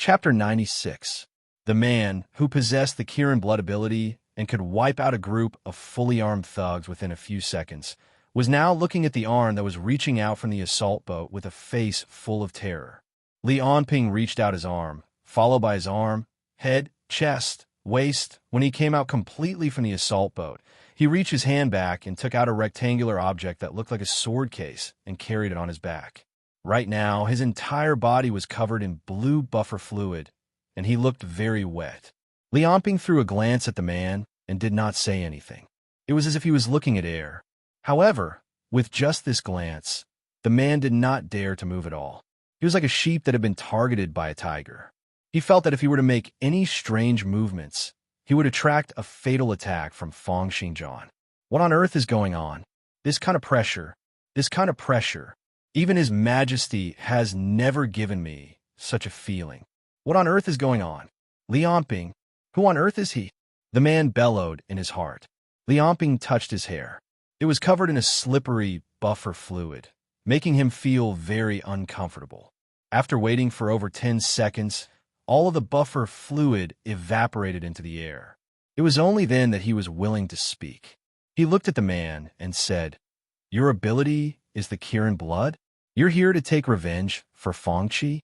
Chapter 96. The man, who possessed the Kirin blood ability and could wipe out a group of fully armed thugs within a few seconds, was now looking at the arm that was reaching out from the assault boat with a face full of terror. Li Onping reached out his arm, followed by his arm, head, chest, waist. When he came out completely from the assault boat, he reached his hand back and took out a rectangular object that looked like a sword case and carried it on his back. Right now, his entire body was covered in blue buffer fluid, and he looked very wet. Li Onping threw a glance at the man and did not say anything. It was as if he was looking at air. However, with just this glance, the man did not dare to move at all. He was like a sheep that had been targeted by a tiger. He felt that if he were to make any strange movements, he would attract a fatal attack from Feng Xingjian. What on earth is going on? This kind of pressure. Even His Majesty has never given me such a feeling. What on earth is going on? Li Onping, who on earth is he? The man bellowed in his heart. Li Onping touched his hair. It was covered in a slippery buffer fluid, making him feel very uncomfortable. After waiting for over 10 seconds, all of the buffer fluid evaporated into the air. It was only then that he was willing to speak. He looked at the man and said, "Your ability is the Kirin blood? You're here to take revenge for Fengqi?"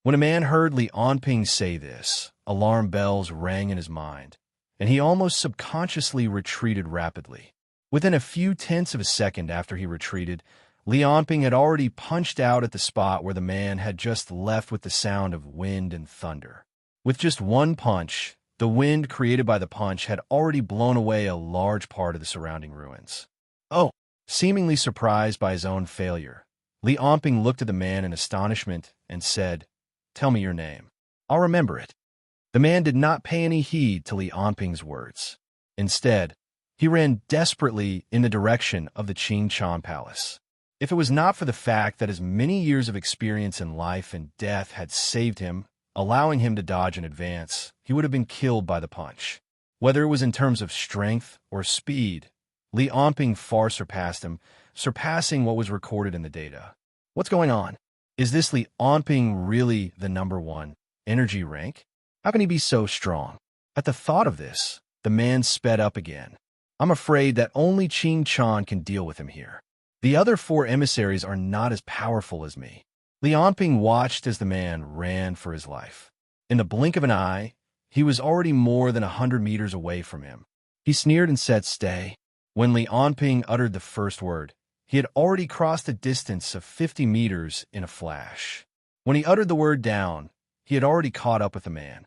When a man heard Li Onping say this, alarm bells rang in his mind, and he almost subconsciously retreated rapidly. Within a few tenths of a second after he retreated, Li Onping had already punched out at the spot where the man had just left with the sound of wind and thunder. With just one punch, the wind created by the punch had already blown away a large part of the surrounding ruins. Oh, seemingly surprised by his own failure, Li Onping looked at the man in astonishment and said, "Tell me your name. I'll remember it." The man did not pay any heed to Li Onping's words. Instead, he ran desperately in the direction of the Qing Chan Palace. If it was not for the fact that his many years of experience in life and death had saved him, allowing him to dodge in advance, he would have been killed by the punch. Whether it was in terms of strength or speed, Li Onping far surpassed him, surpassing what was recorded in the data. What's going on? Is this Li Onping really the #1 energy rank? How can he be so strong? At the thought of this, the man sped up again. I'm afraid that only Qing Chan can deal with him here. The other 4 emissaries are not as powerful as me. Li Onping watched as the man ran for his life. In the blink of an eye, he was already more than 100 meters away from him. He sneered and said, "Stay." When Li Onping uttered the first word, he had already crossed a distance of 50 meters in a flash. When he uttered the word "down," he had already caught up with the man.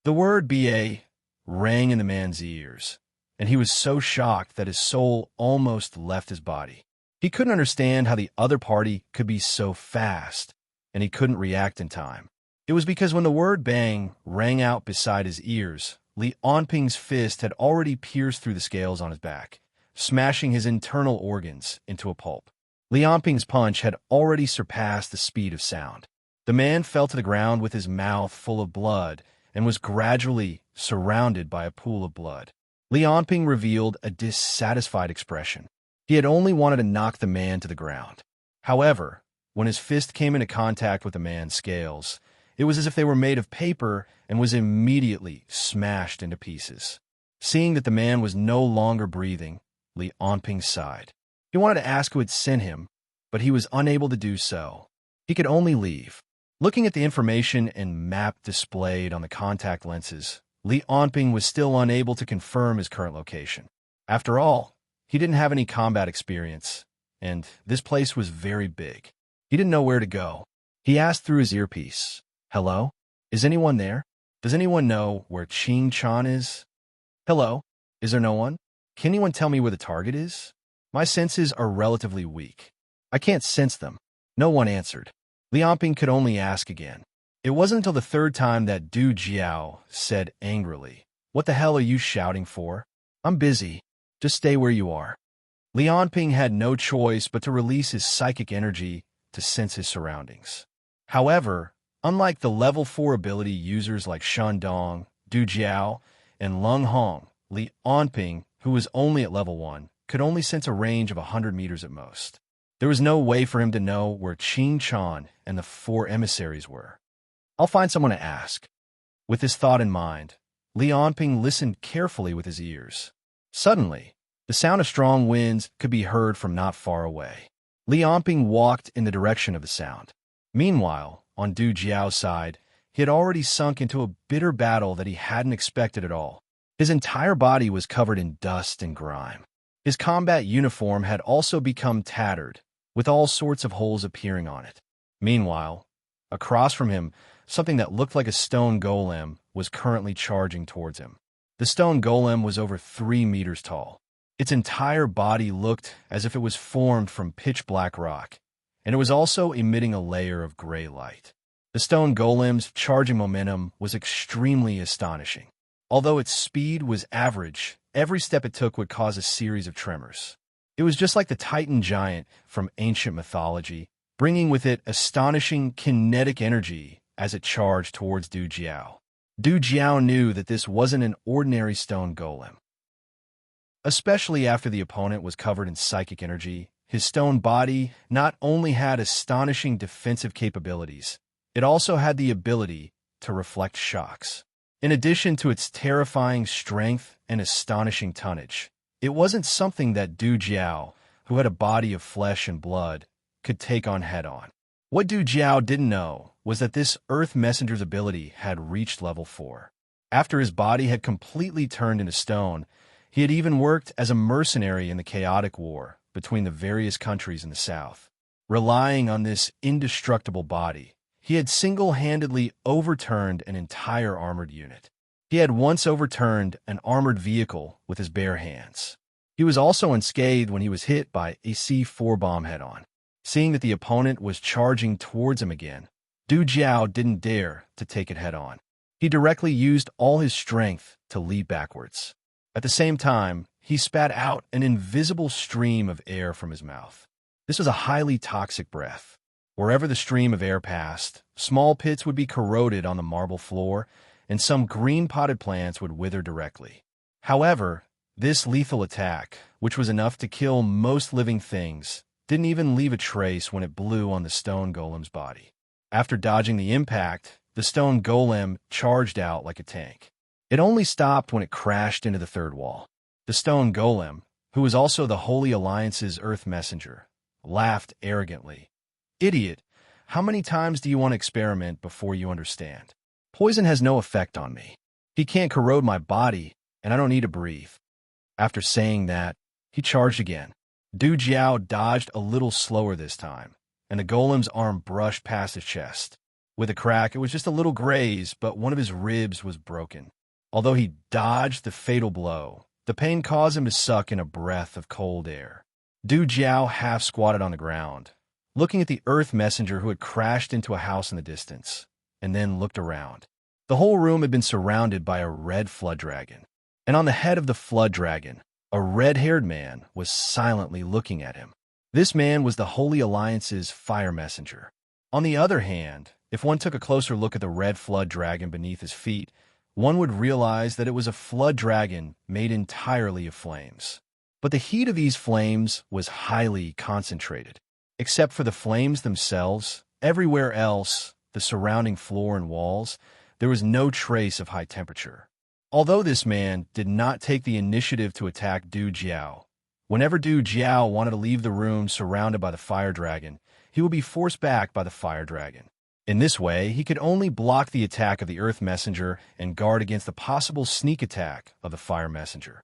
The word "BA" rang in the man's ears, and he was so shocked that his soul almost left his body. He couldn't understand how the other party could be so fast, and he couldn't react in time. It was because when the word "bang" rang out beside his ears, Li Onping's fist had already pierced through the scales on his back, smashing his internal organs into a pulp. Li Onping's punch had already surpassed the speed of sound. The man fell to the ground with his mouth full of blood and was gradually surrounded by a pool of blood. Li Onping revealed a dissatisfied expression. He had only wanted to knock the man to the ground. However, when his fist came into contact with the man's scales, it was as if they were made of paper and was immediately smashed into pieces. Seeing that the man was no longer breathing, Li Onping sighed. He wanted to ask who had sent him, but he was unable to do so. He could only leave. Looking at the information and map displayed on the contact lenses, Li Onping was still unable to confirm his current location. After all, he didn't have any combat experience, and this place was very big. He didn't know where to go. He asked through his earpiece, "Hello? Is anyone there? Does anyone know where Qing Chan is? Hello? Is there no one? Can anyone tell me where the target is? My senses are relatively weak. I can't sense them." No one answered. Li Onping could only ask again. It wasn't until the 3rd time that Du Jiao said angrily, "What the hell are you shouting for? I'm busy. Just stay where you are." Li Onping had no choice but to release his psychic energy to sense his surroundings. However, unlike the level 4 ability users like Shan Dong, Du Jiao, and Lung Hong, Li Onping, who was only at level 1, could only sense a range of 100 meters at most. There was no way for him to know where Qing Chan and the 4 emissaries were. I'll find someone to ask. With this thought in mind, Li Onping listened carefully with his ears. Suddenly, the sound of strong winds could be heard from not far away. Li Onping walked in the direction of the sound. Meanwhile, on Du Jiao's side, he had already sunk into a bitter battle that he hadn't expected at all. His entire body was covered in dust and grime. His combat uniform had also become tattered, with all sorts of holes appearing on it. Meanwhile, across from him, something that looked like a stone golem was currently charging towards him. The stone golem was over 3 meters tall. Its entire body looked as if it was formed from pitch-black rock, and it was also emitting a layer of gray light. The stone golem's charging momentum was extremely astonishing. Although its speed was average, every step it took would cause a series of tremors. It was just like the Titan giant from ancient mythology, bringing with it astonishing kinetic energy as it charged towards Du Jiao. Du Jiao knew that this wasn't an ordinary stone golem. Especially after the opponent was covered in psychic energy, his stone body not only had astonishing defensive capabilities, it also had the ability to reflect shocks. In addition to its terrifying strength and astonishing tonnage, it wasn't something that Du Jiao, who had a body of flesh and blood, could take on head-on. What Du Jiao didn't know was that this Earth Messenger's ability had reached level 4. After his body had completely turned into stone, he had even worked as a mercenary in the chaotic war between the various countries in the south. Relying on this indestructible body, he had single-handedly overturned an entire armored unit. He had once overturned an armored vehicle with his bare hands. He was also unscathed when he was hit by a C4 bomb head-on. Seeing that the opponent was charging towards him again, Du Jiao didn't dare to take it head-on. He directly used all his strength to leap backwards. At the same time, he spat out an invisible stream of air from his mouth. This was a highly toxic breath. Wherever the stream of air passed, small pits would be corroded on the marble floor, and some green potted plants would wither directly. However, this lethal attack, which was enough to kill most living things, didn't even leave a trace when it blew on the stone golem's body. After dodging the impact, the stone golem charged out like a tank. It only stopped when it crashed into the third wall. The stone golem, who was also the Holy Alliance's Earth Messenger, laughed arrogantly. "Idiot, how many times do you want to experiment before you understand? Poison has no effect on me. He can't corrode my body, and I don't need to breathe." After saying that, he charged again. Du Jiao dodged a little slower this time, and the golem's arm brushed past his chest. With a crack, it was just a little graze, but one of his ribs was broken. Although he dodged the fatal blow, the pain caused him to suck in a breath of cold air. Du Jiao half squatted on the ground, looking at the Earth Messenger who had crashed into a house in the distance, and then looked around. The whole room had been surrounded by a red flood dragon, and on the head of the flood dragon, a red-haired man was silently looking at him. This man was the Holy Alliance's fire messenger. On the other hand, if one took a closer look at the red flood dragon beneath his feet, one would realize that it was a flood dragon made entirely of flames. But the heat of these flames was highly concentrated. Except for the flames themselves, everywhere else, the surrounding floor and walls, there was no trace of high temperature. Although this man did not take the initiative to attack Du Jiao, whenever Du Jiao wanted to leave the room surrounded by the fire dragon, he would be forced back by the fire dragon. In this way, he could only block the attack of the Earth Messenger and guard against the possible sneak attack of the fire messenger.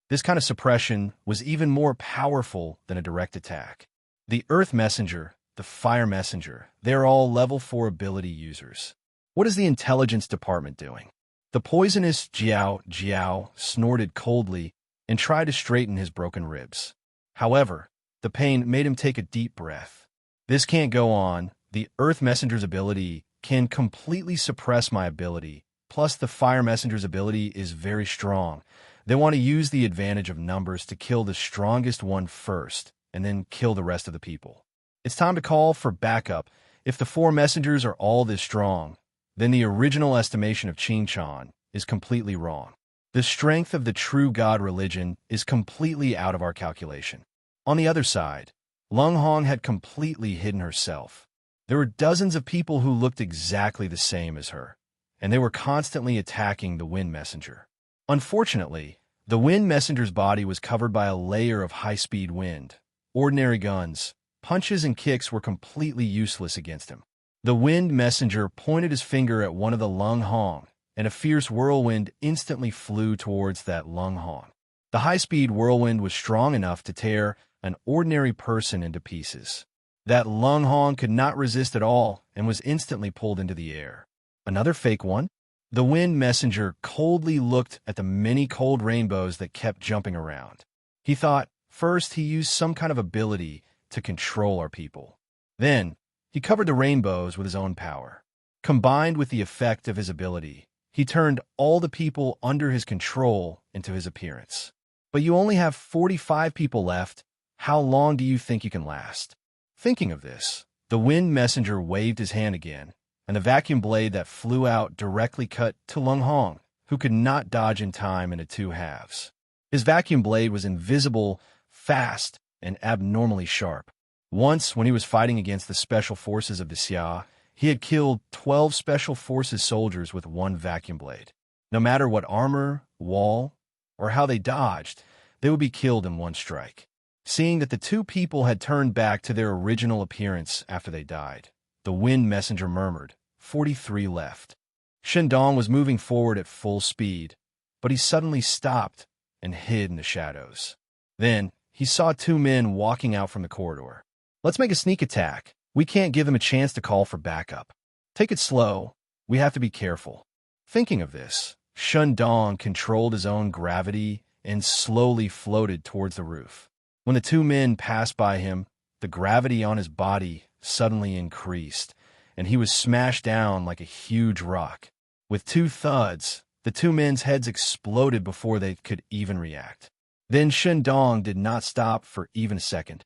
This kind of suppression was even more powerful than a direct attack. The Earth Messenger, the Fire Messenger, they're all level 4 ability users. What is the intelligence department doing? The poisonous Jiao snorted coldly and tried to straighten his broken ribs. However, the pain made him take a deep breath. This can't go on. The Earth Messenger's ability can completely suppress my ability, plus the Fire Messenger's ability is very strong. They want to use the advantage of numbers to kill the strongest one first, and then kill the rest of the people. It's time to call for backup. If the 4 messengers are all this strong, then the original estimation of Qingchan is completely wrong. The strength of the true God religion is completely out of our calculation. On the other side, Lung Hong had completely hidden herself. There were dozens of people who looked exactly the same as her, and they were constantly attacking the wind messenger. Unfortunately, the wind messenger's body was covered by a layer of high-speed wind. Ordinary guns, punches, and kicks were completely useless against him. The wind messenger pointed his finger at one of the Lung Hong, and a fierce whirlwind instantly flew towards that Lung Hong. The high-speed whirlwind was strong enough to tear an ordinary person into pieces. That Lung Hong could not resist at all and was instantly pulled into the air. Another fake one? The wind messenger coldly looked at the many cold rainbows that kept jumping around. He thought, first he used some kind of ability to control our people. Then, he covered the rainbows with his own power. Combined with the effect of his ability, he turned all the people under his control into his appearance. But you only have 45 people left. How long do you think you can last? Thinking of this, the wind messenger waved his hand again, and the vacuum blade that flew out directly cut to Lung Hong, who could not dodge in time into two halves. His vacuum blade was invisible, fast, and abnormally sharp. Once, when he was fighting against the special forces of the Xia, he had killed 12 special forces soldiers with one vacuum blade. No matter what armor, wall, or how they dodged, they would be killed in one strike. Seeing that the two people had turned back to their original appearance after they died, the wind messenger murmured, 43 left. Shendong was moving forward at full speed, but he suddenly stopped and hid in the shadows. Then, he saw two men walking out from the corridor. Let's make a sneak attack. We can't give them a chance to call for backup. Take it slow. We have to be careful. Thinking of this, Shendong controlled his own gravity and slowly floated towards the roof. When the two men passed by him, the gravity on his body suddenly increased, and he was smashed down like a huge rock. With two thuds, the two men's heads exploded before they could even react. Then Shendong did not stop for even a second.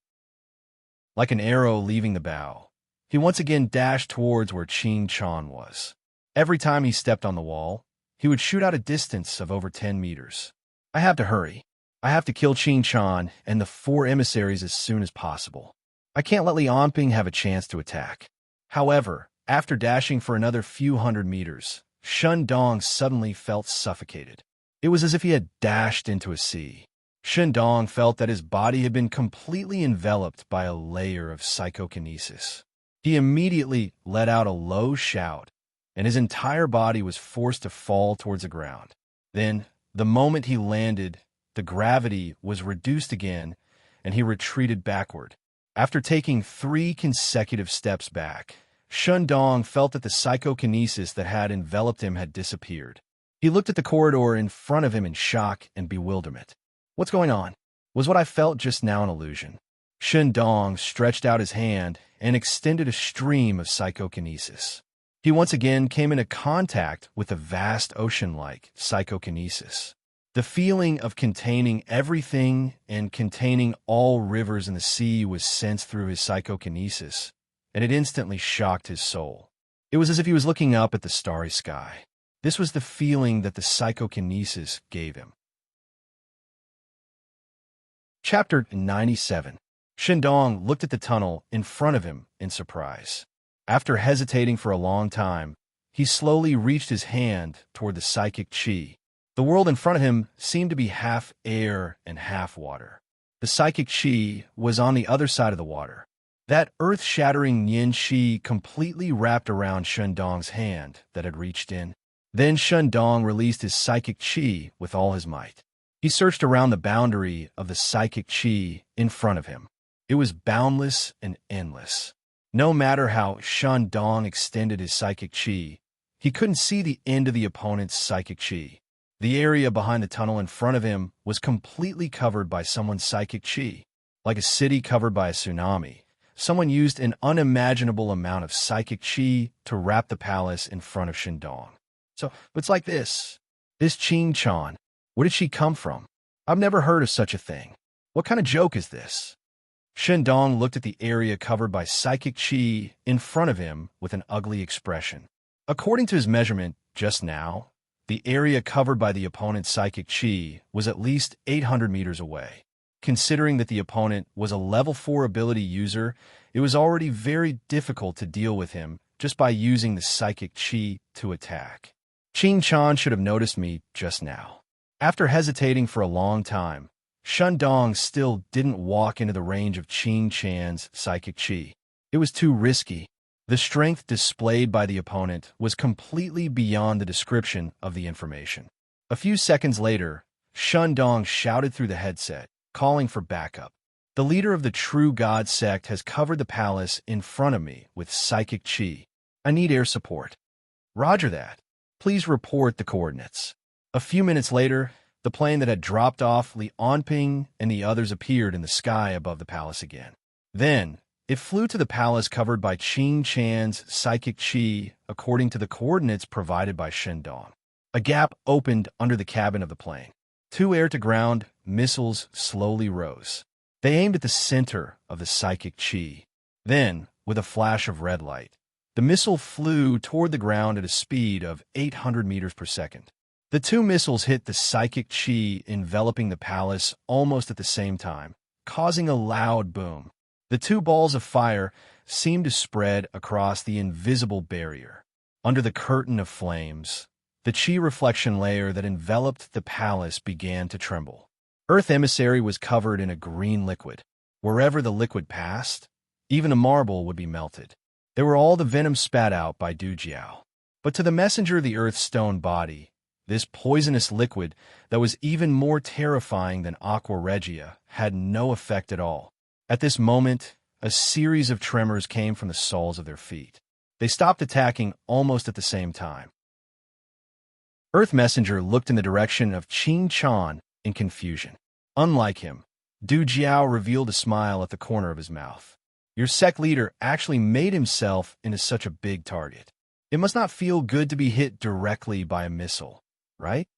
Like an arrow leaving the bow, he once again dashed towards where Qing Chan was. Every time he stepped on the wall, he would shoot out a distance of over 10 meters. I have to hurry. I have to kill Qing Chan and the 4 emissaries as soon as possible. I can't let Li Anping have a chance to attack. However, after dashing for another few hundred meters, Shendong suddenly felt suffocated. It was as if he had dashed into a sea. Shendong felt that his body had been completely enveloped by a layer of psychokinesis. He immediately let out a low shout, and his entire body was forced to fall towards the ground. Then, the moment he landed, the gravity was reduced again, and he retreated backward. After taking 3 consecutive steps back, Shendong felt that the psychokinesis that had enveloped him had disappeared. He looked at the corridor in front of him in shock and bewilderment. What's going on? Was what I felt just now an illusion? Shendong stretched out his hand and extended a stream of psychokinesis. He once again came into contact with a vast ocean-like psychokinesis. The feeling of containing everything and containing all rivers in the sea was sensed through his psychokinesis, and it instantly shocked his soul. It was as if he was looking up at the starry sky. This was the feeling that the psychokinesis gave him. Chapter 97. Shendong looked at the tunnel in front of him in surprise. After hesitating for a long time, he slowly reached his hand toward the psychic qi. The world in front of him seemed to be half air and half water. The psychic qi was on the other side of the water. That earth-shattering yin qi completely wrapped around Shendong's hand that had reached in. Then Shendong released his psychic qi with all his might. He searched around the boundary of the psychic qi in front of him. It was boundless and endless. No matter how Shendong extended his psychic qi, he couldn't see the end of the opponent's psychic qi. The area behind the tunnel in front of him was completely covered by someone's psychic qi. Like a city covered by a tsunami, someone used an unimaginable amount of psychic qi to wrap the palace in front of Shendong. So, it's like this. This Qing Chan, where did she come from? I've never heard of such a thing. What kind of joke is this? Shendong looked at the area covered by psychic qi in front of him with an ugly expression. According to his measurement just now, the area covered by the opponent's psychic qi was at least 800 meters away. Considering that the opponent was a level 4 ability user, it was already very difficult to deal with him just by using the psychic chi to attack. Qing Chan should have noticed me just now. After hesitating for a long time, Shundong still didn't walk into the range of Qing Chan's psychic chi. It was too risky. The strength displayed by the opponent was completely beyond the description of the information. A few seconds later, Shundong shouted through the headset, calling for backup. The leader of the True God sect has covered the palace in front of me with psychic chi. I need air support. Roger that. Please report the coordinates. A few minutes later, the plane that had dropped off Li Onping and the others appeared in the sky above the palace again. Then, it flew to the palace covered by Qing Chan's psychic chi according to the coordinates provided by Shundong. A gap opened under the cabin of the plane. 2 air-to-ground missiles slowly rose. They aimed at the center of the psychic chi. Then, with a flash of red light, the missile flew toward the ground at a speed of 800 meters per second. The 2 missiles hit the psychic chi enveloping the palace almost at the same time, causing a loud boom. The 2 balls of fire seemed to spread across the invisible barrier. Under the curtain of flames, the chi reflection layer that enveloped the palace began to tremble. Earth Emissary was covered in a green liquid. Wherever the liquid passed, even a marble would be melted. They were all the venom spat out by Du Jiao. But to the messenger of the Earth's stone body, this poisonous liquid that was even more terrifying than Aqua Regia had no effect at all. At this moment, a series of tremors came from the soles of their feet. They stopped attacking almost at the same time. Earth Messenger looked in the direction of Qing Chan in confusion. Unlike him, Du Jiao revealed a smile at the corner of his mouth. Your sect leader actually made himself into such a big target. It must not feel good to be hit directly by a missile, right?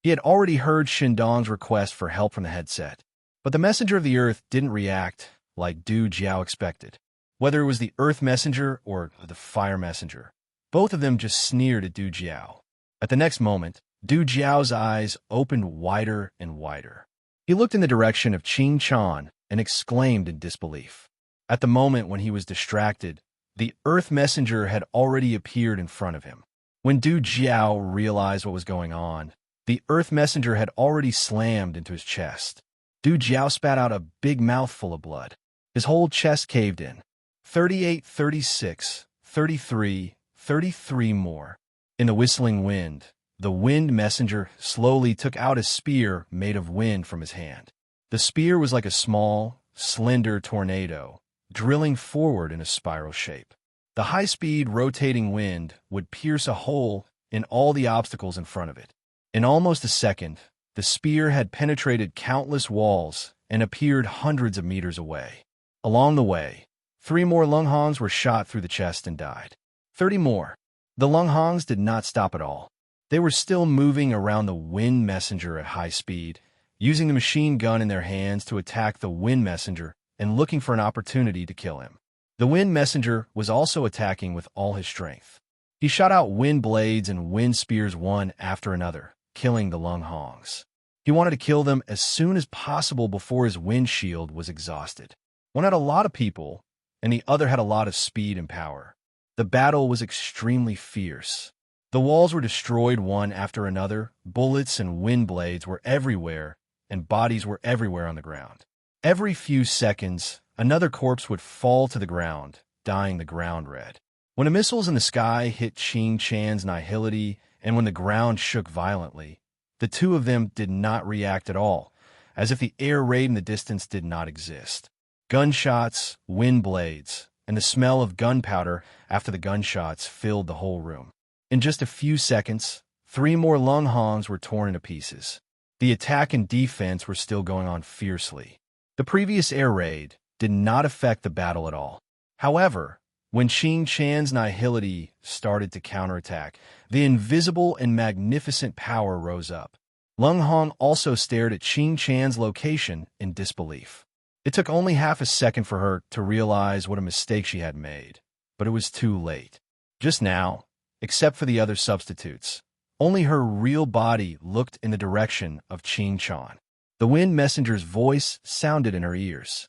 He had already heard Shindong's request for help from the headset, but the Messenger of the Earth didn't react like Du Jiao expected. Whether it was the Earth Messenger or the Fire Messenger, both of them just sneered at Du Jiao. At the next moment, Du Jiao's eyes opened wider and wider. He looked in the direction of Qing Chan and exclaimed in disbelief. At the moment when he was distracted, the Earth Messenger had already appeared in front of him. When Du Jiao realized what was going on, the Earth Messenger had already slammed into his chest. Du Jiao spat out a big mouthful of blood. His whole chest caved in. 38, 36, 33, 33 more. In the whistling wind, the Wind Messenger slowly took out a spear made of wind from his hand. The spear was like a small, slender tornado, drilling forward in a spiral shape. The high-speed rotating wind would pierce a hole in all the obstacles in front of it. In almost a second, the spear had penetrated countless walls and appeared hundreds of meters away. Along the way, 3 more Lunghongs were shot through the chest and died. 30 more. The Lunghongs did not stop at all. They were still moving around the Wind Messenger at high speed, using the machine gun in their hands to attack the Wind Messenger and looking for an opportunity to kill him. The Wind Messenger was also attacking with all his strength. He shot out wind blades and wind spears one after another, killing the Lunghongs. He wanted to kill them as soon as possible before his wind shield was exhausted. One had a lot of people, and the other had a lot of speed and power. The battle was extremely fierce. The walls were destroyed one after another, bullets and wind blades were everywhere, and bodies were everywhere on the ground. Every few seconds, another corpse would fall to the ground, dyeing the ground red. When the missiles in the sky hit Qing Chan's Nihility and when the ground shook violently, the 2 of them did not react at all, as if the air raid in the distance did not exist. Gunshots, wind blades, and the smell of gunpowder after the gunshots filled the whole room. In just a few seconds, 3 more Lunghongs were torn into pieces. The attack and defense were still going on fiercely. The previous air raid did not affect the battle at all. However, when Qing Chan's Nihility started to counterattack, the invisible and magnificent power rose up. Lunghong also stared at Qing Chan's location in disbelief. It took only half a second for her to realize what a mistake she had made, but it was too late. Just now, except for the other substitutes, only her real body looked in the direction of Qing Chan. The wind messenger's voice sounded in her ears.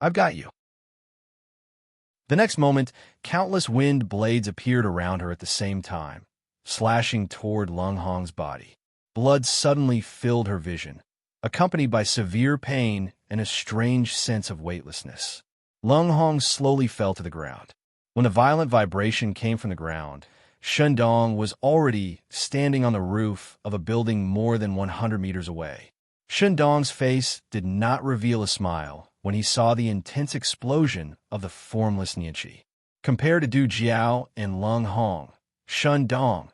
"I've got you." The next moment, countless wind blades appeared around her at the same time, slashing toward Lung Hong's body. Blood suddenly filled her vision, accompanied by severe pain and a strange sense of weightlessness. Lung Hong slowly fell to the ground. When a violent vibration came from the ground, Shendong was already standing on the roof of a building more than 100 meters away. Shendong's face did not reveal a smile when he saw the intense explosion of the formless Nianqi. Compared to Du Jiao and Lung Hong, Shendong,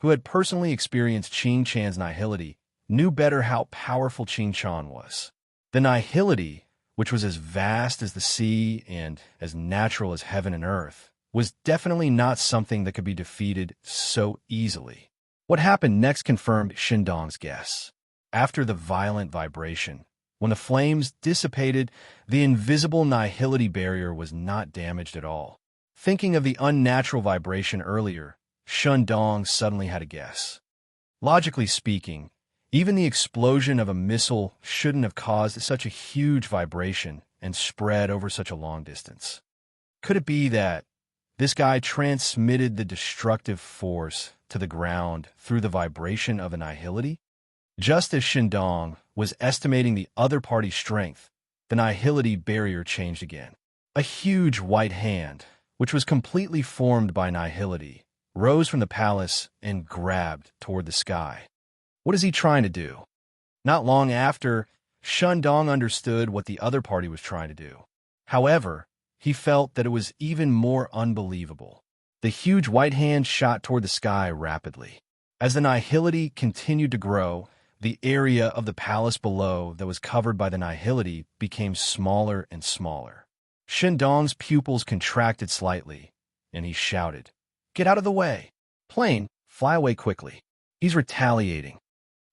who had personally experienced Qing Chan's nihility, knew better how powerful Qing Chan was. The nihility, which was as vast as the sea and as natural as heaven and earth, was definitely not something that could be defeated so easily. What happened next confirmed Shendong's guess. After the violent vibration, when the flames dissipated, the invisible nihility barrier was not damaged at all. Thinking of the unnatural vibration earlier, Shendong suddenly had a guess. Logically speaking, even the explosion of a missile shouldn't have caused such a huge vibration and spread over such a long distance. Could it be that this guy transmitted the destructive force to the ground through the vibration of annihility? Just as Shendong was estimating the other party's strength, the nihility barrier changed again. A huge white hand, which was completely formed by nihility, rose from the palace and grabbed toward the sky. What is he trying to do? Not long after, Shendong understood what the other party was trying to do. However, he felt that it was even more unbelievable. The huge white hand shot toward the sky rapidly. As the nihility continued to grow, the area of the palace below that was covered by the nihility became smaller and smaller. Shendong's pupils contracted slightly, and he shouted, "Get out of the way! Plane, fly away quickly." He's retaliating.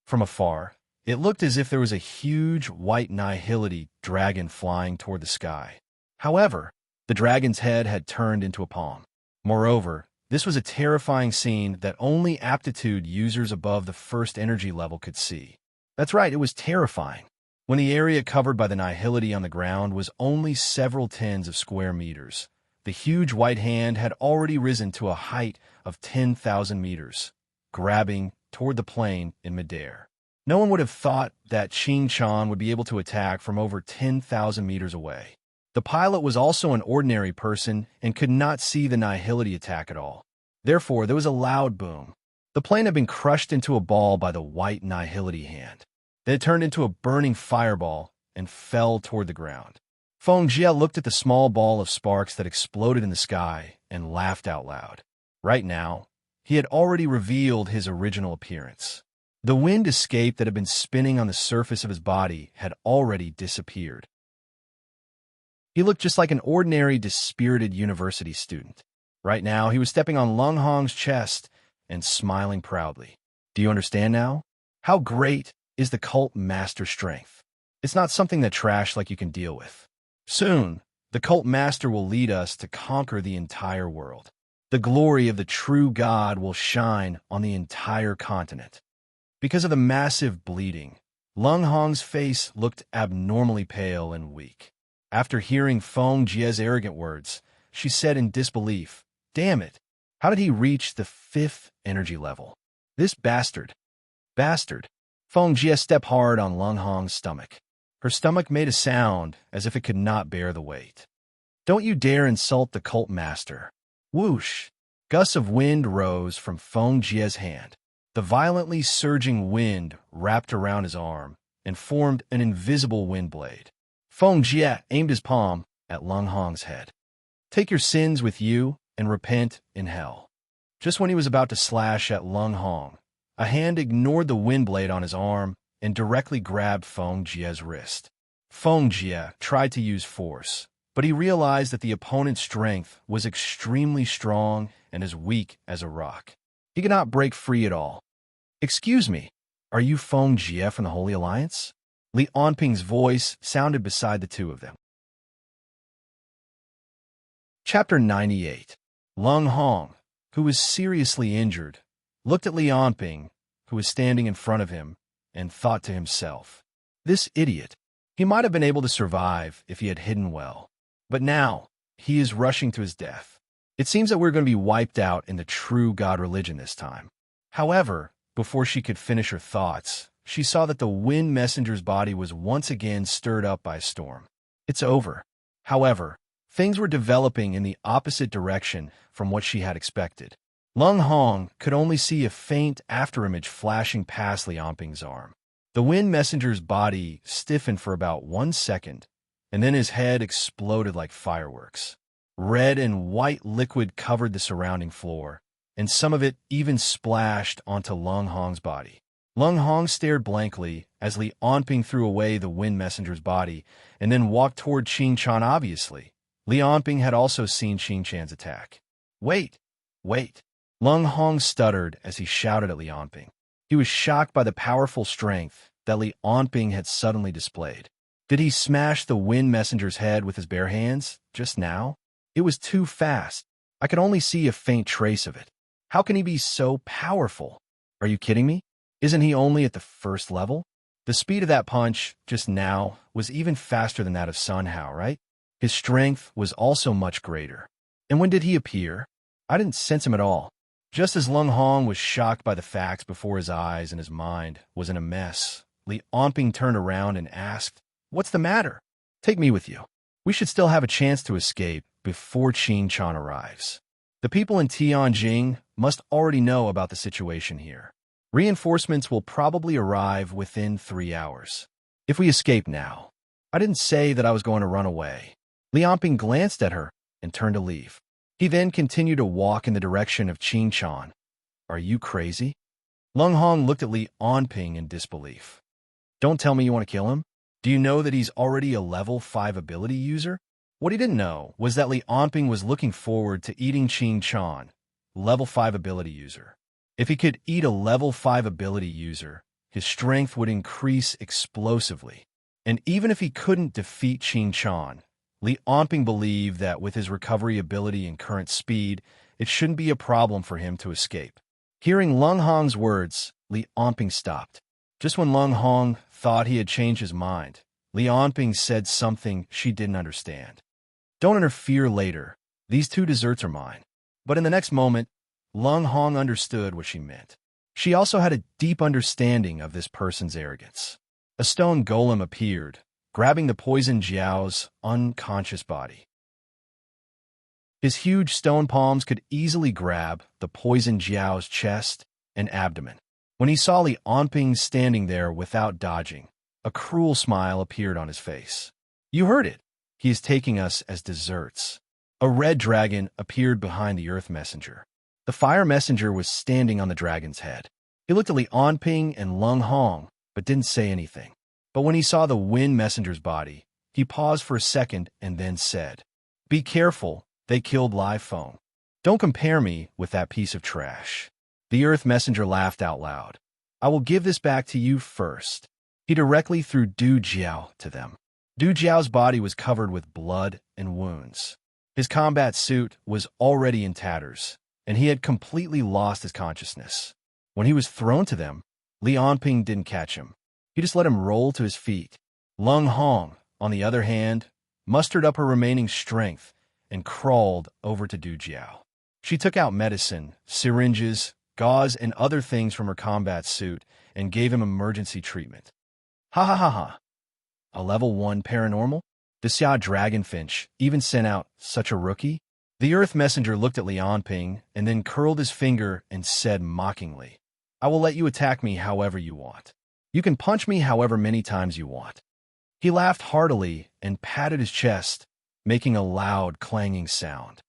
From afar, it looked as if there was a huge white nihility dragon flying toward the sky. However, the dragon's head had turned into a palm. Moreover, this was a terrifying scene that only aptitude users above the first energy level could see. That's right, it was terrifying. When the area covered by the nihility on the ground was only several tens of square meters, the huge white hand had already risen to a height of 10,000 meters, grabbing toward the plane in midair. No one would have thought that Qing Chan would be able to attack from over 10,000 meters away. The pilot was also an ordinary person and could not see the nihility attack at all. Therefore, there was a loud boom. The plane had been crushed into a ball by the white nihility hand. Then it turned into a burning fireball and fell toward the ground. Feng Jie looked at the small ball of sparks that exploded in the sky and laughed out loud. Right now, he had already revealed his original appearance. The wind escape that had been spinning on the surface of his body had already disappeared. He looked just like an ordinary, dispirited university student. Right now, he was stepping on Lung Hong's chest and smiling proudly. Do you understand now? How great is the cult master strength? It's not something that trash like you can deal with. Soon, the cult master will lead us to conquer the entire world. The glory of the true God will shine on the entire continent. Because of the massive bleeding, Lung Hong's face looked abnormally pale and weak. After hearing Feng Jie's arrogant words, she said in disbelief, "Damn it, how did he reach the 5th energy level? This bastard." Feng Jie stepped hard on Lung Hong's stomach. Her stomach made a sound as if it could not bear the weight. "Don't you dare insult the cult master." Whoosh! Gusts of wind rose from Feng Jie's hand. The violently surging wind wrapped around his arm and formed an invisible wind blade. Feng Jie aimed his palm at Lung Hong's head. "Take your sins with you and repent in hell." Just when he was about to slash at Lung Hong, a hand ignored the wind blade on his arm and directly grabbed Feng Jie's wrist. Feng Jie tried to use force, but he realized that the opponent's strength was extremely strong and as weak as a rock. He could not break free at all. "Excuse me, are you Feng Jie from the Holy Alliance?" Li Onping's voice sounded beside the two of them. Chapter 98. Lung Hong, who was seriously injured, looked at Li Onping, who was standing in front of him, and thought to himself, This idiot. He might have been able to survive if he had hidden well. But now, he is rushing to his death. It seems that we're going to be wiped out in the true God religion this time. However, before she could finish her thoughts, she saw that the wind messenger's body was once again stirred up by a storm. It's over. However, things were developing in the opposite direction from what she had expected. Lung Hong could only see a faint afterimage flashing past Lianping's arm. The wind messenger's body stiffened for about 1 second, and then his head exploded like fireworks. Red and white liquid covered the surrounding floor, and some of it even splashed onto Lung Hong's body. Lung Hong stared blankly as Li Anping threw away the wind messenger's body and then walked toward Qin Chan. Obviously, Li Anping had also seen Qin Chan's attack. Wait! Lung Hong stuttered as he shouted at Li Anping. He was shocked by the powerful strength that Li Anping had suddenly displayed. Did he smash the wind messenger's head with his bare hands just now? It was too fast. I could only see a faint trace of it. How can he be so powerful? Are you kidding me? Isn't he only at the first level? The speed of that punch just now was even faster than that of Sun Hao, right? His strength was also much greater. And when did he appear? I didn't sense him at all. Just as Lung Hong was shocked by the facts before his eyes and his mind was in a mess, Li Anping turned around and asked, "What's the matter? Take me with you. We should still have a chance to escape before Qin Chan arrives." The people in Tianjing must already know about the situation here. Reinforcements will probably arrive within 3 hours. If we escape now. I didn't say that I was going to run away. Li Anping glanced at her and turned to leave. He then continued to walk in the direction of Qin Chan. Are you crazy? Lung Hong looked at Li Anping in disbelief. Don't tell me you want to kill him? Do you know that he's already a level 5 ability user? What he didn't know was that Li Anping was looking forward to eating Qin Chan, level 5 ability user. If he could eat a level 5 ability user, his strength would increase explosively. And even if he couldn't defeat Qin Chan, Li Anping believed that with his recovery ability and current speed, it shouldn't be a problem for him to escape. Hearing Lung Hong's words, Li Anping stopped. Just when Lung Hong thought he had changed his mind, Li Anping said something she didn't understand. Don't interfere later. These 2 desserts are mine. But in the next moment, Lung Hong understood what she meant. She also had a deep understanding of this person's arrogance. A stone golem appeared, grabbing the poison Jiao's unconscious body. His huge stone palms could easily grab the poison Jiao's chest and abdomen. When he saw Li Anping standing there without dodging, a cruel smile appeared on his face. You heard it. He is taking us as desserts. A red dragon appeared behind the earth messenger. The fire messenger was standing on the dragon's head. He looked at Li Anping and Lung Hong, but didn't say anything. But when he saw the wind messenger's body, he paused for a second and then said, Be careful, they killed Live Phone. Don't compare me with that piece of trash. The earth messenger laughed out loud. I will give this back to you first. He directly threw Du Jiao to them. Du Jiao's body was covered with blood and wounds. His combat suit was already in tatters, and he had completely lost his consciousness. When he was thrown to them, Li Anping didn't catch him. He just let him roll to his feet. Lung Hong, on the other hand, mustered up her remaining strength and crawled over to Du Jiao. She took out medicine, syringes, gauze, and other things from her combat suit and gave him emergency treatment. Ha ha ha ha. A level 1 paranormal? The Xia Dragonfinch even sent out such a rookie? The earth messenger looked at Li Anping and then curled his finger and said mockingly, I will let you attack me however you want. You can punch me however many times you want. He laughed heartily and patted his chest, making a loud clanging sound.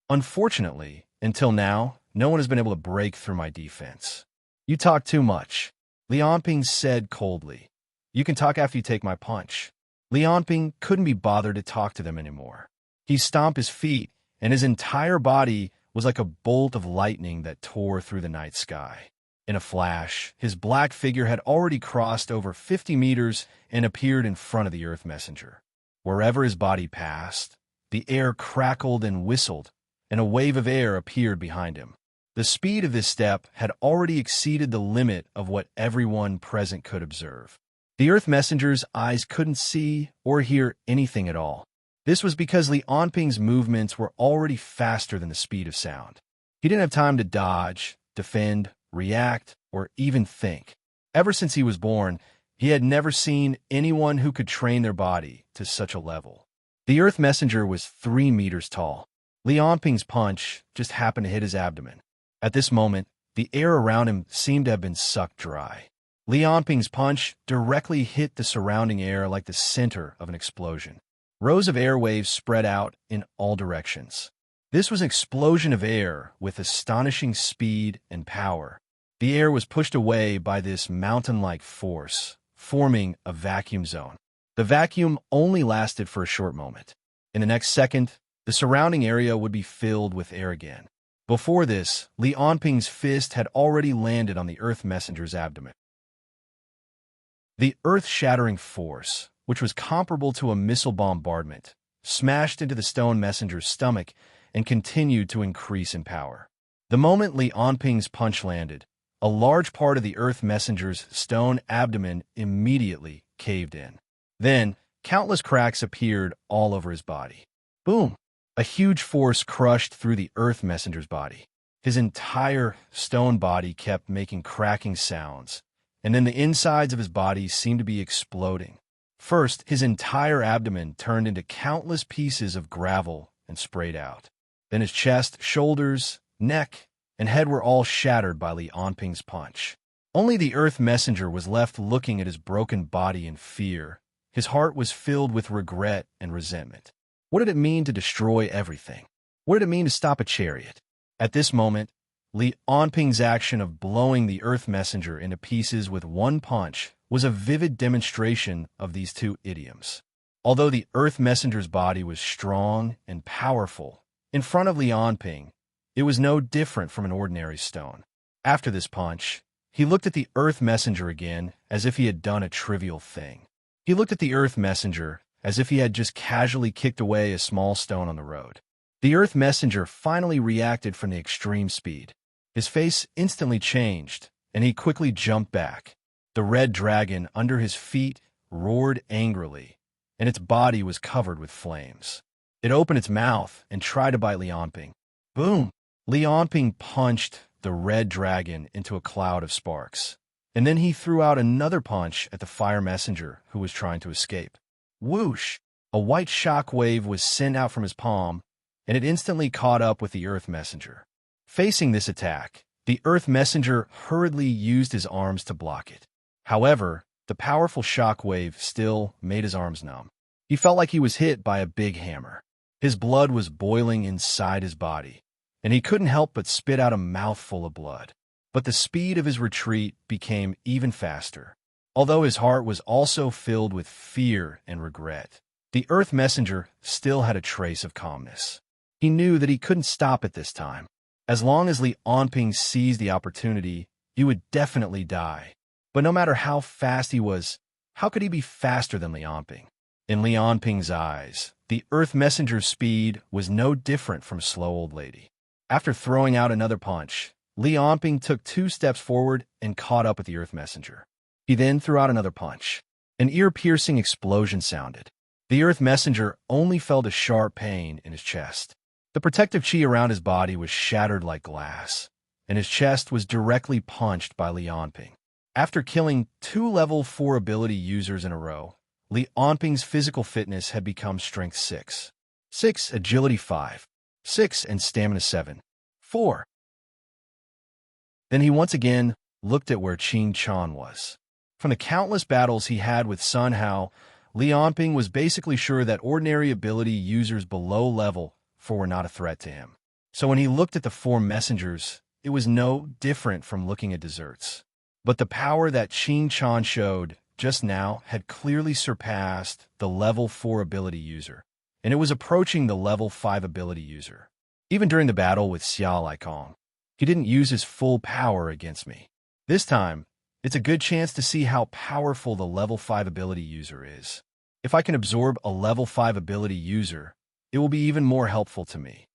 Unfortunately, until now, no one has been able to break through my defense. You talk too much, Li Anping said coldly. You can talk after you take my punch. Li Anping couldn't be bothered to talk to them anymore. He stomped his feet, and his entire body was like a bolt of lightning that tore through the night sky. In a flash, his black figure had already crossed over 50 meters and appeared in front of the earth messenger. Wherever his body passed, the air crackled and whistled, and a wave of air appeared behind him. The speed of this step had already exceeded the limit of what everyone present could observe. The Earth Messenger's eyes couldn't see or hear anything at all. This was because Li Onping's movements were already faster than the speed of sound. He didn't have time to dodge, defend, react, or even think. Ever since he was born, he had never seen anyone who could train their body to such a level. The Earth Messenger was 3 meters tall. Li Onping's punch just happened to hit his abdomen. At this moment, the air around him seemed to have been sucked dry. Li Onping's punch directly hit the surrounding air like the center of an explosion. Rows of air waves spread out in all directions. This was an explosion of air with astonishing speed and power. The air was pushed away by this mountain-like force, forming a vacuum zone. The vacuum only lasted for a short moment. In the next second, the surrounding area would be filled with air again. Before this, Li Onping's fist had already landed on the Earth Messenger's abdomen. The earth-shattering force, which was comparable to a missile bombardment, smashed into the stone messenger's stomach and continued to increase in power. The moment Li Onping's punch landed, a large part of the Earth Messenger's stone abdomen immediately caved in. Then, countless cracks appeared all over his body. Boom! A huge force crushed through the Earth Messenger's body. His entire stone body kept making cracking sounds, and then the insides of his body seemed to be exploding. First, his entire abdomen turned into countless pieces of gravel and sprayed out. Then his chest, shoulders, neck, and head were all shattered by Li Onping's punch. Only the Earth Messenger was left looking at his broken body in fear. His heart was filled with regret and resentment. What did it mean to destroy everything? What did it mean to stop a chariot? At this moment, Li Onping's action of blowing the Earth Messenger into pieces with one punch was a vivid demonstration of these two idioms. Although the Earth Messenger's body was strong and powerful, in front of Li Onping, it was no different from an ordinary stone. After this punch, he looked at the Earth Messenger again as if he had done a trivial thing. He looked at the Earth Messenger as if he had just casually kicked away a small stone on the road. The Earth Messenger finally reacted from the extreme speed. His face instantly changed, and he quickly jumped back. The red dragon under his feet roared angrily, and its body was covered with flames. It opened its mouth and tried to bite Li Onping. Boom! Li Onping punched the red dragon into a cloud of sparks, and then he threw out another punch at the fire messenger who was trying to escape. Whoosh! A white shock wave was sent out from his palm, and it instantly caught up with the Earth Messenger. Facing this attack, the Earth Messenger hurriedly used his arms to block it. However, the powerful shock wave still made his arms numb. He felt like he was hit by a big hammer. His blood was boiling inside his body, and he couldn't help but spit out a mouthful of blood. But the speed of his retreat became even faster. Although his heart was also filled with fear and regret, the Earth Messenger still had a trace of calmness. He knew that he couldn't stop it this time. As long as Li Onping seized the opportunity, he would definitely die. But no matter how fast he was, how could he be faster than Li Onping? In Li Onping's eyes, the Earth Messenger's speed was no different from Slow Old Lady. After throwing out another punch, Li Onping took 2 steps forward and caught up with the Earth Messenger. He then threw out another punch. An ear-piercing explosion sounded. The Earth Messenger only felt a sharp pain in his chest. The protective chi around his body was shattered like glass, and his chest was directly punched by Li Onping. After killing 2 level 4 ability users in a row, Li Onping's physical fitness had become strength 6, 6 agility 5, 6 and stamina 7, 4. Then he once again looked at where Qin Chan was. From the countless battles he had with Sun Hao, Li Onping was basically sure that ordinary ability users below level 4 were not a threat to him. So when he looked at the 4 messengers, it was no different from looking at desserts. But the power that Qin Chan showed just now had clearly surpassed the level 4 ability user, and it was approaching the level 5 ability user. Even during the battle with Xia Laikong, he didn't use his full power against me. This time, it's a good chance to see how powerful the level 5 ability user is. If I can absorb a level 5 ability user, it will be even more helpful to me.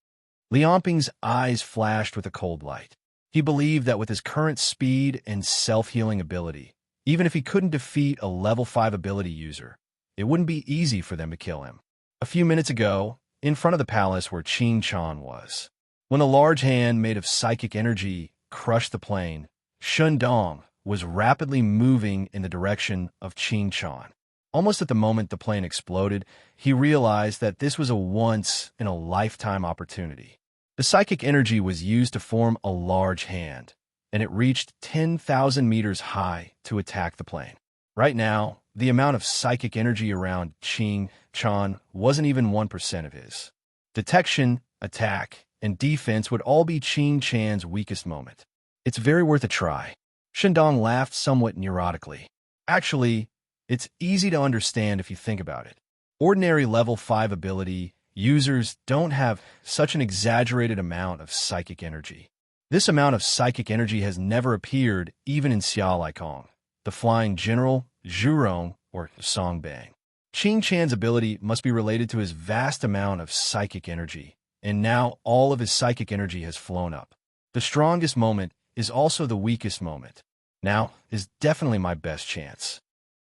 Li Onping's eyes flashed with a cold light. He believed that with his current speed and self-healing ability, Even if he couldn't defeat a level 5 ability user, it wouldn't be easy for them to kill him. A few minutes ago, in front of the palace where Qing Chan was, when a large hand made of psychic energy crushed the plane, Shun Dong was rapidly moving in the direction of Qing Chan. Almost at the moment the plane exploded, he realized that this was a once-in-a-lifetime opportunity. The psychic energy was used to form a large hand, and it reached 10,000 meters high to attack the plane. Right now, the amount of psychic energy around Qing Chan wasn't even 1% of his. Detection, attack, and defense would all be Qing Chan's weakest moment. It's very worth a try. Shindong laughed somewhat neurotically. Actually, it's easy to understand if you think about it. Ordinary level 5 ability users don't have such an exaggerated amount of psychic energy. This amount of psychic energy has never appeared even in Xia Laikong, the flying general, Zhurong, or Song Bang. Qing Chan's ability must be related to his vast amount of psychic energy, and now all of his psychic energy has flown up. The strongest moment is also the weakest moment. Now is definitely my best chance.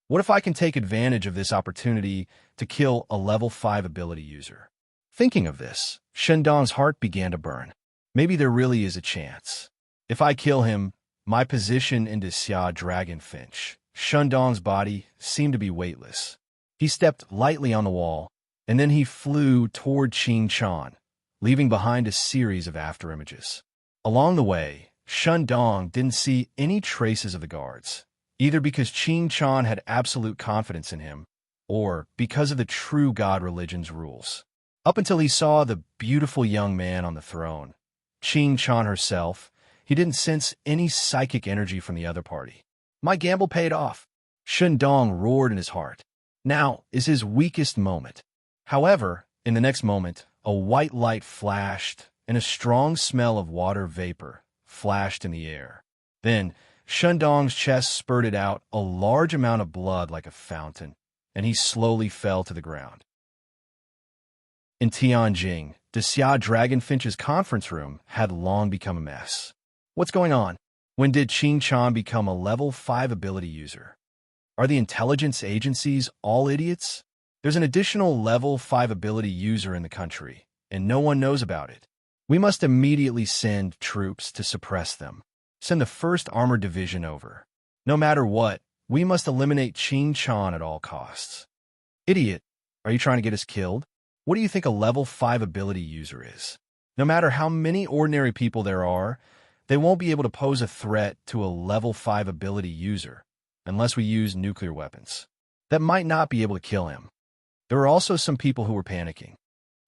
What if I can take advantage of this opportunity to kill a level 5 ability user? Thinking of this, Shendong's heart began to burn. Maybe there really is a chance. If I kill him, my position into Xia Dragonfinch. Shendong's body seemed to be weightless. He stepped lightly on the wall, and then he flew toward Qing Chan, leaving behind a series of afterimages. Along the way, Shendong didn't see any traces of the guards, either because Qing Chan had absolute confidence in him, or because of the true God religion's rules. Up until he saw the beautiful young man on the throne, Qing Chan herself, he didn't sense any psychic energy from the other party. My gamble paid off. Shendong roared in his heart. Now is his weakest moment. However, in the next moment, a white light flashed, and a strong smell of water vapor flashed in the air. Then, Shendong's chest spurted out a large amount of blood like a fountain, and he slowly fell to the ground. In Tianjing, the Xia Dragonfinch's conference room had long become a mess. What's going on? When did Qing Chan become a level 5 ability user? Are the intelligence agencies all idiots? There's an additional level 5 ability user in the country, and no one knows about it. We must immediately send troops to suppress them. Send the 1st Armored Division over. No matter what, we must eliminate Qing Chan at all costs. Idiot, are you trying to get us killed? What do you think a level 5 ability user is? No matter how many ordinary people there are, they won't be able to pose a threat to a level 5 ability user unless we use nuclear weapons. That might not be able to kill him. There were also some people who were panicking.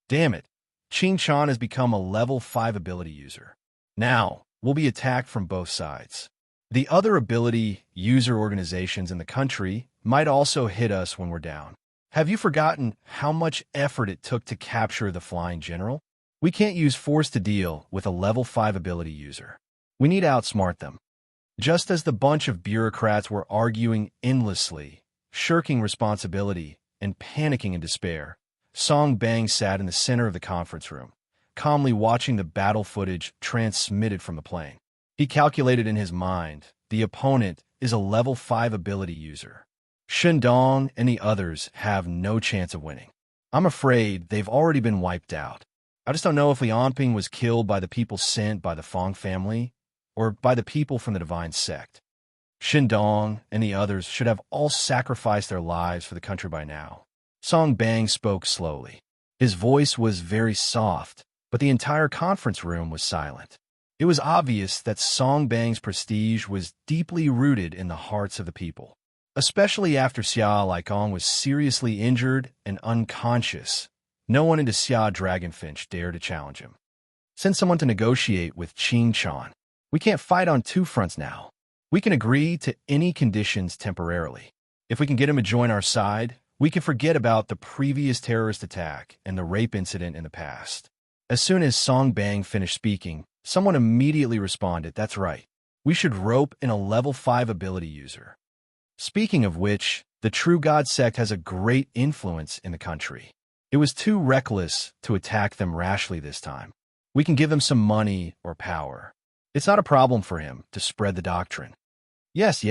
Damn it, Qing Chan has become a level 5 ability user. Now, we'll be attacked from both sides. The other ability user organizations in the country might also hit us when we're down. Have you forgotten how much effort it took to capture the flying general? We can't use force to deal with a level 5 ability user. We need to outsmart them. Just as the bunch of bureaucrats were arguing endlessly, shirking responsibility, and panicking in despair, Song Bang sat in the center of the conference room, calmly watching the battle footage transmitted from the plane. He calculated in his mind, the opponent is a level 5 ability user. Shendong and the others have no chance of winning. I'm afraid they've already been wiped out. I just don't know if Lianping was killed by the people sent by the Fong family or by the people from the divine sect. Shendong and the others should have all sacrificed their lives for the country by now. Song Bang spoke slowly. His voice was very soft, but the entire conference room was silent. It was obvious that Song Bang's prestige was deeply rooted in the hearts of the people. Especially after Xia Laikong was seriously injured and unconscious, no one in the Xia Dragonfinch dared to challenge him. Send someone to negotiate with Qing Chan. We can't fight on 2 fronts now. We can agree to any conditions temporarily. If we can get him to join our side, we can forget about the previous terrorist attack and the rape incident in the past. As soon as Song Bang finished speaking, someone immediately responded, that's right. We should rope in a level 5 ability user. Speaking of which, the True God sect has a great influence in the country. It was too reckless to attack them rashly this time. We can give him some money or power. It's not a problem for him to spread the doctrine. Yes,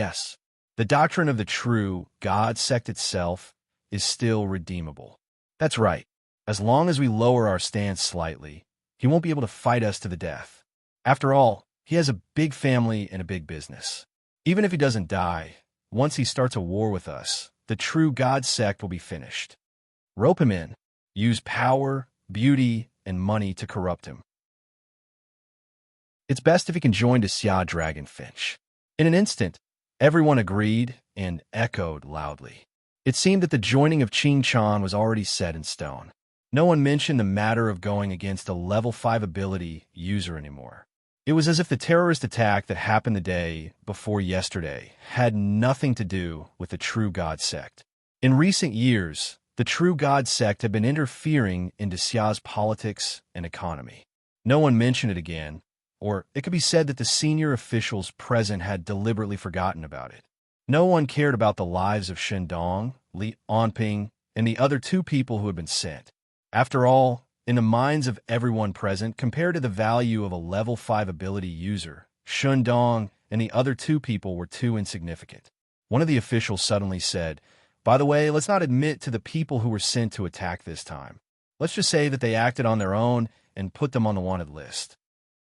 The doctrine of the true God sect itself is still redeemable. That's right. As long as we lower our stance slightly, he won't be able to fight us to the death. After all, he has a big family and a big business. Even if he doesn't die, once he starts a war with us, the true God sect will be finished. Rope him in. Use power, beauty, and money to corrupt him. It's best if he can join Xia Dragonfinch. In an instant, everyone agreed and echoed loudly. It seemed that the joining of Ching Chan was already set in stone. No one mentioned the matter of going against a level 5 ability user anymore. It was as if the terrorist attack that happened the day before yesterday had nothing to do with the True God sect. In recent years, the True God sect had been interfering into Xia's politics and economy. No one mentioned it again, or it could be said that the senior officials present had deliberately forgotten about it. No one cared about the lives of Shendong, Li Onping, and the other 2 people who had been sent. After all, in the minds of everyone present, compared to the value of a level 5 ability user, Shendong and the other 2 people were too insignificant. One of the officials suddenly said, "By the way, let's not admit to the people who were sent to attack this time. Let's just say that they acted on their own and put them on the wanted list."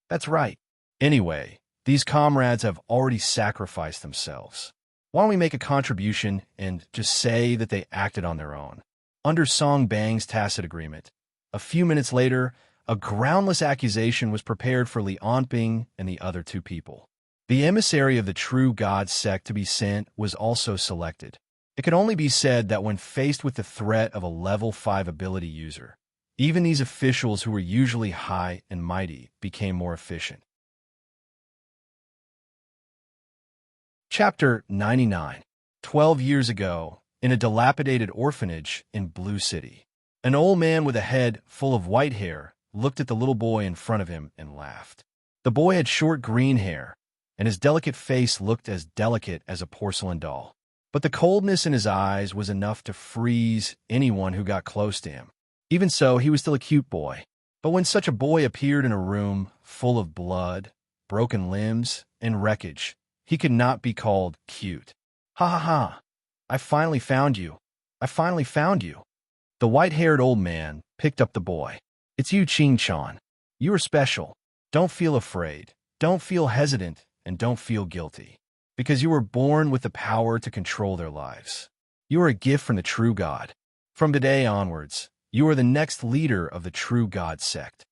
That's right. Anyway, these comrades have already sacrificed themselves. Why don't we make a contribution and just say that they acted on their own? Under Song Bang's tacit agreement, a few minutes later, a groundless accusation was prepared for Li Onping and the other 2 people. The emissary of the True God sect to be sent was also selected. It could only be said that when faced with the threat of a level 5 ability user, even these officials who were usually high and mighty became more efficient. Chapter 99. 12 years ago, in a dilapidated orphanage in Blue City, an old man with a head full of white hair looked at the little boy in front of him and laughed. The boy had short green hair, and his delicate face looked as delicate as a porcelain doll. But the coldness in his eyes was enough to freeze anyone who got close to him. Even so, he was still a cute boy. But when such a boy appeared in a room full of blood, broken limbs, and wreckage, he could not be called cute. Ha ha ha! I finally found you. I finally found you. The white-haired old man picked up the boy. It's you, Ching Chan. You are special. Don't feel afraid. Don't feel hesitant, and don't feel guilty. Because you were born with the power to control their lives. You are a gift from the True God. From today onwards, you are the next leader of the True God sect.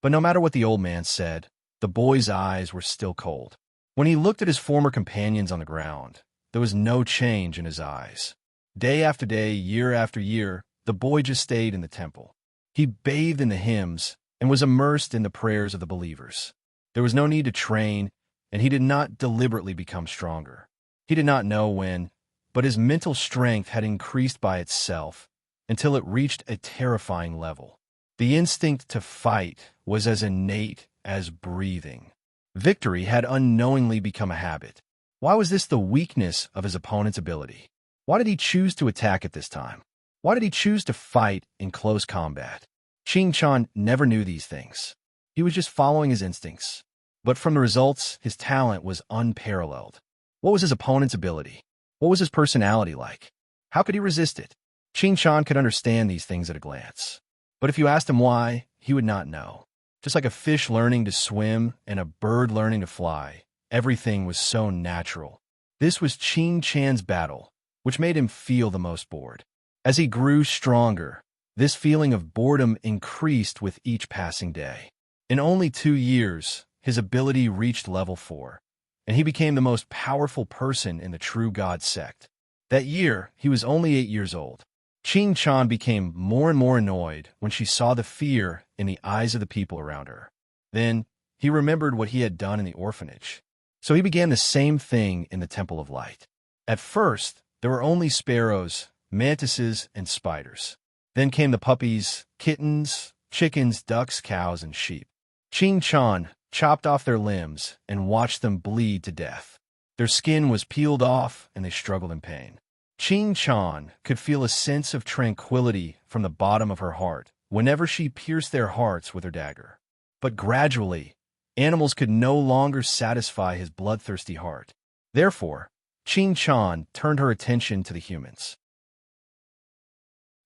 But no matter what the old man said, the boy's eyes were still cold. When he looked at his former companions on the ground, there was no change in his eyes. Day after day, year after year, the boy just stayed in the temple. He bathed in the hymns and was immersed in the prayers of the believers. There was no need to train, and he did not deliberately become stronger. He did not know when, but his mental strength had increased by itself until it reached a terrifying level. The instinct to fight was as innate as breathing. Victory had unknowingly become a habit. Why was this the weakness of his opponent's ability? Why did he choose to attack at this time? Why did he choose to fight in close combat? Ching Chan never knew these things. He was just following his instincts. But from the results, his talent was unparalleled. What was his opponent's ability? What was his personality like? How could he resist it? Ching Chan could understand these things at a glance. But if you asked him why, he would not know. Just like a fish learning to swim and a bird learning to fly, everything was so natural. This was Ching Chan's battle, which made him feel the most bored. As he grew stronger, this feeling of boredom increased with each passing day. In only 2 years, his ability reached level 4, and he became the most powerful person in the True God sect. That year, he was only 8 years old. Ching Chan became more and more annoyed when she saw the fear in the eyes of the people around her. Then, he remembered what he had done in the orphanage. So he began the same thing in the Temple of Light. At first, there were only sparrows, mantises, and spiders. Then came the puppies, kittens, chickens, ducks, cows, and sheep. Ching Chan chopped off their limbs and watched them bleed to death. Their skin was peeled off, and they struggled in pain. Ching Chan could feel a sense of tranquility from the bottom of her heart whenever she pierced their hearts with her dagger. But gradually, animals could no longer satisfy his bloodthirsty heart. Therefore, Qing Chan turned her attention to the humans.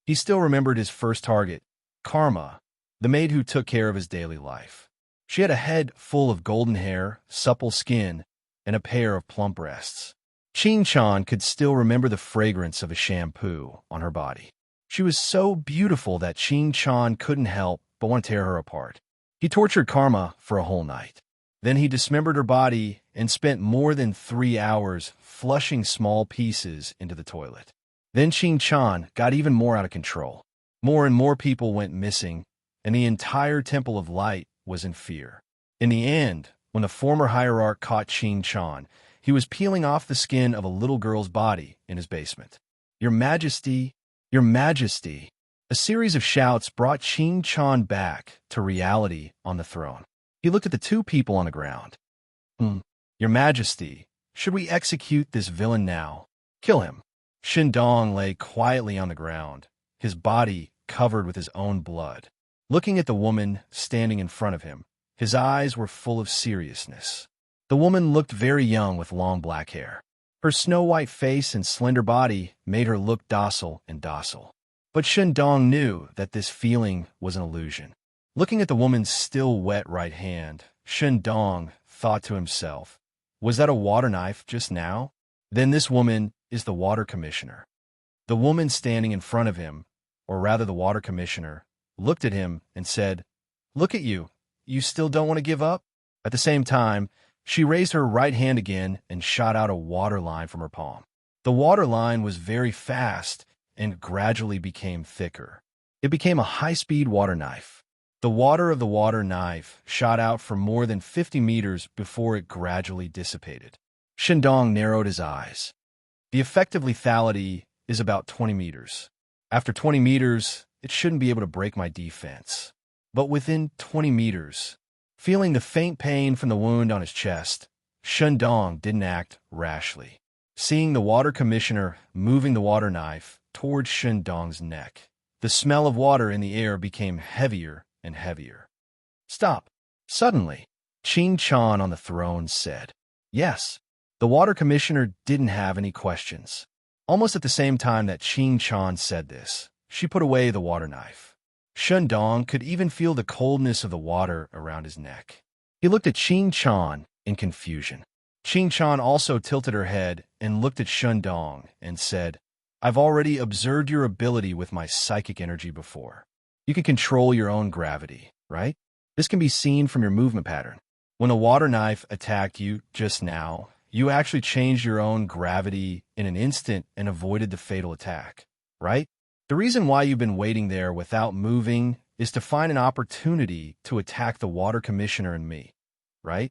He still remembered his first target, Karma, the maid who took care of his daily life. She had a head full of golden hair, supple skin, and a pair of plump breasts. Qing Chan could still remember the fragrance of a shampoo on her body. She was so beautiful that Qing Chan couldn't help but want to tear her apart. He tortured Karma for a whole night. Then he dismembered her body and spent more than 3 hours flushing small pieces into the toilet. Then Qing Chan got even more out of control. More and more people went missing, and the entire Temple of Light was in fear. In the end, when the former hierarch caught Qing Chan, he was peeling off the skin of a little girl's body in his basement. "Your Majesty, Your Majesty!" A series of shouts brought Qing Chan back to reality on the throne. He looked at the two people on the ground. Your Majesty, should we execute this villain now? Kill him." Shindong lay quietly on the ground, his body covered with his own blood. Looking at the woman standing in front of him, his eyes were full of seriousness. The woman looked very young with long black hair. Her snow-white face and slender body made her look docile and docile. But Shindong knew that this feeling was an illusion. Looking at the woman's still wet right hand, Shindong thought to himself, was that a water knife just now? Then this woman is the water commissioner. The woman standing in front of him, or rather the water commissioner, looked at him and said, "Look at you. You still don't want to give up?" At the same time, she raised her right hand again and shot out a water line from her palm. The water line was very fast and gradually became thicker. It became a high-speed water knife. The water of the water knife shot out for more than 50 meters before it gradually dissipated. Shindong narrowed his eyes. The effective lethality is about 20 meters. After 20 meters, it shouldn't be able to break my defense. But within 20 meters, feeling the faint pain from the wound on his chest, Shindong didn't act rashly. Seeing the water commissioner moving the water knife towards Shindong's neck, the smell of water in the air became heavier and heavier. "Stop!" Suddenly, Qing Chan on the throne said. Yes. The water commissioner didn't have any questions. Almost at the same time that Qing Chan said this, she put away the water knife. Shindong could even feel the coldness of the water around his neck. He looked at Qing Chan in confusion. Qing Chan also tilted her head and looked at Shindong and said, "I've already observed your ability with my psychic energy before. You can control your own gravity, right? This can be seen from your movement pattern. When the water knife attacked you just now, you actually changed your own gravity in an instant and avoided the fatal attack, right? The reason why you've been waiting there without moving is to find an opportunity to attack the water commissioner and me, right?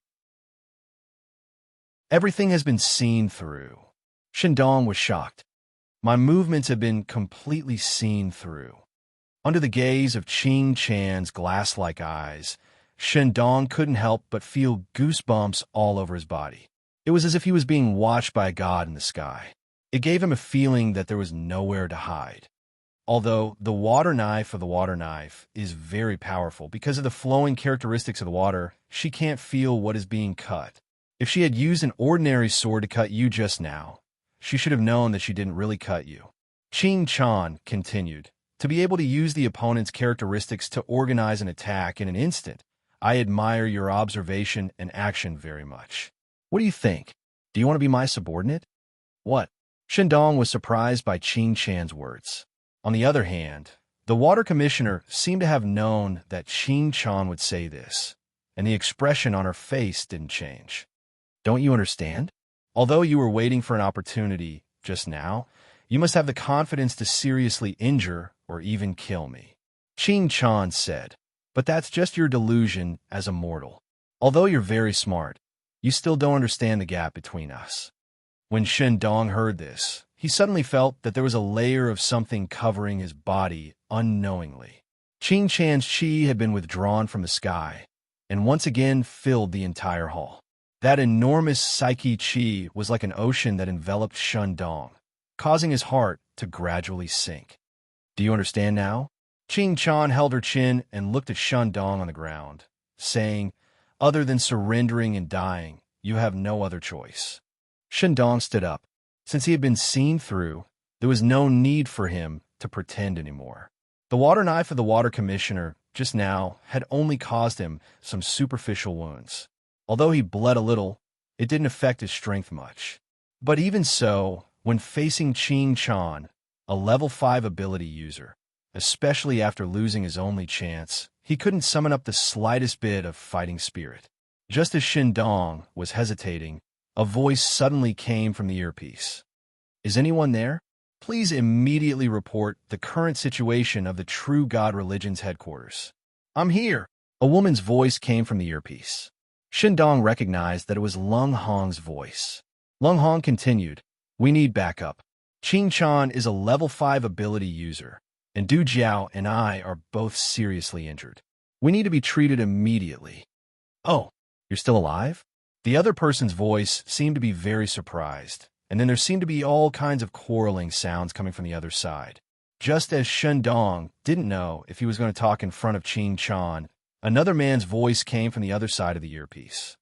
Everything has been seen through." Shindong was shocked. "My movements have been completely seen through." Under the gaze of Qing Chan's glass-like eyes, Shindong couldn't help but feel goosebumps all over his body. It was as if he was being watched by a god in the sky. It gave him a feeling that there was nowhere to hide. Although the water knife of the water knife is very powerful because of the flowing characteristics of the water, she can't feel what is being cut. If she had used an ordinary sword to cut you just now, she should have known that she didn't really cut you. Qing Chan continued, "To be able to use the opponent's characteristics to organize an attack in an instant, I admire your observation and action very much. What do you think? Do you want to be my subordinate?" "What?" Shindong was surprised by Qing Chan's words. On the other hand, the water commissioner seemed to have known that Qing Chan would say this, and the expression on her face didn't change. "Don't you understand? Although you were waiting for an opportunity just now, you must have the confidence to seriously injure or even kill me," Qing Chan said. "But that's just your delusion as a mortal. Although you're very smart, you still don't understand the gap between us." When Shindong heard this, he suddenly felt that there was a layer of something covering his body unknowingly. Qing Chan's chi had been withdrawn from the sky, and once again filled the entire hall. That enormous psyche chi was like an ocean that enveloped Shindong, causing his heart to gradually sink. "Do you understand now?" Qing Chan held her chin and looked at Shindong on the ground, saying, "Other than surrendering and dying, you have no other choice." Shindong stood up. Since he had been seen through, there was no need for him to pretend anymore. The water knife of the water commissioner just now had only caused him some superficial wounds. Although he bled a little, it didn't affect his strength much. But even so, when facing Ching Chan, a level 5 ability user, especially after losing his only chance, he couldn't summon up the slightest bit of fighting spirit. Just as Shin Dong was hesitating, a voice suddenly came from the earpiece. "Is anyone there? Please immediately report the current situation of the True God Religion's headquarters." "I'm here," a woman's voice came from the earpiece. Shin Dong recognized that it was Lung Hong's voice. Lung Hong continued, "We need backup. Ching Chan is a level 5 ability user, and Du Jiao and I are both seriously injured. We need to be treated immediately." "Oh, you're still alive?" The other person's voice seemed to be very surprised, and then there seemed to be all kinds of quarreling sounds coming from the other side. Just as Shen Dong didn't know if he was going to talk in front of Ching Chan, another man's voice came from the other side of the earpiece.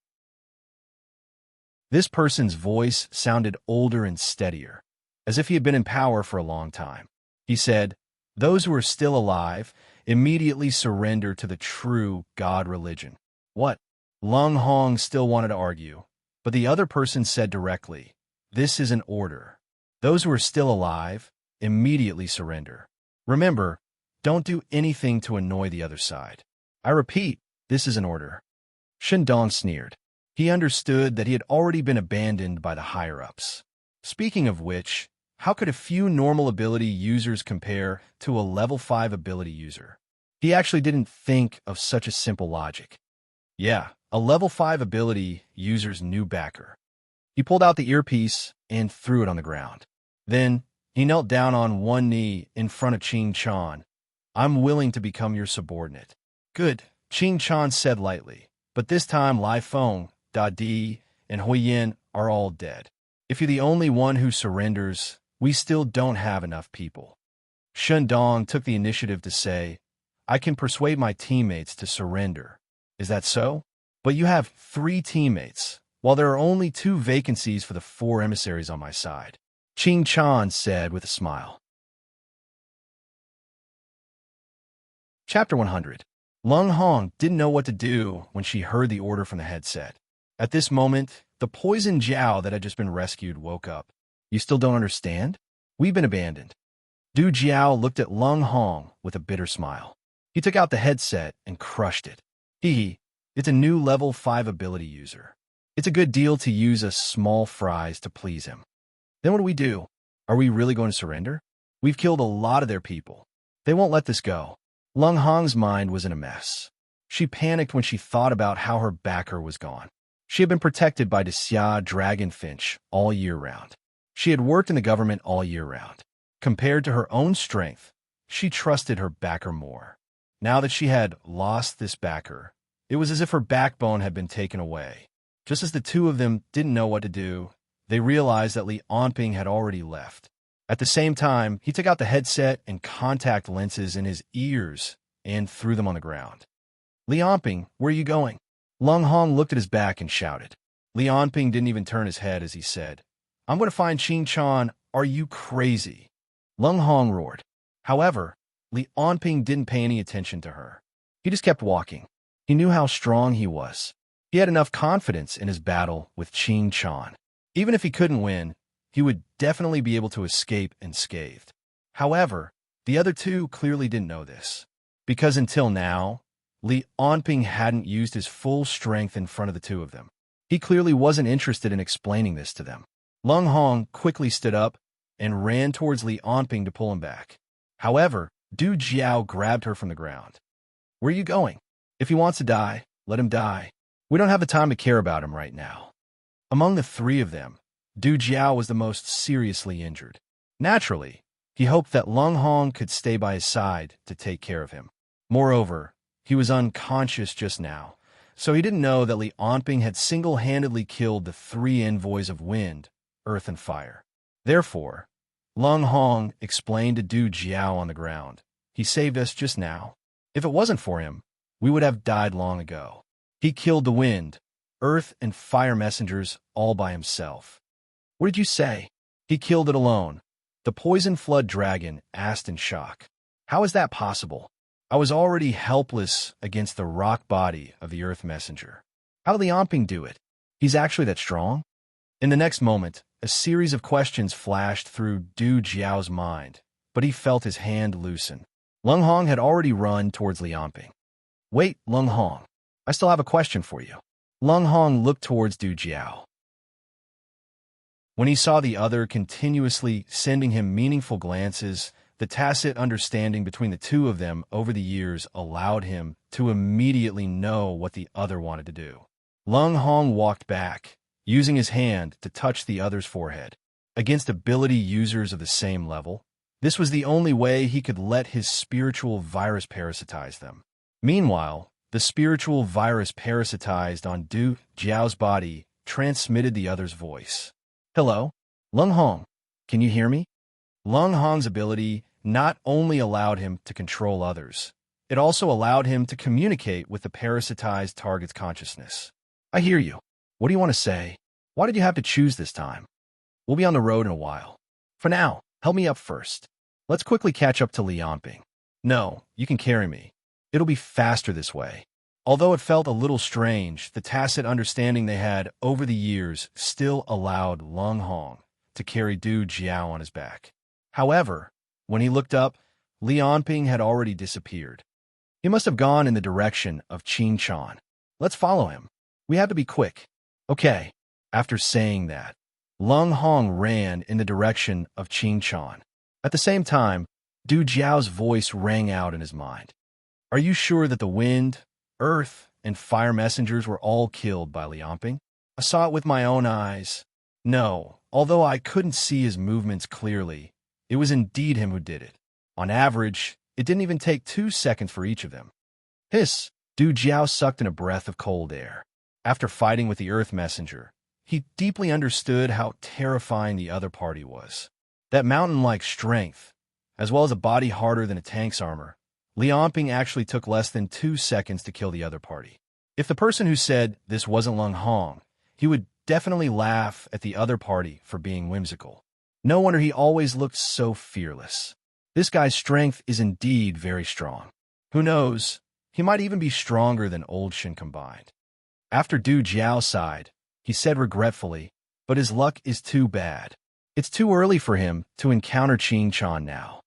This person's voice sounded older and steadier, as if he had been in power for a long time. He said, "Those who are still alive immediately surrender to the True God Religion." "What?" Lung Hong still wanted to argue, but the other person said directly, "This is an order. Those who are still alive immediately surrender. Remember, don't do anything to annoy the other side. I repeat, this is an order." Shen Dong sneered. He understood that he had already been abandoned by the higher-ups. Speaking of which, how could a few normal ability users compare to a level 5 ability user? He actually didn't think of such a simple logic. Yeah, a level 5 ability user's new backer. He pulled out the earpiece and threw it on the ground. Then, he knelt down on one knee in front of Ching Chan. "I'm willing to become your subordinate." "Good," Ching Chan said lightly, "but this time Lai Feng, Da Di, and Huiyin are all dead. If you're the only one who surrenders, we still don't have enough people." Shen Dong took the initiative to say, "I can persuade my teammates to surrender. Is that so? But you have 3 teammates, while there are only 2 vacancies for the 4 emissaries on my side," Ching Chan said with a smile. Chapter 100. Lung Hong didn't know what to do when she heard the order from the headset. At this moment, the poison Jiao that had just been rescued woke up. "You still don't understand? We've been abandoned." Du Jiao looked at Lung Hong with a bitter smile. He took out the headset and crushed it. It's a new level 5 ability user. It's a good deal to use a small fries to please him. Then what do we do? Are we really going to surrender? We've killed a lot of their people. They won't let this go. Lung Hong's mind was in a mess. She panicked when she thought about how her backer was gone. She had been protected by the Xia Dragonfinch all year round. She had worked in the government all year round. Compared to her own strength, she trusted her backer more. Now that she had lost this backer, it was as if her backbone had been taken away. Just as the two of them didn't know what to do, they realized that Li Onping had already left. At the same time, he took out the headset and contact lenses in his ears and threw them on the ground. "Li Onping, where are you going?" Lung Hong looked at his back and shouted. Li Onping didn't even turn his head as he said, "I'm going to find Ching Chan. Are you crazy?" Lung Hong roared. However, Li Onping didn't pay any attention to her. He just kept walking. He knew how strong he was. He had enough confidence in his battle with Ching Chan. Even if he couldn't win, he would definitely be able to escape unscathed. However, the other two clearly didn't know this, because until now, Li Onping hadn't used his full strength in front of the two of them. He clearly wasn't interested in explaining this to them. Lung Hong quickly stood up and ran towards Li Onping to pull him back. However, Du Jiao grabbed her from the ground. "Where are you going? If he wants to die, let him die. We don't have the time to care about him right now." Among the 3 of them, Du Jiao was the most seriously injured. Naturally, he hoped that Lung Hong could stay by his side to take care of him. Moreover, he was unconscious just now, so he didn't know that Li Onping had single-handedly killed the 3 envoys of wind, earth, and fire. Therefore, Lung Hong explained to Du Jiao on the ground, "He saved us just now. If it wasn't for him, we would have died long ago. He killed the wind, earth, and fire messengers all by himself." "What did you say?" He killed it alone. The poison flood dragon asked in shock. How is that possible? I was already helpless against the rock body of the earth messenger. How did Liamping do it? He's actually that strong? In the next moment, a series of questions flashed through Du Jiao's mind, but he felt his hand loosen. Leng Hong had already run towards Liamping. Wait, Leng Hong. I still have a question for you. Leng Hong looked towards Du Jiao. When he saw the other continuously sending him meaningful glances, the tacit understanding between the two of them over the years allowed him to immediately know what the other wanted to do. Leng Hong walked back, using his hand to touch the other's forehead. Against ability users of the same level, this was the only way he could let his spiritual virus parasitize them. Meanwhile, the spiritual virus parasitized on Du Jiao's body transmitted the other's voice. Hello? Leng Hong, can you hear me? Leng Hong's ability not only allowed him to control others, it also allowed him to communicate with the parasitized target's consciousness. I hear you. What do you want to say? Why did you have to choose this time? We'll be on the road in a while. For now, help me up first. Let's quickly catch up to Liamping. No, you can carry me. It'll be faster this way. Although it felt a little strange, the tacit understanding they had over the years still allowed Leng Hong to carry Du Jiao on his back. However, when he looked up, Liamping had already disappeared. He must have gone in the direction of Qinchan. Let's follow him. We have to be quick. Okay. After saying that, Leng Hong ran in the direction of Qinchan. At the same time, Du Jiao's voice rang out in his mind. Are you sure that the wind, earth, and fire messengers were all killed by Liamping? I saw it with my own eyes. No, although I couldn't see his movements clearly, it was indeed him who did it. On average, it didn't even take 2 seconds for each of them. Hiss! Du Jiao sucked in a breath of cold air. After fighting with the earth messenger, he deeply understood how terrifying the other party was. That mountain-like strength, as well as a body harder than a tank's armor, Liamping actually took less than 2 seconds to kill the other party. If the person who said this wasn't Leng Hong, he would definitely laugh at the other party for being whimsical. No wonder he always looked so fearless. This guy's strength is indeed very strong. Who knows, he might even be stronger than Old Shin combined. After Du Jiao sighed, he said regretfully, but his luck is too bad. It's too early for him to encounter Qinchan now.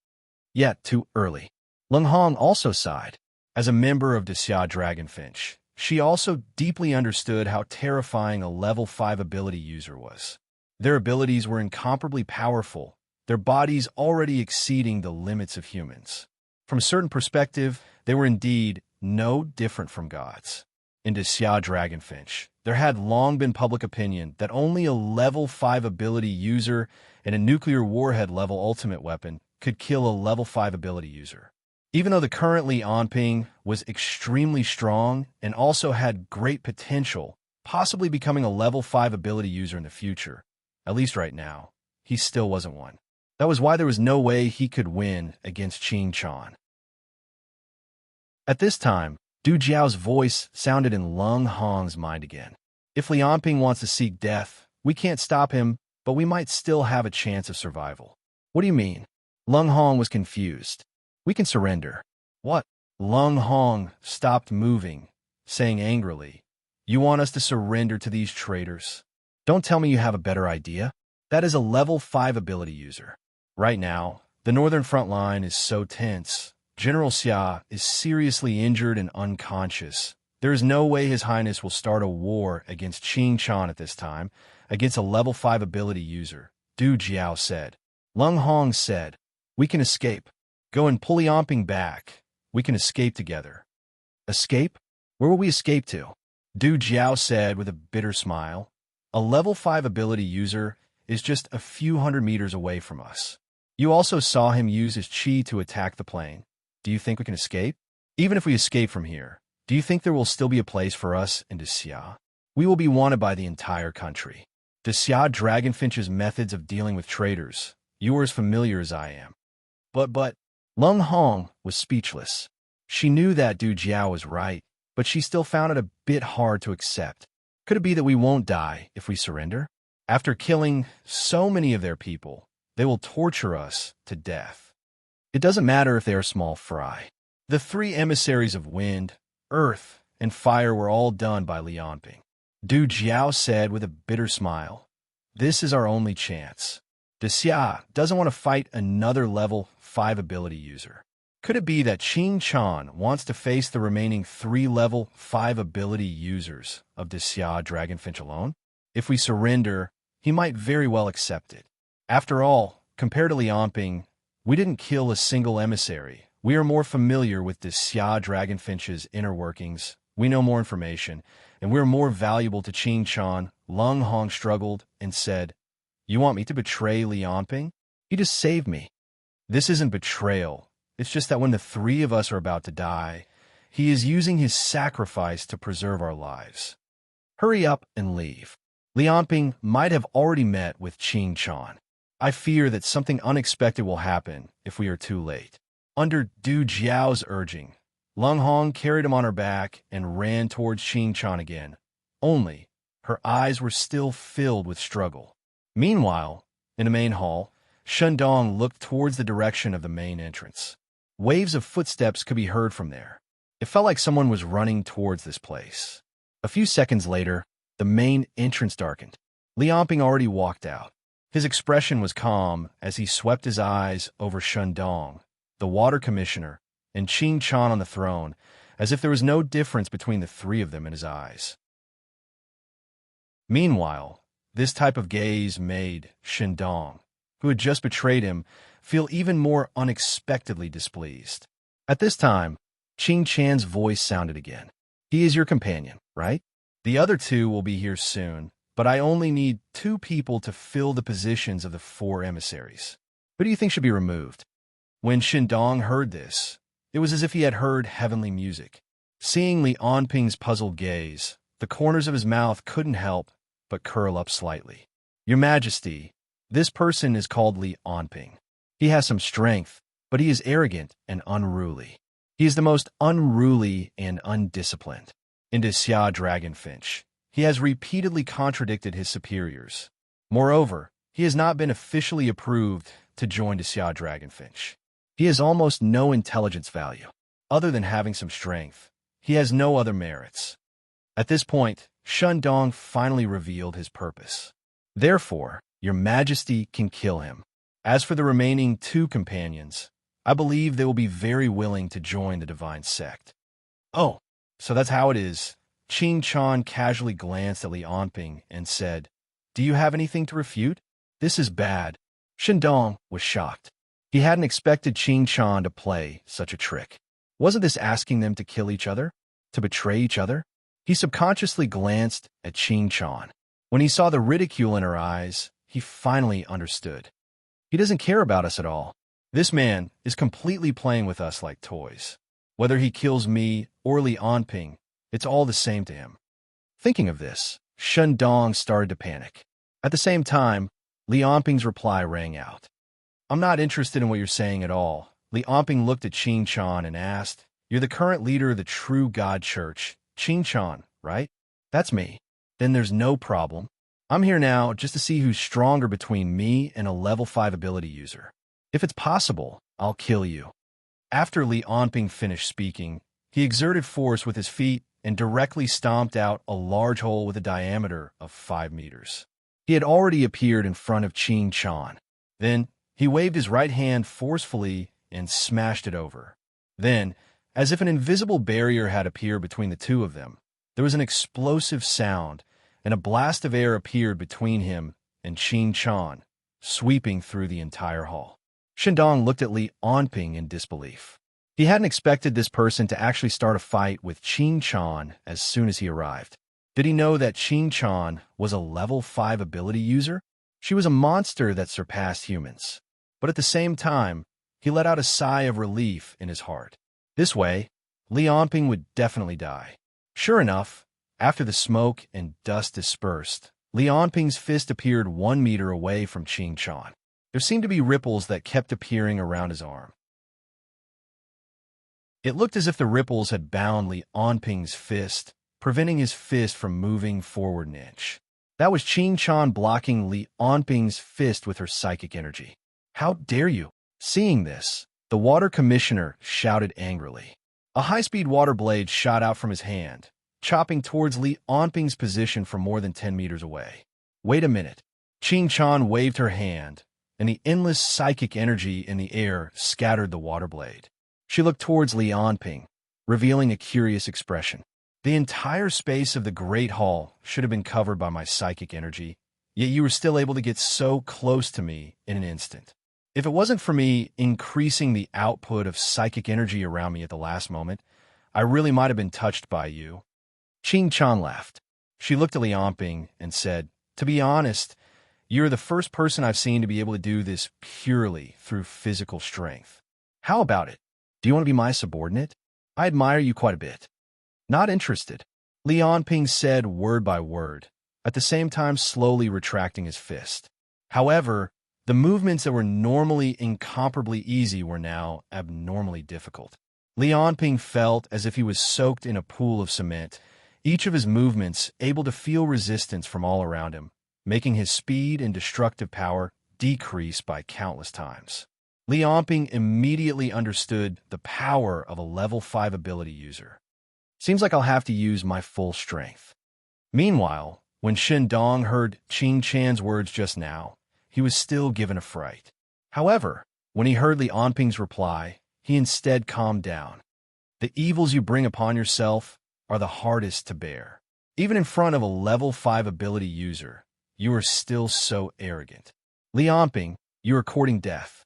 Yet too early. Leng Hong also sighed. As a member of Xia Dragonfinch, she also deeply understood how terrifying a level 5 ability user was. Their abilities were incomparably powerful, their bodies already exceeding the limits of humans. From a certain perspective, they were indeed no different from gods. In Xia Dragonfinch, there had long been public opinion that only a level 5 ability user and a nuclear warhead level ultimate weapon could kill a level 5 ability user. Even though the current Liamping was extremely strong and also had great potential, possibly becoming a level 5 ability user in the future, at least right now, he still wasn't one. That was why there was no way he could win against Qinchan. At this time, Du Jiao's voice sounded in Leng Hong's mind again. If Liamping wants to seek death, we can't stop him, but we might still have a chance of survival. What do you mean? Leng Hong was confused. We can surrender. What? Leng Hong stopped moving, saying angrily, You want us to surrender to these traitors? Don't tell me you have a better idea. That is a level 5 ability user. Right now, the northern front line is so tense. General Xia is seriously injured and unconscious. There is no way His Highness will start a war against Qinchan at this time, against a level 5 ability user, Du Jiao said. Leng Hong said, We can escape. Go and pull Liamping back. We can escape together. Escape? Where will we escape to? Du Jiao said with a bitter smile. A level 5 ability user is just a few hundred meters away from us. You also saw him use his qi to attack the plane. Do you think we can escape? Even if we escape from here, do you think there will still be a place for us in Xia? We will be wanted by the entire country. Xia Dragonfinch's methods of dealing with traitors, you are as familiar as I am. But, Leng Hong was speechless. She knew that Du Jiao was right, but she still found it a bit hard to accept. Could it be that we won't die if we surrender? After killing so many of their people, they will torture us to death. It doesn't matter if they are small fry. The three emissaries of wind, earth, and fire were all done by Lianping. Du Jiao said with a bitter smile, "This is our only chance. De Xia doesn't want to fight another level 5 ability user. Could it be that Qing Chan wants to face the remaining 3 level 5 ability users of De Xia Dragonfinch alone? If we surrender, he might very well accept it. After all, compared to Lianping, we didn't kill a single emissary. We are more familiar with De Xia Dragonfinch's inner workings. We know more information, and we're more valuable to Qing Chan." Lung Hong struggled and said, "You want me to betray Lianping? He just saved me." "This isn't betrayal. It's just that when the 3 of us are about to die, he is using his sacrifice to preserve our lives. Hurry up and leave." Lianping might have already met with Qing Chan. "I fear that something unexpected will happen if we are too late." Under Du Jiao's urging, Lung Hong carried him on her back and ran towards Qing Chan again. Only, her eyes were still filled with struggle. Meanwhile, in the main hall, Shendong looked towards the direction of the main entrance. Waves of footsteps could be heard from there. It felt like someone was running towards this place. A few seconds later, the main entrance darkened. Lianping already walked out. His expression was calm as he swept his eyes over Shendong, the water commissioner, and Qing Chan on the throne, as if there was no difference between the 3 of them in his eyes. Meanwhile, this type of gaze made Shendong, who had just betrayed him, feel even more unexpectedly displeased. At this time, Qing Chan's voice sounded again. "He is your companion, right? The other 2 will be here soon, but I only need 2 people to fill the positions of the 4 emissaries. Who do you think should be removed?" When Shendong heard this, it was as if he had heard heavenly music. Seeing Lianping's puzzled gaze, the corners of his mouth couldn't help but curl up slightly. "Your Majesty, this person is called Lianping. He has some strength, but he is arrogant and unruly. He is the most unruly and undisciplined. In De Xia Dragonfinch, he has repeatedly contradicted his superiors. Moreover, he has not been officially approved to join De Xia Dragonfinch. He has almost no intelligence value. Other than having some strength, he has no other merits." At this point, Shendong finally revealed his purpose. "Therefore, your Majesty can kill him. As for the remaining 2 companions, I believe they will be very willing to join the divine sect." "Oh, so that's how it is." Qing Chan casually glanced at Lianping and said, "Do you have anything to refute? This is bad." Shendong was shocked. He hadn't expected Qing Chan to play such a trick. Wasn't this asking them to kill each other? To betray each other? He subconsciously glanced at Qing Chan. When he saw the ridicule in her eyes, he finally understood. He doesn't care about us at all. This man is completely playing with us like toys. Whether he kills me or Lianping, it's all the same to him. Thinking of this, Shendong started to panic. At the same time, Lianping's reply rang out. "I'm not interested in what you're saying at all." Lianping looked at Qing Chan and asked, "You're the current leader of the True God Church, Qing Chan, right?" "That's me." "Then there's no problem. I'm here now just to see who's stronger between me and a level 5 ability user. If it's possible, I'll kill you." After Lianping finished speaking, he exerted force with his feet and directly stomped out a large hole with a diameter of 5 meters. He had already appeared in front of Qing Chan. Then, he waved his right hand forcefully and smashed it over. Then, as if an invisible barrier had appeared between the 2 of them, there was an explosive sound, and a blast of air appeared between him and Qing Chan, sweeping through the entire hall. Shendong looked at Lianping in disbelief. He hadn't expected this person to actually start a fight with Qing Chan as soon as he arrived. Did he know that Qing Chan was a level 5 ability user? She was a monster that surpassed humans. But at the same time, he let out a sigh of relief in his heart. This way, Lianping would definitely die. Sure enough, after the smoke and dust dispersed, Lianping's fist appeared 1 meter away from Qing Chan. There seemed to be ripples that kept appearing around his arm. It looked as if the ripples had bound Lianping's fist, preventing his fist from moving forward an inch. That was Qing Chan blocking Li Onping's fist with her psychic energy. How dare you? Seeing this, the water commissioner shouted angrily. A high-speed water blade shot out from his hand, chopping towards Li Onping's position from more than 10 meters away. Wait a minute. Qing Chan waved her hand, and the endless psychic energy in the air scattered the water blade. She looked towards Li Onping, revealing a curious expression. The entire space of the Great Hall should have been covered by my psychic energy, yet you were still able to get so close to me in an instant. If it wasn't for me increasing the output of psychic energy around me at the last moment, I really might have been touched by you. Qing Chan laughed. She looked at Li Onping and said, to be honest, you're the first person I've seen to be able to do this purely through physical strength. How about it? Do you want to be my subordinate? I admire you quite a bit. Not interested, Li Onping said word by word, at the same time slowly retracting his fist. However, the movements that were normally incomparably easy were now abnormally difficult. Li Onping felt as if he was soaked in a pool of cement, each of his movements able to feel resistance from all around him, making his speed and destructive power decrease by countless times. Li Onping immediately understood the power of a level 5 ability user. Seems like I'll have to use my full strength. Meanwhile, when Shen Dong heard Qing Chan's words just now, he was still given a fright. However, when he heard Li Onping's reply, he instead calmed down. The evils you bring upon yourself are the hardest to bear. Even in front of a level 5 ability user, you are still so arrogant. Li Onping, you are courting death.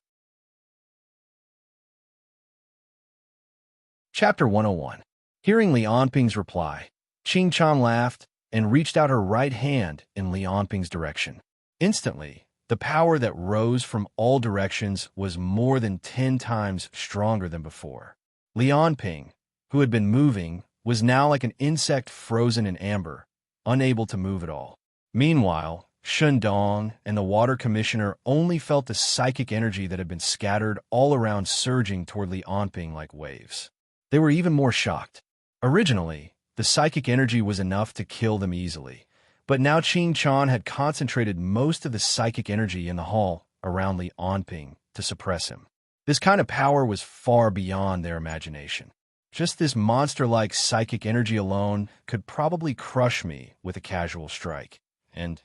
Chapter 101. Hearing Li Onping's reply, Qing Chan laughed and reached out her right hand in Li Onping's direction. Instantly, the power that rose from all directions was more than 10 times stronger than before. Li Onping, who had been moving, was now like an insect frozen in amber, unable to move at all. Meanwhile, Shen Dong and the water commissioner only felt the psychic energy that had been scattered all around surging toward Li Onping like waves. They were even more shocked. Originally, the psychic energy was enough to kill them easily, but now Qing Chan had concentrated most of the psychic energy in the hall around Li Onping to suppress him. This kind of power was far beyond their imagination. Just this monster-like psychic energy alone could probably crush me with a casual strike. And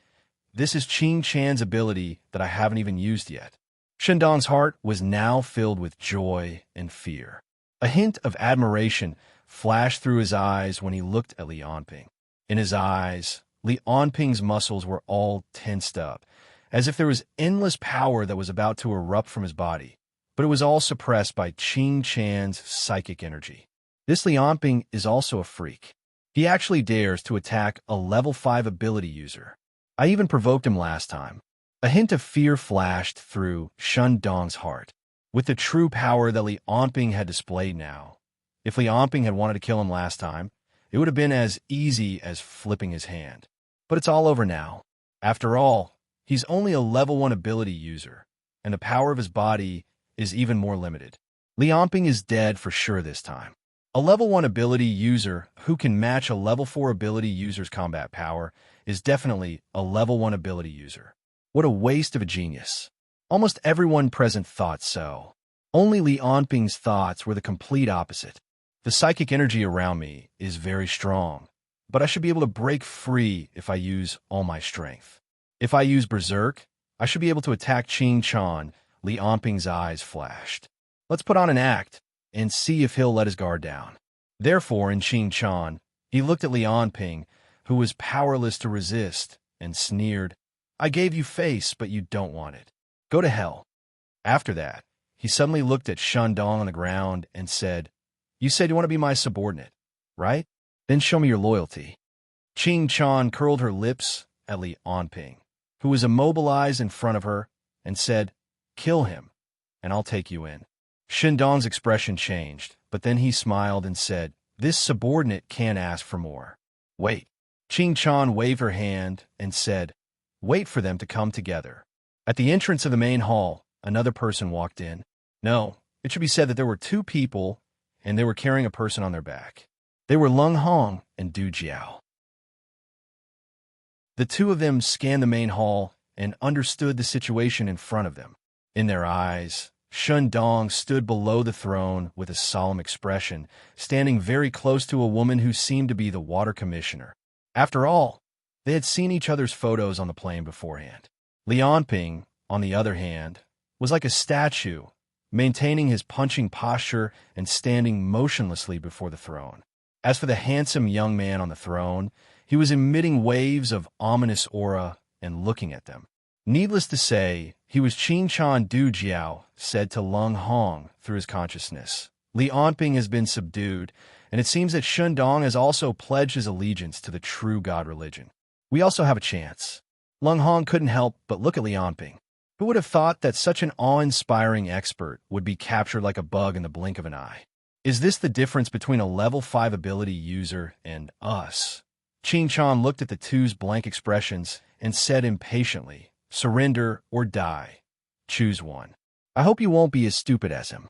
this is Qing Chan's ability that I haven't even used yet. Shendong's heart was now filled with joy and fear. A hint of admiration flashed through his eyes when he looked at Li Onping. In his eyes, Li Onping's muscles were all tensed up, as if there was endless power that was about to erupt from his body, but it was all suppressed by Qing Chan's psychic energy. This Li Onping is also a freak. He actually dares to attack a level 5 ability user. I even provoked him last time. A hint of fear flashed through Shen Dong's heart. With the true power that Li Onping had displayed now, if Li Onping had wanted to kill him last time, it would have been as easy as flipping his hand. But it's all over now. After all, he's only a level 1 ability user, and the power of his body is even more limited. Li Onping is dead for sure this time. A level 1 ability user who can match a level 4 ability user's combat power is definitely a level 1 ability user. What a waste of a genius. Almost everyone present thought so. Only Li Onping's thoughts were the complete opposite. The psychic energy around me is very strong, but I should be able to break free if I use all my strength. If I use Berserk, I should be able to attack Qing Chan. Li Onping's eyes flashed. Let's put on an act and see if he'll let his guard down. Therefore, in Qing Chan, he looked at Li Onping, who was powerless to resist, and sneered, I gave you face, but you don't want it. Go to hell. After that, he suddenly looked at Shen Dong on the ground and said, You said you want to be my subordinate, right? Then show me your loyalty. Qing Chan curled her lips at Li Onping, who was immobilized in front of her, and said, Kill him, and I'll take you in. Shen Dong's expression changed, but then he smiled and said, This subordinate can't ask for more. Wait. Qing Chan waved her hand and said, Wait for them to come together. At the entrance of the main hall, another person walked in. No, it should be said that there were 2 people, and they were carrying a person on their back. They were Lung Hong and Du Jiao. The two of them scanned the main hall and understood the situation in front of them. In their eyes, Shun Dong stood below the throne with a solemn expression, standing very close to a woman who seemed to be the water commissioner. After all, they had seen each other's photos on the plane beforehand. Lian Ping, on the other hand, was like a statue, maintaining his punching posture and standing motionlessly before the throne. As for the handsome young man on the throne, he was emitting waves of ominous aura and looking at them. Needless to say, he was Qing Chan Du Jiao, said to Lung Hong through his consciousness. Li Anping has been subdued, and it seems that Shun Dong has also pledged his allegiance to the true God religion. We also have a chance. Lung Hong couldn't help but look at Li Anping. Who would have thought that such an awe-inspiring expert would be captured like a bug in the blink of an eye? Is this the difference between a level 5 ability user and us? Qing Chan looked at the two's blank expressions and said impatiently, "Surrender or die. Choose one. I hope you won't be as stupid as him."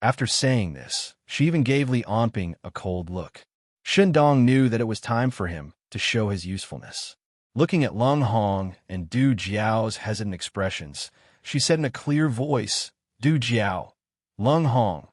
After saying this, she even gave Li Anping a cold look. Shun Dong knew that it was time for him to show his usefulness. Looking at Lung Hong and Du Jiao's hesitant expressions, she said in a clear voice, "Du Jiao, Lung Hong,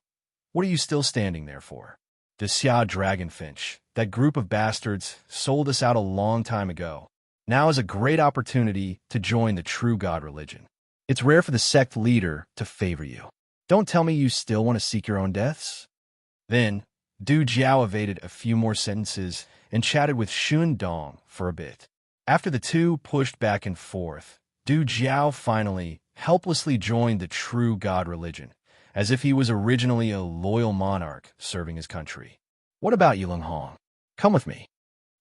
what are you still standing there for? The Xia Dragonfinch, that group of bastards, sold us out a long time ago. Now is a great opportunity to join the true God religion. It's rare for the sect leader to favor you. Don't tell me you still want to seek your own deaths?" Then, Du Jiao evaded a few more sentences and chatted with Shun Dong for a bit. After the two pushed back and forth, Du Jiao finally, helplessly joined the true God religion, as if he was originally a loyal monarch serving his country. "What about you, Lung Hong? Come with me."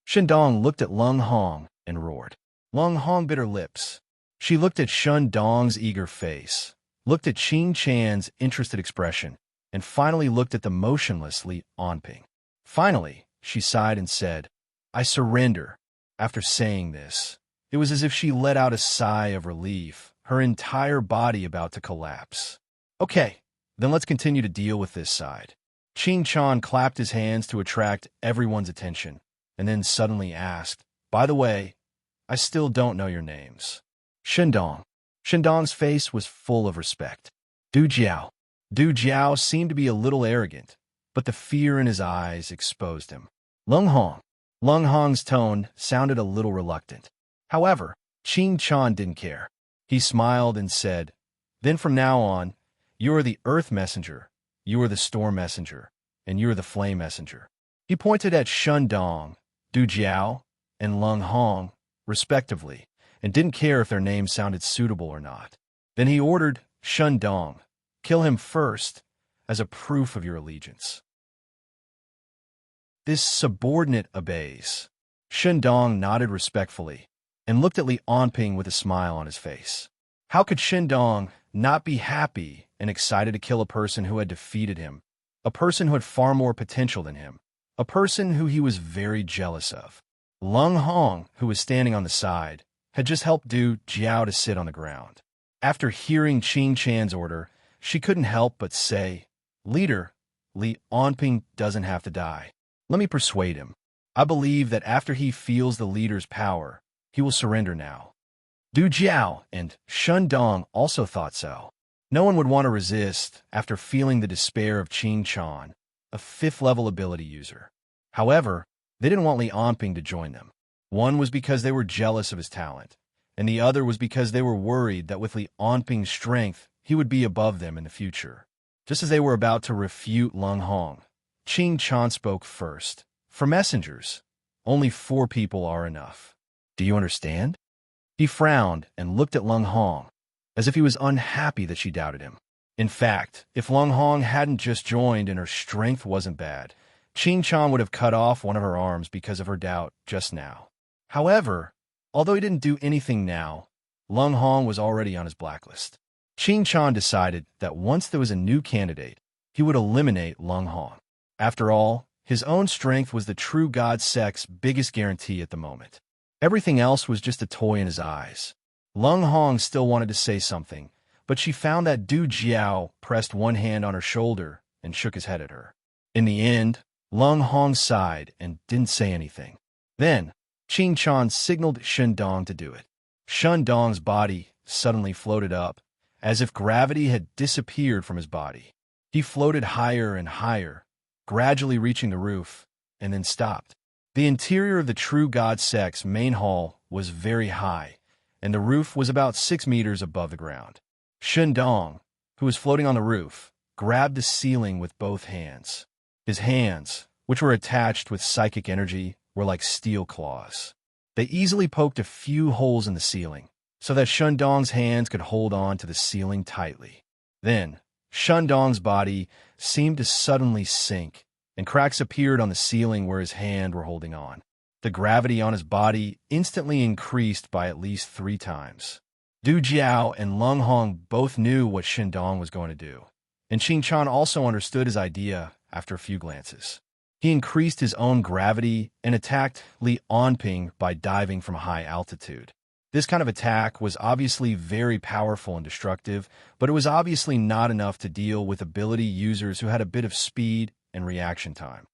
Shun Dong looked at Lung Hong and roared. Lung Hong bit her lips. She looked at Shun Dong's eager face, looked at Qing Chan's interested expression, and finally looked at the motionless Li Anping. Finally, she sighed and said, "I surrender." After saying this, it was as if she let out a sigh of relief, her entire body about to collapse. "Okay, then let's continue to deal with this side." Qing Chan clapped his hands to attract everyone's attention, and then suddenly asked, "By the way, I still don't know your names." Shun Dong. Shun Dong's face was full of respect. Du Jiao. Du Jiao seemed to be a little arrogant, but the fear in his eyes exposed him. Lung Hong. Lung Hong's tone sounded a little reluctant. However, Qing Chan didn't care. He smiled and said, "Then from now on, you are the Earth Messenger, you are the Storm Messenger, and you are the Flame Messenger." He pointed at Shun Dong, Du Jiao, and Lung Hong, respectively, and didn't care if their names sounded suitable or not. Then he ordered Shun Dong, "Kill him first, as a proof of your allegiance." This subordinate obeys. Shun Dong nodded respectfully and looked at Li Anping with a smile on his face. How could Shun Dong not be happy and excited to kill a person who had defeated him, a person who had far more potential than him, a person who he was very jealous of? Lung Hong, who was standing on the side, had just helped Du Jiao to sit on the ground. After hearing Qing Chan's order, she couldn't help but say, "Leader, Li Anping doesn't have to die. Let me persuade him. I believe that after he feels the leader's power, he will surrender now." Du Jiao and Shun Dong also thought so. No one would want to resist after feeling the despair of Qing Chan, a 5th-level ability user. However, they didn't want Li Anping to join them. One was because they were jealous of his talent, and the other was because they were worried that with Li Anping's strength, he would be above them in the future. Just as they were about to refute Lung Hong, Qing Chan spoke first. "For messengers, only 4 people are enough. Do you understand?" He frowned and looked at Lung Hong, as if he was unhappy that she doubted him. In fact, if Lung Hong hadn't just joined and her strength wasn't bad, Qing Chan would have cut off one of her arms because of her doubt just now. However, although he didn't do anything now, Lung Hong was already on his blacklist. Qing Chan decided that once there was a new candidate, he would eliminate Lung Hong. After all, his own strength was the true God sect's biggest guarantee at the moment. Everything else was just a toy in his eyes. Lung Hong still wanted to say something, but she found that Du Jiao pressed one hand on her shoulder and shook his head at her. In the end, Lung Hong sighed and didn't say anything. Then, Qing Chan signaled Shen Dong to do it. Shen Dong's body suddenly floated up, as if gravity had disappeared from his body. He floated higher and higher, gradually reaching the roof, and then stopped. The interior of the True God Sect's main hall was very high, and the roof was about 6 meters above the ground. Shen Dong, who was floating on the roof, grabbed the ceiling with both hands. His hands, which were attached with psychic energy, were like steel claws. They easily poked a few holes in the ceiling, so that Shen Dong's hands could hold on to the ceiling tightly. Then, Shen Dong's body seemed to suddenly sink, and cracks appeared on the ceiling where his hands were holding on. The gravity on his body instantly increased by at least 3 times. Du Jiao and Lung Hong both knew what Shen Dong was going to do, and Qing Chan also understood his idea after a few glances. He increased his own gravity and attacked Li Onping by diving from a high altitude. This kind of attack was obviously very powerful and destructive, but it was obviously not enough to deal with ability users who had a bit of speed and reaction time.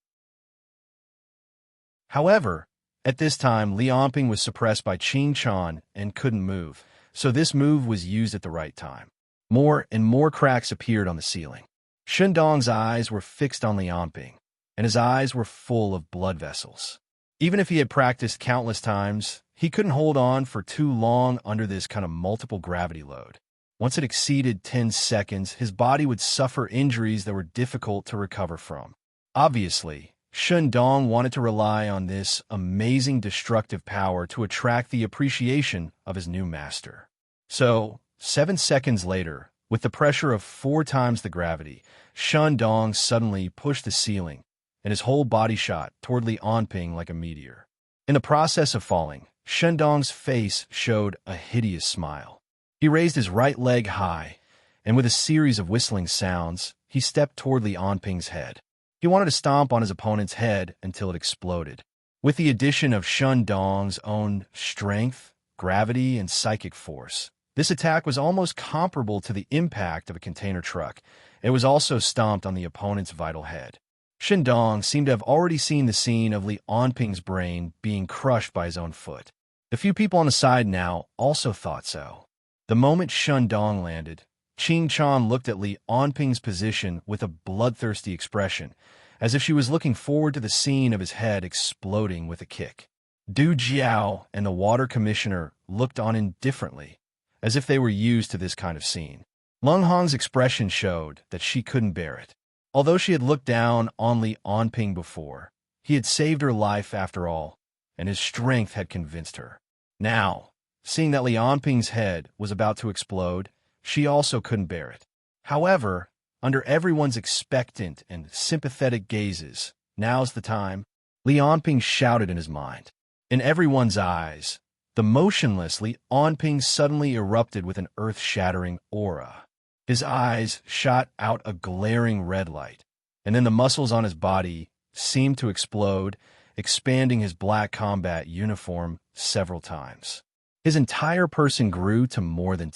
However, at this time, Li Onping was suppressed by Qing Chan and couldn't move, so this move was used at the right time. More and more cracks appeared on the ceiling. Shen Dong's eyes were fixed on Li Onping, and his eyes were full of blood vessels. Even if he had practiced countless times, he couldn't hold on for too long under this kind of multiple gravity load. Once it exceeded 10 seconds, his body would suffer injuries that were difficult to recover from. Obviously, Shen Dong wanted to rely on this amazing destructive power to attract the appreciation of his new master. So, 7 seconds later, with the pressure of 4 times the gravity, Shen Dong suddenly pushed the ceiling, and his whole body shot toward Li Onping like a meteor. In the process of falling, Shen Dong's face showed a hideous smile. He raised his right leg high, and with a series of whistling sounds, he stepped toward Li Onping's head. He wanted to stomp on his opponent's head until it exploded. With the addition of Shen Dong's own strength, gravity, and psychic force, this attack was almost comparable to the impact of a container truck. It was also stomped on the opponent's vital head. Shen Dong seemed to have already seen the scene of Li Onping's brain being crushed by his own foot. The few people on the side now also thought so. The moment Shen Dong landed, Qing Chan looked at Li Onping's position with a bloodthirsty expression, as if she was looking forward to the scene of his head exploding with a kick. Du Jiao and the water commissioner looked on indifferently, as if they were used to this kind of scene. Lung Hong's expression showed that she couldn't bear it. Although she had looked down on Li Onping before, he had saved her life after all, and his strength had convinced her. Now, seeing that Li Onping's head was about to explode, she also couldn't bear it. However, under everyone's expectant and sympathetic gazes, now's the time, Li Onping shouted in his mind. In everyone's eyes, the motionless Li Onping suddenly erupted with an earth-shattering aura. His eyes shot out a glaring red light, and then the muscles on his body seemed to explode, expanding his black combat uniform several times. His entire person grew to more than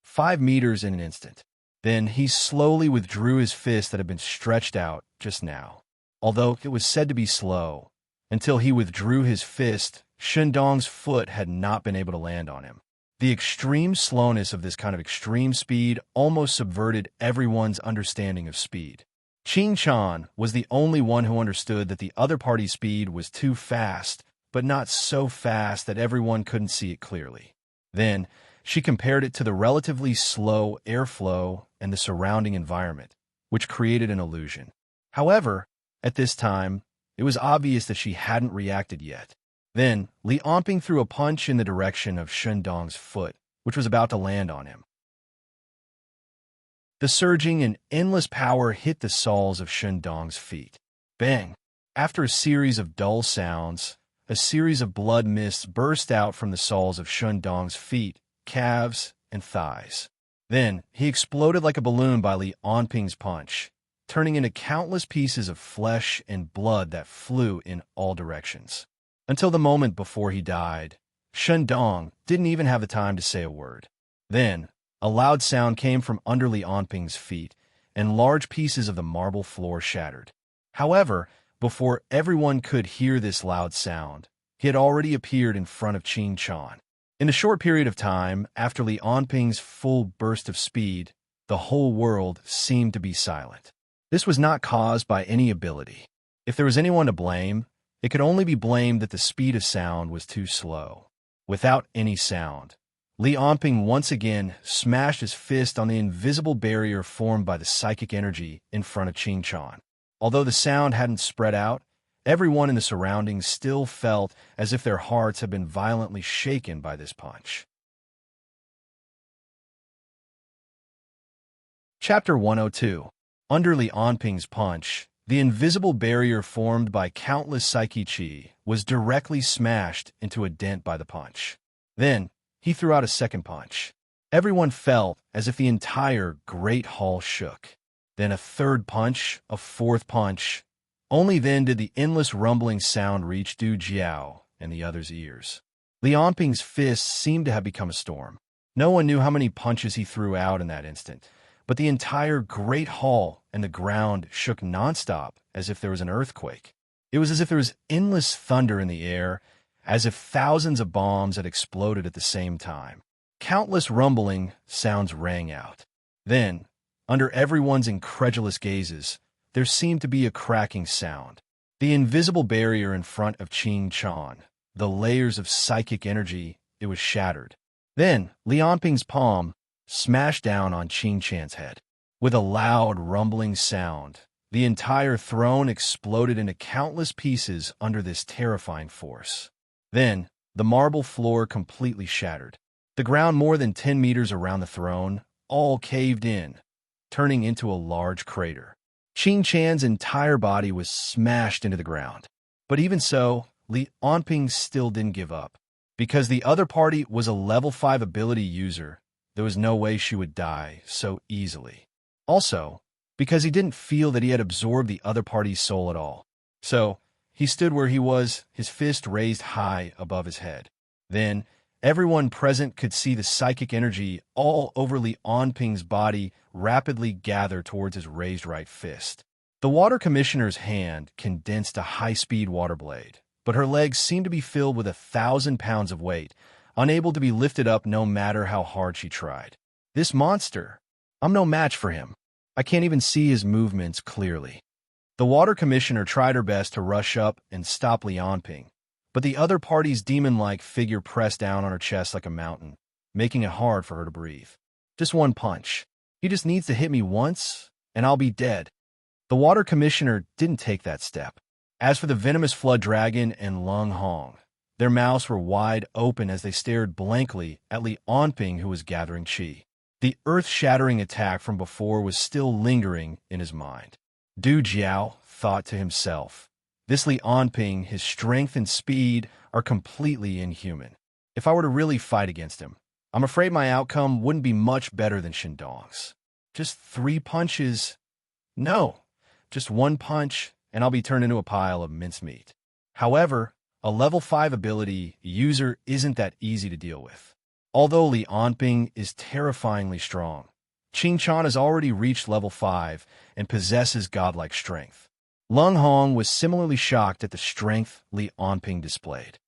5 meters in an instant. Then he slowly withdrew his fist that had been stretched out just now. Although it was said to be slow, until he withdrew his fist, Shen Dong's foot had not been able to land on him. The extreme slowness of this kind of extreme speed almost subverted everyone's understanding of speed. Qing Chan was the only one who understood that the other party's speed was too fast, but not so fast that everyone couldn't see it clearly. Then, she compared it to the relatively slow airflow and the surrounding environment, which created an illusion. However, at this time, it was obvious that she hadn't reacted yet. Then, Li Onping threw a punch in the direction of Shen Dong's foot, which was about to land on him. The surging and endless power hit the soles of Shen Dong's feet. Bang! After a series of dull sounds, a series of blood mists burst out from the soles of Shen Dong's feet, calves, and thighs. Then, he exploded like a balloon by Li Onping's punch, turning into countless pieces of flesh and blood that flew in all directions. Until the moment before he died, Shen Dong didn't even have the time to say a word. Then, a loud sound came from under Li Onping's feet, and large pieces of the marble floor shattered. However, before everyone could hear this loud sound, he had already appeared in front of Qing Chan. In a short period of time, after Li Onping's full burst of speed, the whole world seemed to be silent. This was not caused by any ability. If there was anyone to blame, it could only be blamed that the speed of sound was too slow. Without any sound, Li Onping once again smashed his fist on the invisible barrier formed by the psychic energy in front of Qing Chan. Although the sound hadn't spread out, everyone in the surroundings still felt as if their hearts had been violently shaken by this punch. Chapter 102. Under Li Onping's punch, the invisible barrier formed by countless psyche chi was directly smashed into a dent by the punch. Then, he threw out a second punch. Everyone felt as if the entire great hall shook. Then a third punch, a fourth punch. Only then did the endless rumbling sound reach Du Jiao and the others' ears. Li Onping's fists seemed to have become a storm. No one knew how many punches he threw out in that instant, but the entire great hall and the ground shook nonstop as if there was an earthquake. It was as if there was endless thunder in the air, as if thousands of bombs had exploded at the same time. Countless rumbling sounds rang out. Then, under everyone's incredulous gazes, there seemed to be a cracking sound. The invisible barrier in front of Qing Chan, the layers of psychic energy, it was shattered. Then, Li Onping's palm smashed down on Qing Chan's head. With a loud, rumbling sound, the entire throne exploded into countless pieces under this terrifying force. Then, the marble floor completely shattered. The ground more than 10 meters around the throne all caved in, turning into a large crater. Qing Chan's entire body was smashed into the ground. But even so, Li Onping still didn't give up. Because the other party was a level 5 ability user, there was no way she would die so easily. Also, because he didn't feel that he had absorbed the other party's soul at all. So, he stood where he was, his fist raised high above his head. Then, everyone present could see the psychic energy all over Li Onping's body rapidly gather towards his raised right fist. The water commissioner's hand condensed a high-speed water blade, but her legs seemed to be filled with 1,000 pounds of weight, unable to be lifted up no matter how hard she tried. This monster, I'm no match for him. I can't even see his movements clearly. The water commissioner tried her best to rush up and stop Li Onping, but the other party's demon-like figure pressed down on her chest like a mountain, making it hard for her to breathe. Just one punch. He just needs to hit me once, and I'll be dead. The water commissioner didn't take that step. As for the venomous flood dragon and Lung Hong, their mouths were wide open as they stared blankly at Li Onping, who was gathering chi. The earth-shattering attack from before was still lingering in his mind. Du Jiao thought to himself, this Li Onping, his strength and speed are completely inhuman. If I were to really fight against him, I'm afraid my outcome wouldn't be much better than Shindong's. Just 3 punches. No, just one punch, and I'll be turned into a pile of mincemeat. However, a level 5 ability user isn't that easy to deal with. Although Li Onping is terrifyingly strong, Qing Chan has already reached level 5 and possesses godlike strength. Lung Hong was similarly shocked at the strength Li Onping displayed.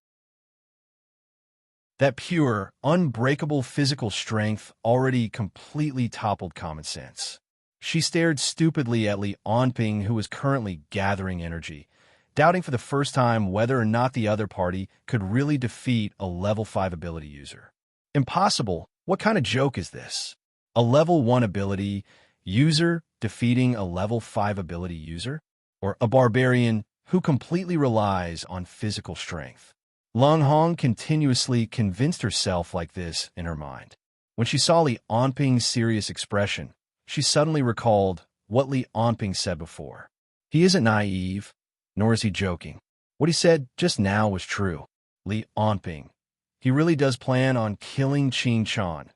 That pure, unbreakable physical strength already completely toppled common sense. She stared stupidly at Li Onping, who was currently gathering energy, doubting for the first time whether or not the other party could really defeat a level 5 ability user. Impossible? What kind of joke is this? A level 1 ability user defeating a level 5 ability user? Or a barbarian who completely relies on physical strength? Lung Hong continuously convinced herself like this in her mind. When she saw Li Onping's serious expression, she suddenly recalled what Li Onping said before. He isn't naive, nor is he joking. What he said just now was true. Li Onping, he really does plan on killing Qing Chan,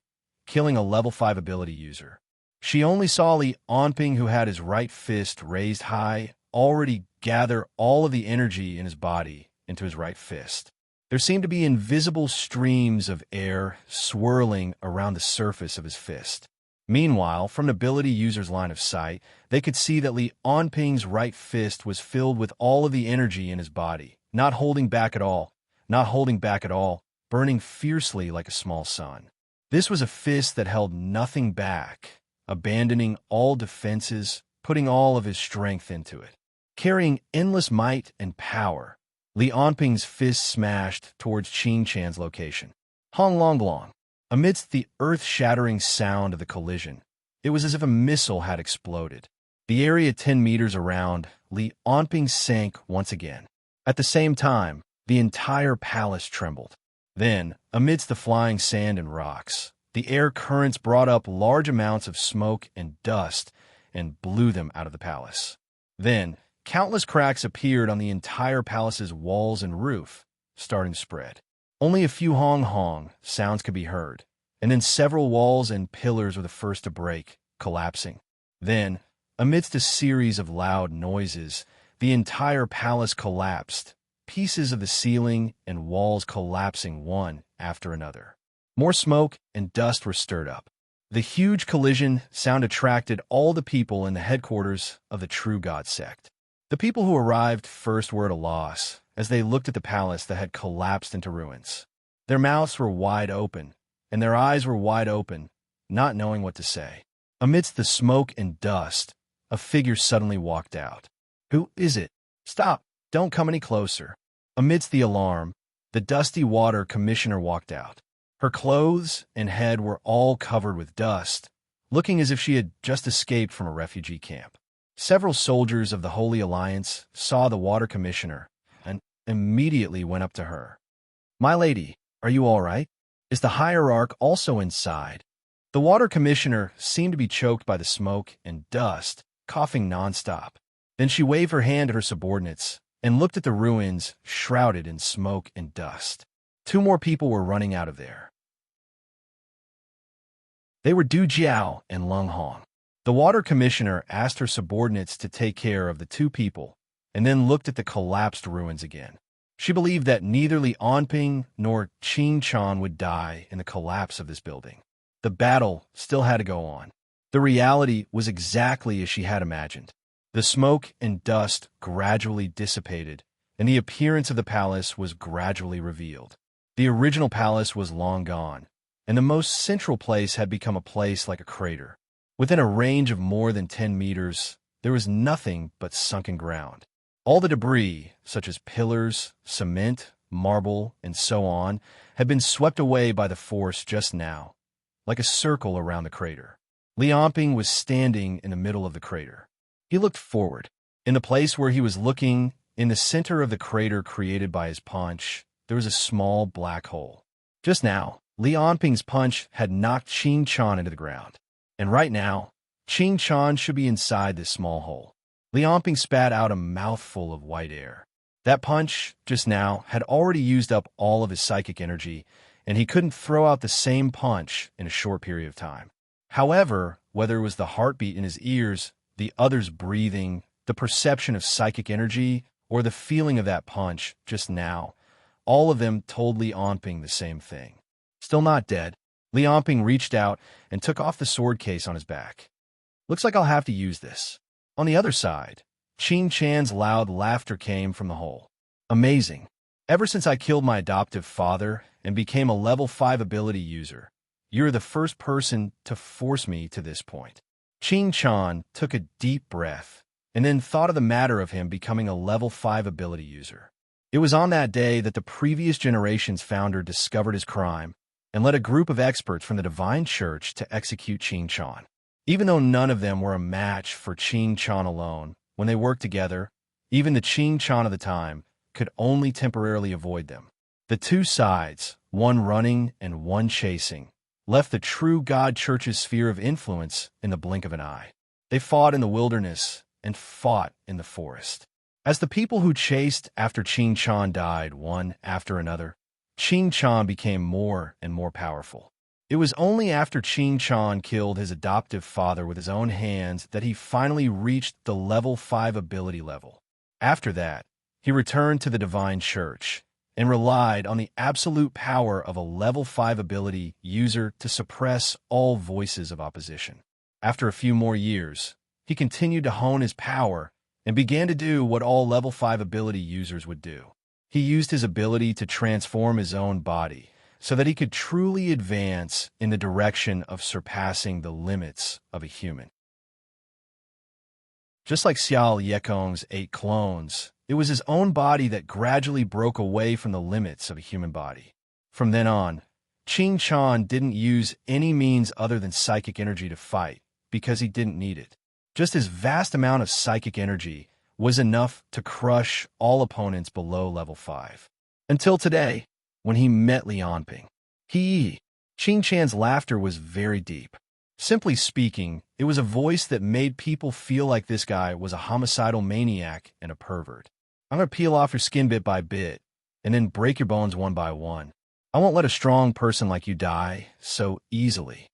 killing a level 5 ability user. She only saw Li Onping, who had his right fist raised high, already gather all of the energy in his body into his right fist. There seemed to be invisible streams of air swirling around the surface of his fist. Meanwhile, from an ability user's line of sight, they could see that Li Onping's right fist was filled with all of the energy in his body, not holding back at all, not holding back at all, burning fiercely like a small sun. This was a fist that held nothing back, abandoning all defenses, putting all of his strength into it. Carrying endless might and power, Li Onping's fist smashed towards Qin Chan's location. Hong Long Long. Amidst the earth-shattering sound of the collision, it was as if a missile had exploded. The area 10 meters around Li Onping sank once again. At the same time, the entire palace trembled. Then, amidst the flying sand and rocks, the air currents brought up large amounts of smoke and dust and blew them out of the palace. Then, countless cracks appeared on the entire palace's walls and roof, starting to spread. Only a few hong-hong sounds could be heard, and then several walls and pillars were the first to break, collapsing. Then, amidst a series of loud noises, the entire palace collapsed, pieces of the ceiling and walls collapsing one after another. More smoke and dust were stirred up. The huge collision sound attracted all the people in the headquarters of the True God sect. The people who arrived first were at a loss as they looked at the palace that had collapsed into ruins. Their mouths were wide open, and their eyes were wide open, not knowing what to say. Amidst the smoke and dust, a figure suddenly walked out. "Who is it? Stop! Don't come any closer." Amidst the alarm, the dusty water commissioner walked out. Her clothes and head were all covered with dust, looking as if she had just escaped from a refugee camp. Several soldiers of the Holy Alliance saw the water commissioner and immediately went up to her. "My lady, are you all right? Is the hierarch also inside?" The water commissioner seemed to be choked by the smoke and dust, coughing nonstop. Then she waved her hand at her subordinates and looked at the ruins shrouded in smoke and dust. 2 more people were running out of there. They were Du Jiao and Lung Hong. The water commissioner asked her subordinates to take care of the 2 people and then looked at the collapsed ruins again. She believed that neither Li Onping nor Qin Chan would die in the collapse of this building. The battle still had to go on. The reality was exactly as she had imagined. The smoke and dust gradually dissipated, and the appearance of the palace was gradually revealed. The original palace was long gone, and the most central place had become a place like a crater. Within a range of more than 10 meters, there was nothing but sunken ground. All the debris, such as pillars, cement, marble, and so on, had been swept away by the force just now, like a circle around the crater. Li Onping was standing in the middle of the crater. He looked forward. In the place where he was looking, in the center of the crater created by his punch, there was a small black hole. Just now, Li Onping's punch had knocked Qin Chan into the ground. And right now, Qin Chan should be inside this small hole. Li Onping spat out a mouthful of white air. That punch, just now, had already used up all of his psychic energy, and he couldn't throw out the same punch in a short period of time. However, whether it was the heartbeat in his ears, the other's breathing, the perception of psychic energy, or the feeling of that punch just now, all of them told Li Onping the same thing. Still not dead, Li Onping reached out and took off the sword case on his back. "Looks like I'll have to use this." On the other side, Qin Chan's loud laughter came from the hole. "Amazing. Ever since I killed my adoptive father and became a level 5 ability user, you're the first person to force me to this point." Qin Chan took a deep breath and then thought of the matter of him becoming a level 5 ability user. It was on that day that the previous generation's founder discovered his crime and led a group of experts from the Divine Church to execute Qin Chan. Even though none of them were a match for Qin Chan alone, when they worked together, even the Qin Chan of the time could only temporarily avoid them. The 2 sides, one running and one chasing, left the True God Church's sphere of influence in the blink of an eye. They fought in the wilderness and fought in the forest. As the people who chased after Qin Chan died one after another, Qin Chan became more and more powerful. It was only after Qin Chan killed his adoptive father with his own hands that he finally reached the level 5 ability level. After that, he returned to the Divine Church and relied on the absolute power of a level 5 ability user to suppress all voices of opposition. After a few more years, he continued to hone his power and began to do what all level 5 ability users would do. He used his ability to transform his own body so that he could truly advance in the direction of surpassing the limits of a human. Just like Xiao Yekong's 8 clones, it was his own body that gradually broke away from the limits of a human body. From then on, Qing Chan didn't use any means other than psychic energy to fight because he didn't need it. Just his vast amount of psychic energy was enough to crush all opponents below level 5. Until today, when he met Li Yanping. Qing Chan's laughter was very deep. Simply speaking, it was a voice that made people feel like this guy was a homicidal maniac and a pervert. I'm going to peel off your skin bit by bit, and then break your bones one by one. I won't let a strong person like you die so easily.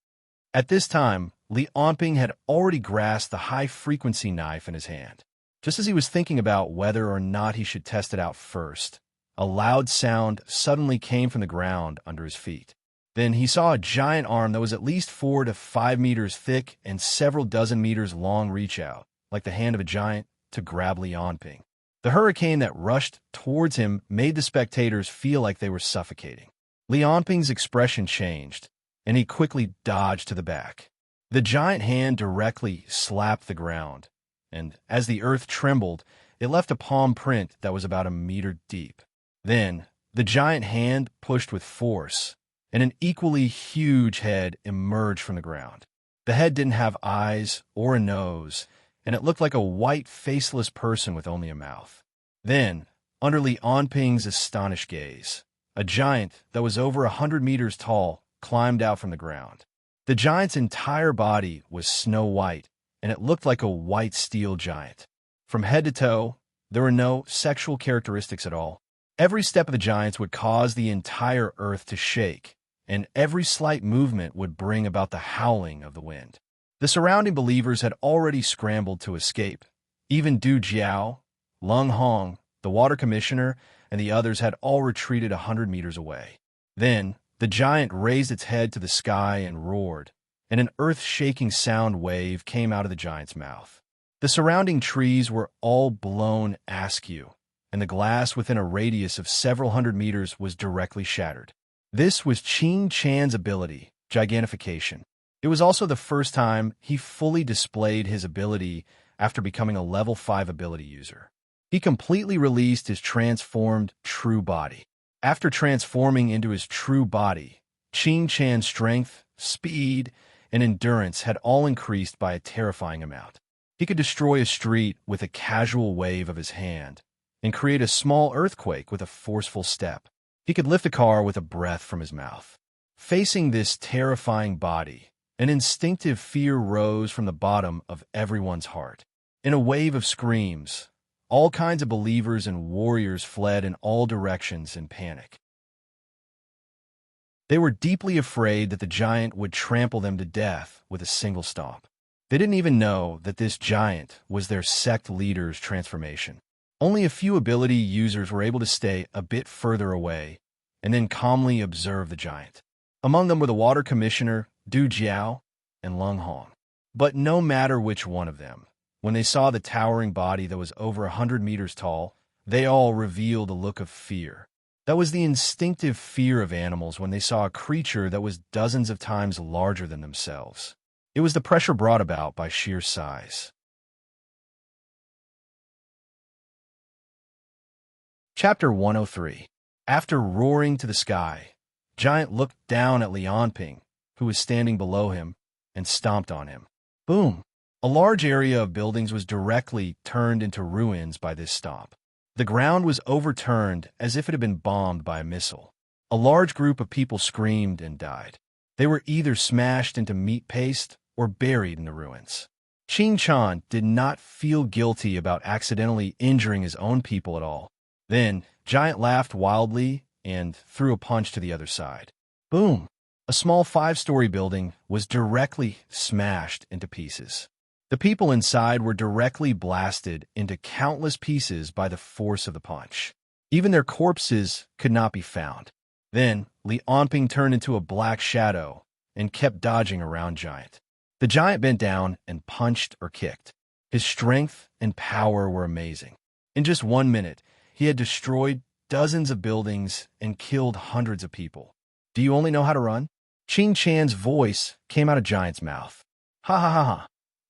At this time, Li Yanping had already grasped the high-frequency knife in his hand. Just as he was thinking about whether or not he should test it out first, a loud sound suddenly came from the ground under his feet. Then he saw a giant arm that was at least 4 to 5 meters thick and several dozen meters long reach out, like the hand of a giant, to grab Li Yanping. The hurricane that rushed towards him made the spectators feel like they were suffocating. Li Yanping's expression changed, and he quickly dodged to the back. The giant hand directly slapped the ground, and as the earth trembled, it left a palm print that was about a meter deep. Then, the giant hand pushed with force, and an equally huge head emerged from the ground. The head didn't have eyes or a nose, and it looked like a white, faceless person with only a mouth. Then, under Li Yanping's astonished gaze, a giant that was over 100 meters tall climbed out from the ground. The giant's entire body was snow white, and it looked like a white steel giant. From head to toe, there were no sexual characteristics at all. Every step of the giants would cause the entire earth to shake, and every slight movement would bring about the howling of the wind. The surrounding believers had already scrambled to escape. Even Du Jiao, Lung Hong, the water commissioner, and the others had all retreated 100 meters away. Then, the giant raised its head to the sky and roared, and an earth-shaking sound wave came out of the giant's mouth. The surrounding trees were all blown askew, and the glass within a radius of several hundred meters was directly shattered. This was Qing Chan's ability, gigantification. It was also the first time he fully displayed his ability after becoming a level 5 ability user. He completely released his transformed true body. After transforming into his true body, Qing Chan's strength, speed, and endurance had all increased by a terrifying amount. He could destroy a street with a casual wave of his hand, and create a small earthquake with a forceful step. He could lift a car with a breath from his mouth. Facing this terrifying body, an instinctive fear rose from the bottom of everyone's heart. In a wave of screams, all kinds of believers and warriors fled in all directions in panic. They were deeply afraid that the giant would trample them to death with a single stomp. They didn't even know that this giant was their sect leader's transformation. Only a few ability users were able to stay a bit further away and then calmly observe the giant. Among them were the water commissioner, Du Jiao, and Lung Hong. But no matter which one of them, when they saw the towering body that was over 100 meters tall, they all revealed a look of fear. That was the instinctive fear of animals when they saw a creature that was dozens of times larger than themselves. It was the pressure brought about by sheer size. Chapter 103. After roaring to the sky, Giant looked down at Li Yanping, who was standing below him, and stomped on him. Boom! A large area of buildings was directly turned into ruins by this stomp. The ground was overturned as if it had been bombed by a missile. A large group of people screamed and died. They were either smashed into meat paste or buried in the ruins. Qing Chan did not feel guilty about accidentally injuring his own people at all. Then, Giant laughed wildly and threw a punch to the other side. Boom! A small 5-story building was directly smashed into pieces. The people inside were directly blasted into countless pieces by the force of the punch. Even their corpses could not be found. Then, Li Yanping turned into a black shadow and kept dodging around Giant. The Giant bent down and punched or kicked. His strength and power were amazing. In just 1 minute, he had destroyed dozens of buildings and killed hundreds of people. Do you only know how to run? Ching Chan's voice came out of Giant's mouth. Ha ha ha ha.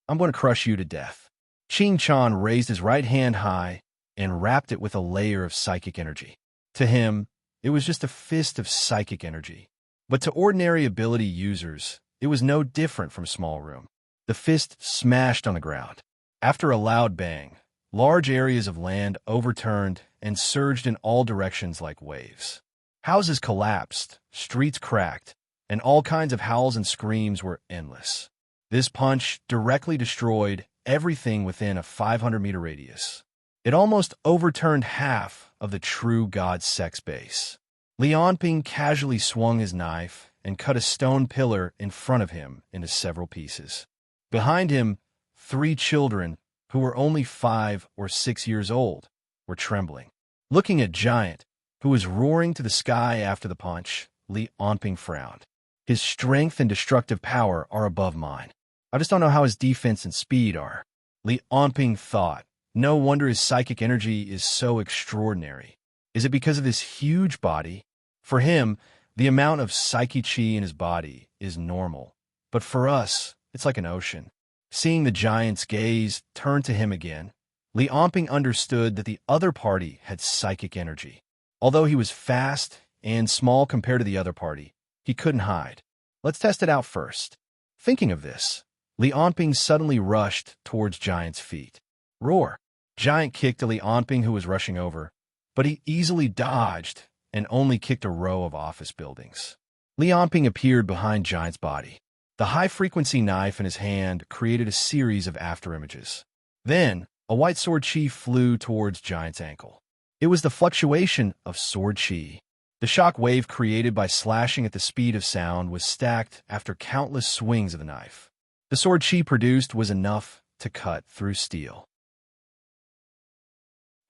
I'm going to crush you to death. Ching Chan raised his right hand high and wrapped it with a layer of psychic energy. To him, it was just a fist of psychic energy. But to ordinary ability users, it was no different from Small Room. The fist smashed on the ground. After a loud bang, large areas of land overturned and surged in all directions like waves. Houses collapsed, streets cracked, and all kinds of howls and screams were endless. This punch directly destroyed everything within a 500-meter radius. It almost overturned half of the true god sex base. Lianping casually swung his knife and cut a stone pillar in front of him into several pieces. Behind him, 3 children, who were only 5 or 6 years old, were trembling. Looking at Giant, who was roaring to the sky after the punch, Lianping frowned. His strength and destructive power are above mine. I just don't know how his defense and speed are. Lianping thought. No wonder his psychic energy is so extraordinary. Is it because of this huge body? For him, the amount of psychic chi in his body is normal. But for us, it's like an ocean. Seeing the giant's gaze turn to him again, Lianping understood that the other party had psychic energy. Although he was fast and small compared to the other party, he couldn't hide. Let's test it out first. Thinking of this, Lianping suddenly rushed towards Giant's feet. Roar! Giant kicked to Lianping, who was rushing over, but he easily dodged and only kicked a row of office buildings. Lianping appeared behind Giant's body. The high-frequency knife in his hand created a series of afterimages. Then, a white sword chi flew towards Giant's ankle. It was the fluctuation of sword chi. The shock wave created by slashing at the speed of sound was stacked after countless swings of the knife. The sword chi produced was enough to cut through steel.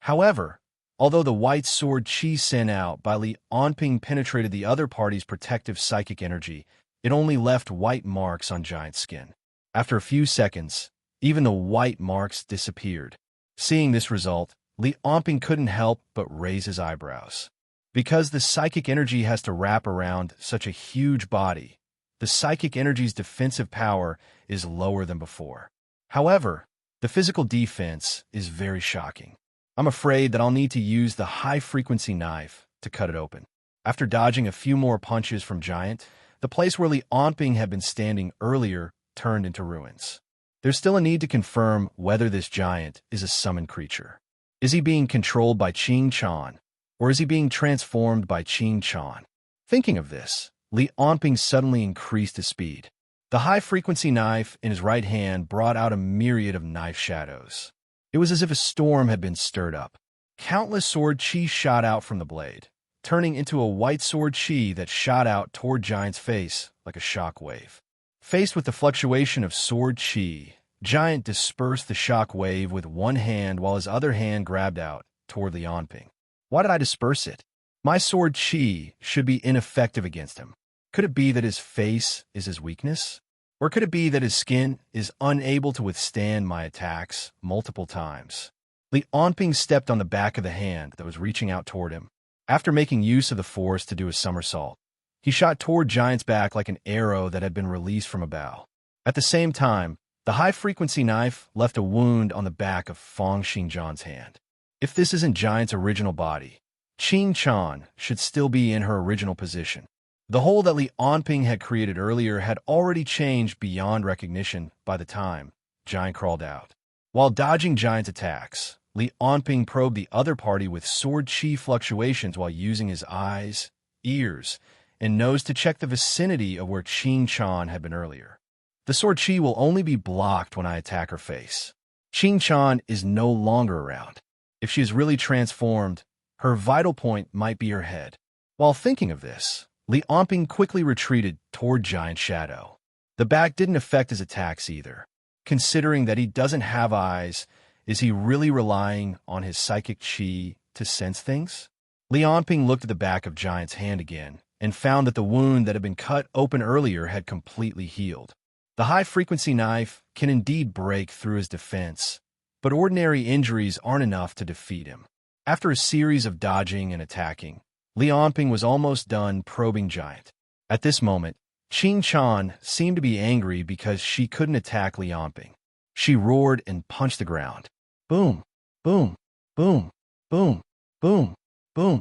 However, although the white sword chi sent out by Lianping penetrated the other party's protective psychic energy, it only left white marks on Giant's skin. After a few seconds, even the white marks disappeared. Seeing this result, Lianping couldn't help but raise his eyebrows. Because the psychic energy has to wrap around such a huge body, the psychic energy's defensive power is lower than before. However, the physical defense is very shocking. I'm afraid that I'll need to use the high-frequency knife to cut it open. After dodging a few more punches from Giant, the place where Lianping had been standing earlier turned into ruins. There's still a need to confirm whether this giant is a summoned creature. Is he being controlled by Ching Chan, or is he being transformed by Ching Chan? Thinking of this, Lianping suddenly increased his speed. The high-frequency knife in his right hand brought out a myriad of knife shadows. It was as if a storm had been stirred up. Countless sword chi shot out from the blade, turning into a white sword chi that shot out toward Giant's face like a shock wave. Faced with the fluctuation of sword chi, Giant dispersed the shock wave with one hand while his other hand grabbed out toward Lianping. Why did I disperse it? My sword chi should be ineffective against him. Could it be that his face is his weakness? Or could it be that his skin is unable to withstand my attacks multiple times? Lianping stepped on the back of the hand that was reaching out toward him. After making use of the force to do a somersault, he shot toward Giant's back like an arrow that had been released from a bow. At the same time, the high-frequency knife left a wound on the back of Fong Xingjian's hand. If this isn't Giant's original body, Ching Chan should still be in her original position. The hole that Lianping had created earlier had already changed beyond recognition by the time Giant crawled out. While dodging Giant's attacks, Lianping probed the other party with sword chi fluctuations while using his eyes, ears, and nose to check the vicinity of where Ching Chan had been earlier. The sword chi will only be blocked when I attack her face. Ching Chan is no longer around. If she is really transformed, her vital point might be her head. While thinking of this, Lianping quickly retreated toward Giant's shadow. The back didn't affect his attacks either. Considering that he doesn't have eyes, is he really relying on his psychic chi to sense things? Lianping looked at the back of Giant's hand again and found that the wound that had been cut open earlier had completely healed. The high-frequency knife can indeed break through his defense, but ordinary injuries aren't enough to defeat him. After a series of dodging and attacking, Lianping was almost done probing Giant. At this moment, Qing Chan seemed to be angry because she couldn't attack Lianping. She roared and punched the ground. Boom, boom, boom, boom, boom, boom.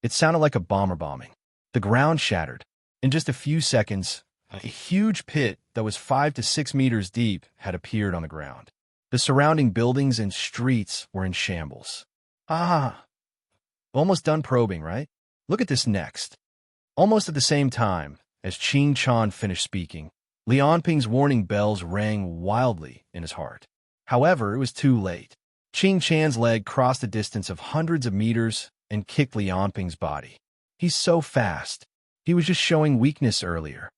It sounded like a bomber bombing. The ground shattered. In just a few seconds, a huge pit that was 5 to 6 meters deep had appeared on the ground. The surrounding buildings and streets were in shambles. Ah, almost done probing, right? Look at this next. Almost at the same time as Qing Chan finished speaking, Lianping's warning bells rang wildly in his heart. However, it was too late. Qing Chan's leg crossed a distance of hundreds of meters and kicked Lianping's body. He's so fast. He was just showing weakness earlier.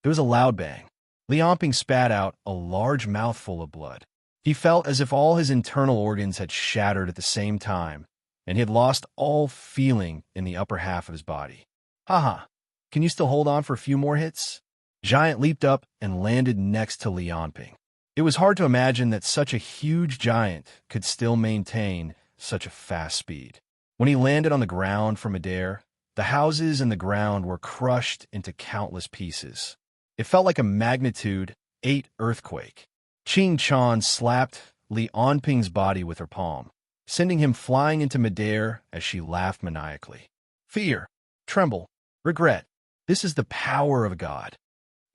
There was a loud bang. Lianping spat out a large mouthful of blood. He felt as if all his internal organs had shattered at the same time, and he had lost all feeling in the upper half of his body. Haha, can you still hold on for a few more hits? Giant leaped up and landed next to Lianping. It was hard to imagine that such a huge giant could still maintain such a fast speed. When he landed on the ground from midair, the houses and the ground were crushed into countless pieces. It felt like a magnitude 8 earthquake. Qing Chan slapped Lianping's body with her palm, sending him flying into midair as she laughed maniacally. Fear, tremble, regret. This is the power of a god.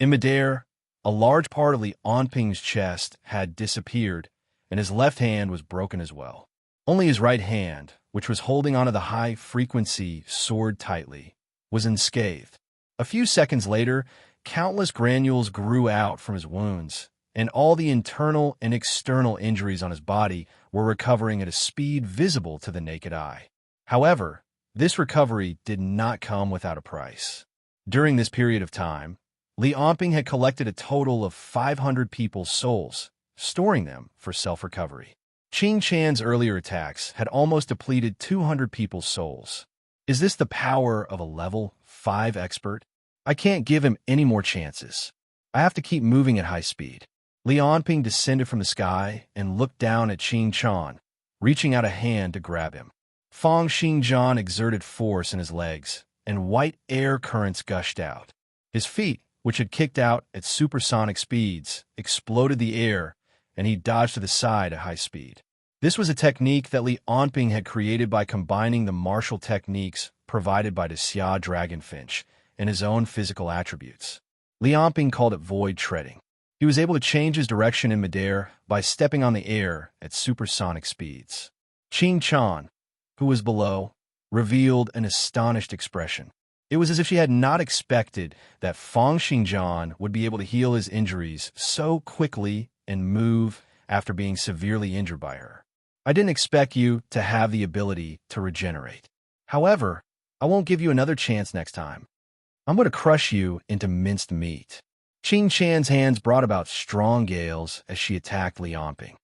In midair, a large part of Lianping's chest had disappeared, and his left hand was broken as well. Only his right hand, which was holding onto the high-frequency sword tightly, was unscathed. A few seconds later, countless granules grew out from his wounds, and all the internal and external injuries on his body were recovering at a speed visible to the naked eye. However, this recovery did not come without a price. During this period of time, Lianping had collected a total of 500 people's souls, storing them for self-recovery. Qing Chan's earlier attacks had almost depleted 200 people's souls. Is this the power of a level 5 expert? I can't give him any more chances. I have to keep moving at high speed. Lianping descended from the sky and looked down at Qing Chan, reaching out a hand to grab him. Fang Xingjian exerted force in his legs, and white air currents gushed out. His feet, which had kicked out at supersonic speeds, exploded the air, and he dodged to the side at high speed. This was a technique that Lianping had created by combining the martial techniques provided by the Xia Dragonfinch and his own physical attributes. Lianping called it void treading. He was able to change his direction in midair by stepping on the air at supersonic speeds. Qing Chan, who was below, revealed an astonished expression. It was as if she had not expected that Fang Xingjian would be able to heal his injuries so quickly and move after being severely injured by her. I didn't expect you to have the ability to regenerate. However, I won't give you another chance next time. I'm going to crush you into minced meat. Qing Chan's hands brought about strong gales as she attacked Lianping.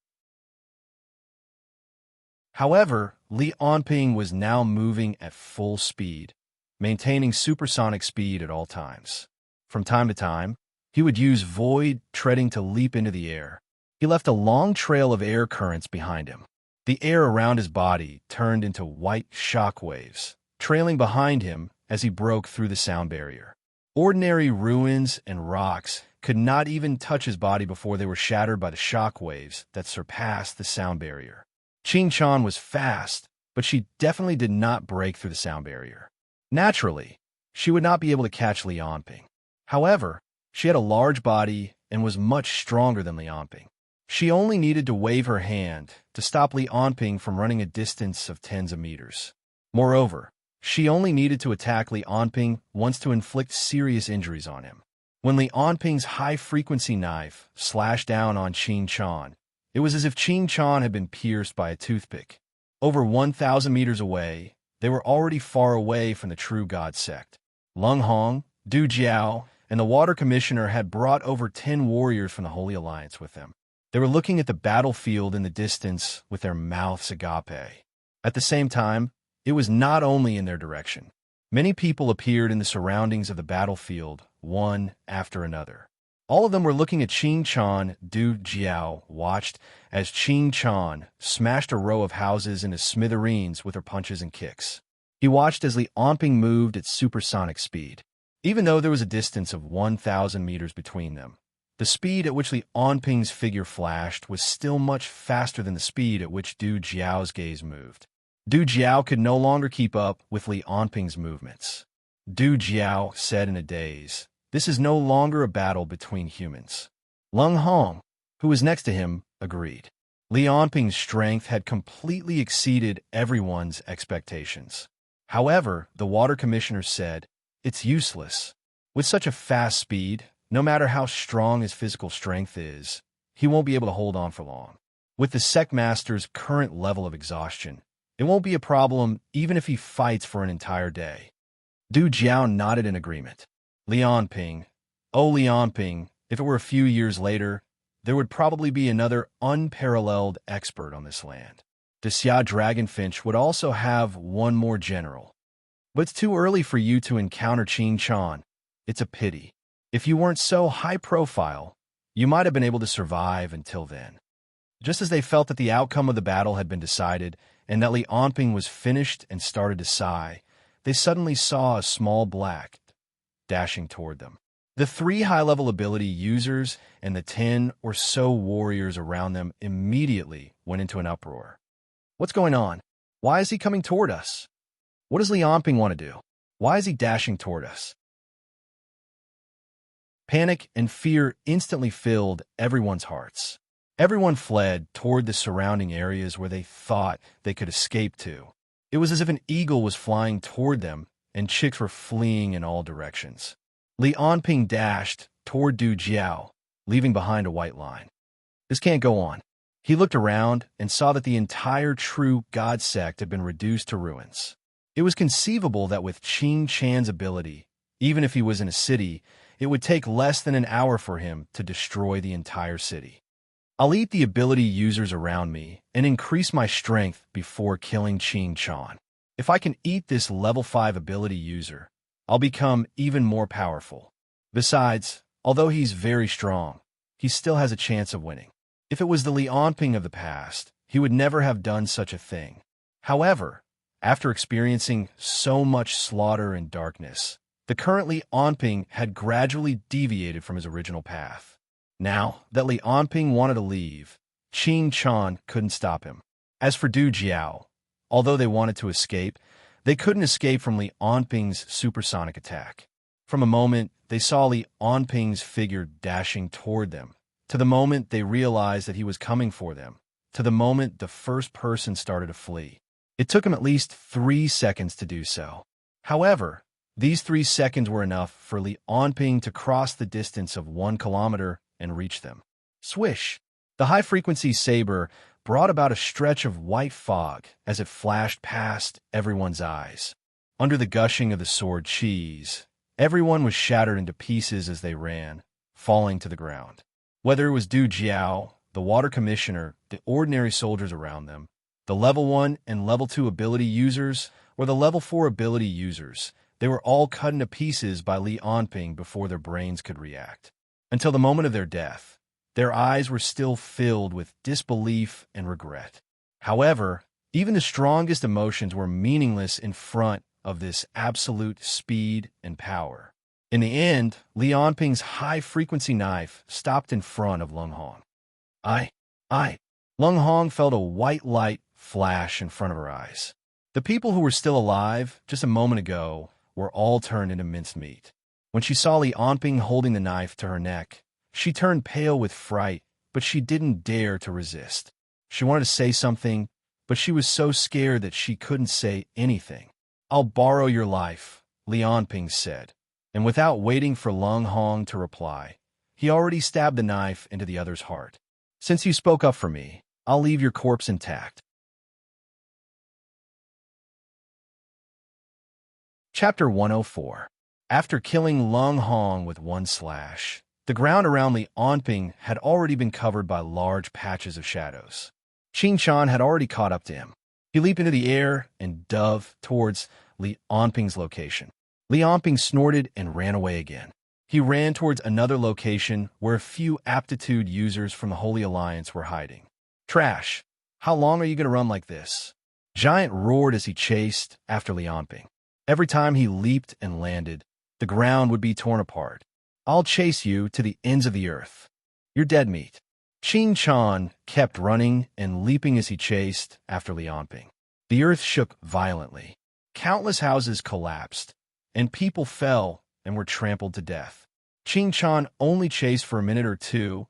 However, Lianping was now moving at full speed, maintaining supersonic speed at all times. From time to time, he would use void treading to leap into the air. He left a long trail of air currents behind him. The air around his body turned into white shock waves, trailing behind him as he broke through the sound barrier. Ordinary ruins and rocks could not even touch his body before they were shattered by the shock waves that surpassed the sound barrier. Qing Chan was fast, but she definitely did not break through the sound barrier. Naturally, she would not be able to catch Lianping. However, she had a large body and was much stronger than Lianping. She only needed to wave her hand to stop Lianping from running a distance of tens of meters. Moreover, she only needed to attack Lianping once to inflict serious injuries on him. When Lianping's high-frequency knife slashed down on Qing Chan, it was as if Qing Chan had been pierced by a toothpick. Over 1,000 meters away, they were already far away from the true God sect. Lung Hong, Du Jiao, and the Water Commissioner had brought over 10 warriors from the Holy Alliance with them. They were looking at the battlefield in the distance with their mouths agape. At the same time, it was not only in their direction. Many people appeared in the surroundings of the battlefield, one after another. All of them were looking at Qing Chan. Du Jiao watched as Qing Chan smashed a row of houses into smithereens with her punches and kicks. He watched as Li Onping moved at supersonic speed. Even though there was a distance of 1,000 meters between them, the speed at which Li Onping's figure flashed was still much faster than the speed at which Du Jiao's gaze moved. Du Jiao could no longer keep up with Li Onping's movements. Du Jiao said in a daze, "This is no longer a battle between humans." Leng Hong, who was next to him, agreed. Li Onping's strength had completely exceeded everyone's expectations. However, the water commissioner said, "It's useless. With such a fast speed, no matter how strong his physical strength is, he won't be able to hold on for long. With the sect master's current level of exhaustion, it won't be a problem even if he fights for an entire day." Du Jiao nodded in agreement. Li Onping, oh Li Onping, if it were a few years later, there would probably be another unparalleled expert on this land. The Xia Dragonfinch would also have one more general. But it's too early for you to encounter Qing Chan. It's a pity. If you weren't so high profile, you might have been able to survive until then. Just as they felt that the outcome of the battle had been decided and that Li Onping was finished and started to sigh, they suddenly saw a small black dashing toward them. The 3 high-level ability users and the 10 or so warriors around them immediately went into an uproar. What's going on? Why is he coming toward us? What does Li Onping want to do? Why is he dashing toward us? Panic and fear instantly filled everyone's hearts. Everyone fled toward the surrounding areas where they thought they could escape to. It was as if an eagle was flying toward them, and chicks were fleeing in all directions. Li Onping dashed toward Du Jiao, leaving behind a white line. This can't go on. He looked around and saw that the entire true God sect had been reduced to ruins. It was conceivable that with Qing Chan's ability, even if he was in a city, it would take less than an hour for him to destroy the entire city. I'll eat the ability users around me and increase my strength before killing Qing Chan. If I can eat this level 5 ability user, I'll become even more powerful. Besides, although he's very strong, he still has a chance of winning. If it was the Li Onping of the past, he would never have done such a thing. However, after experiencing so much slaughter and darkness, the current Li Onping had gradually deviated from his original path. Now that Li Onping wanted to leave, Qing Chan couldn't stop him. As for Du Jiao, although they wanted to escape, they couldn't escape from Li Onping's supersonic attack. From a moment they saw Li Onping's figure dashing toward them, to the moment they realized that he was coming for them, to the moment the first person started to flee. It took him at least 3 seconds to do so. However, these 3 seconds were enough for Li Onping to cross the distance of 1 kilometer and reach them. Swish! The high-frequency saber brought about a stretch of white fog as it flashed past everyone's eyes. Under the gushing of the sword cheese, everyone was shattered into pieces as they ran, falling to the ground. Whether it was Du Jiao, the water commissioner, the ordinary soldiers around them, the level 1 and level 2 ability users, or the level 4 ability users, they were all cut into pieces by Li Onping before their brains could react. Until the moment of their death, their eyes were still filled with disbelief and regret. However, even the strongest emotions were meaningless in front of this absolute speed and power. In the end, Li Onping's high-frequency knife stopped in front of Leng Hong. I. Leng Hong felt a white light flash in front of her eyes. The people who were still alive just a moment ago were all turned into minced meat. When she saw Li Onping holding the knife to her neck, she turned pale with fright, but she didn't dare to resist. She wanted to say something, but she was so scared that she couldn't say anything. "I'll borrow your life," Li Onping said, and without waiting for Leng Hong to reply, he already stabbed the knife into the other's heart. "Since you spoke up for me, I'll leave your corpse intact." Chapter 104. After killing Leng Hong with 1 slash, the ground around Li Onping had already been covered by large patches of shadows. Qing Chan had already caught up to him. He leaped into the air and dove towards Li Onping's location. Li Onping snorted and ran away again. He ran towards another location where a few aptitude users from the Holy Alliance were hiding. Trash! How long are you going to run like this? Giant roared as he chased after Lianping. Every time he leaped and landed, the ground would be torn apart. I'll chase you to the ends of the earth. You're dead meat. Qing Chan kept running and leaping as he chased after Lianping. The earth shook violently. Countless houses collapsed, and people fell and were trampled to death. Qing Chan only chased for a minute or two,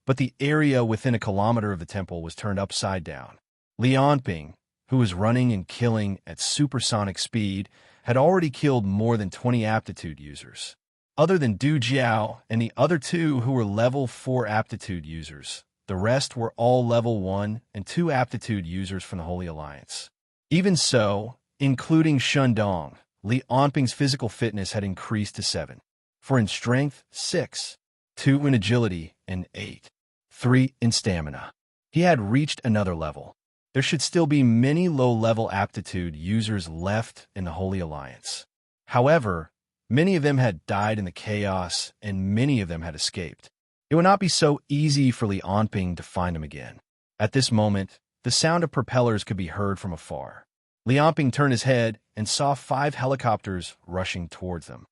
but the area within a kilometer of the temple was turned upside down. Lianping, who was running and killing at supersonic speed, had already killed more than 20 aptitude users. Other than Du Jiao and the other two who were level 4 aptitude users, the rest were all level 1 and 2 aptitude users from the Holy Alliance. Even so, including Shundong, Li Anping's physical fitness had increased to 7. 4 in strength, 6. 2 in agility, and 8. 3 in stamina. He had reached another level. There should still be many low-level aptitude users left in the Holy Alliance. However, many of them had died in the chaos, and many of them had escaped. It would not be so easy for Li Anping to find them again. At this moment, the sound of propellers could be heard from afar. Li Anping turned his head and saw 5 helicopters rushing towards them.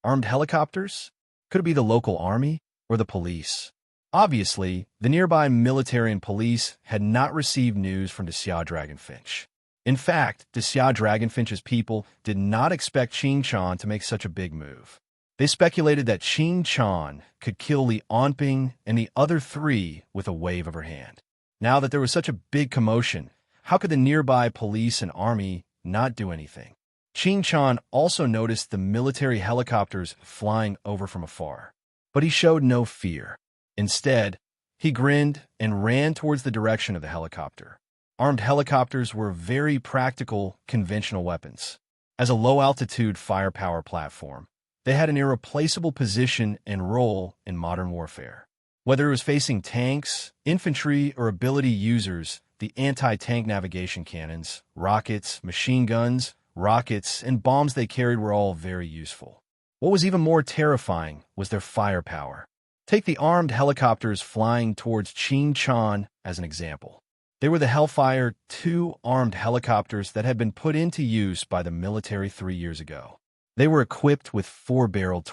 Armed helicopters? Could it be the local army or the police? Obviously, the nearby military and police had not received news from Xia Dragonfinch. In fact, Xia Dragonfinch's people did not expect Qing Chan to make such a big move. They speculated that Qing Chan could kill Li Anping and the other 3 with a wave of her hand. Now that there was such a big commotion, how could the nearby police and army not do anything? Qing Chan also noticed the military helicopters flying over from afar. But he showed no fear. Instead, he grinned and ran towards the direction of the helicopter. Armed helicopters were very practical, conventional weapons. As a low-altitude firepower platform, they had an irreplaceable position and role in modern warfare. Whether it was facing tanks, infantry, or ability users, the anti-tank navigation cannons, rockets, machine guns, rockets, and bombs they carried were all very useful. What was even more terrifying was their firepower. Take the armed helicopters flying towards Qing Chan as an example. They were the Hellfire 2 armed helicopters that had been put into use by the military 3 years ago. They were equipped with 4-barreled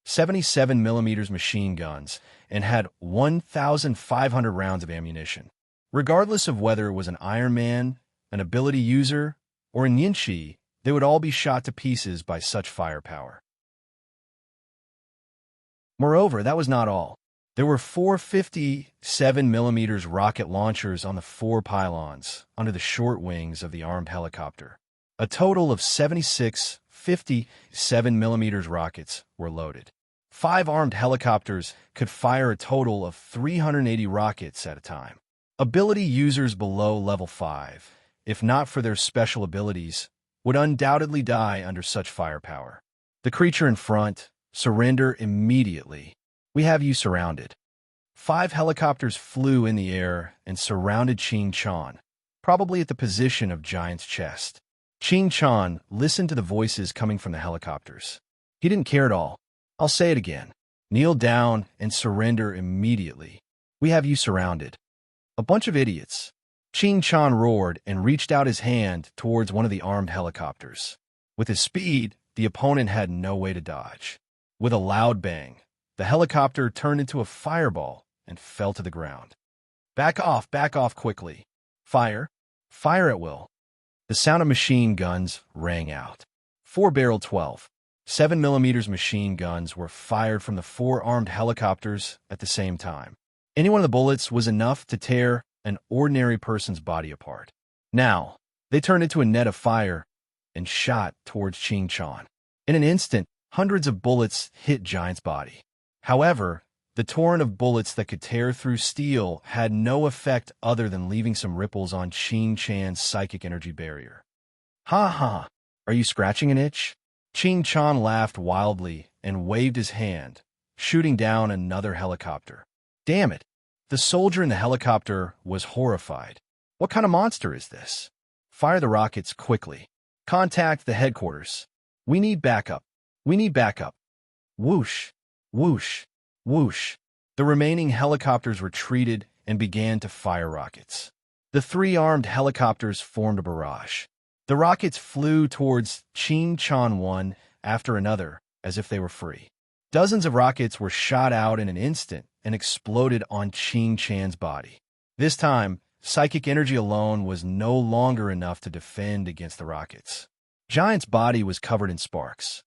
77mm machine guns and had 1,500 rounds of ammunition. Regardless of whether it was an Iron Man, an ability user, or a Ninchi, they would all be shot to pieces by such firepower. Moreover, that was not all. There were 4 57mm rocket launchers on the 4 pylons under the short wings of the armed helicopter. A total of 76 57mm rockets were loaded. 5 armed helicopters could fire a total of 380 rockets at a time. Ability users below level 5, if not for their special abilities, would undoubtedly die under such firepower. The creature in front, surrender immediately. We have you surrounded. 5 helicopters flew in the air and surrounded Qing Chan, probably at the position of Giant's chest. Qing Chan listened to the voices coming from the helicopters. He didn't care at all. I'll say it again. Kneel down and surrender immediately. We have you surrounded. A bunch of idiots. Qing Chan roared and reached out his hand towards one of the armed helicopters. With his speed, the opponent had no way to dodge. With a loud bang, the helicopter turned into a fireball and fell to the ground. Back off quickly. Fire at will. The sound of machine guns rang out. 4-barreled 7mm machine guns were fired from the 4 armed helicopters at the same time. Any one of the bullets was enough to tear an ordinary person's body apart. Now, they turned into a net of fire and shot towards Qing Chan. In an instant, hundreds of bullets hit Giant's body. However, the torrent of bullets that could tear through steel had no effect other than leaving some ripples on Qing Chan's psychic energy barrier. Ha ha! Are you scratching an itch? Qing Chan laughed wildly and waved his hand, shooting down another helicopter. Damn it! The soldier in the helicopter was horrified. What kind of monster is this? Fire the rockets quickly. Contact the headquarters. We need backup. Whoosh, whoosh, whoosh. The remaining helicopters retreated and began to fire rockets. The three armed helicopters formed a barrage. The rockets flew towards Ching Chan one after another, as if they were free. Dozens of rockets were shot out in an instant and exploded on Ching Chan's body. This time, psychic energy alone was no longer enough to defend against the rockets. Giant's body was covered in sparks.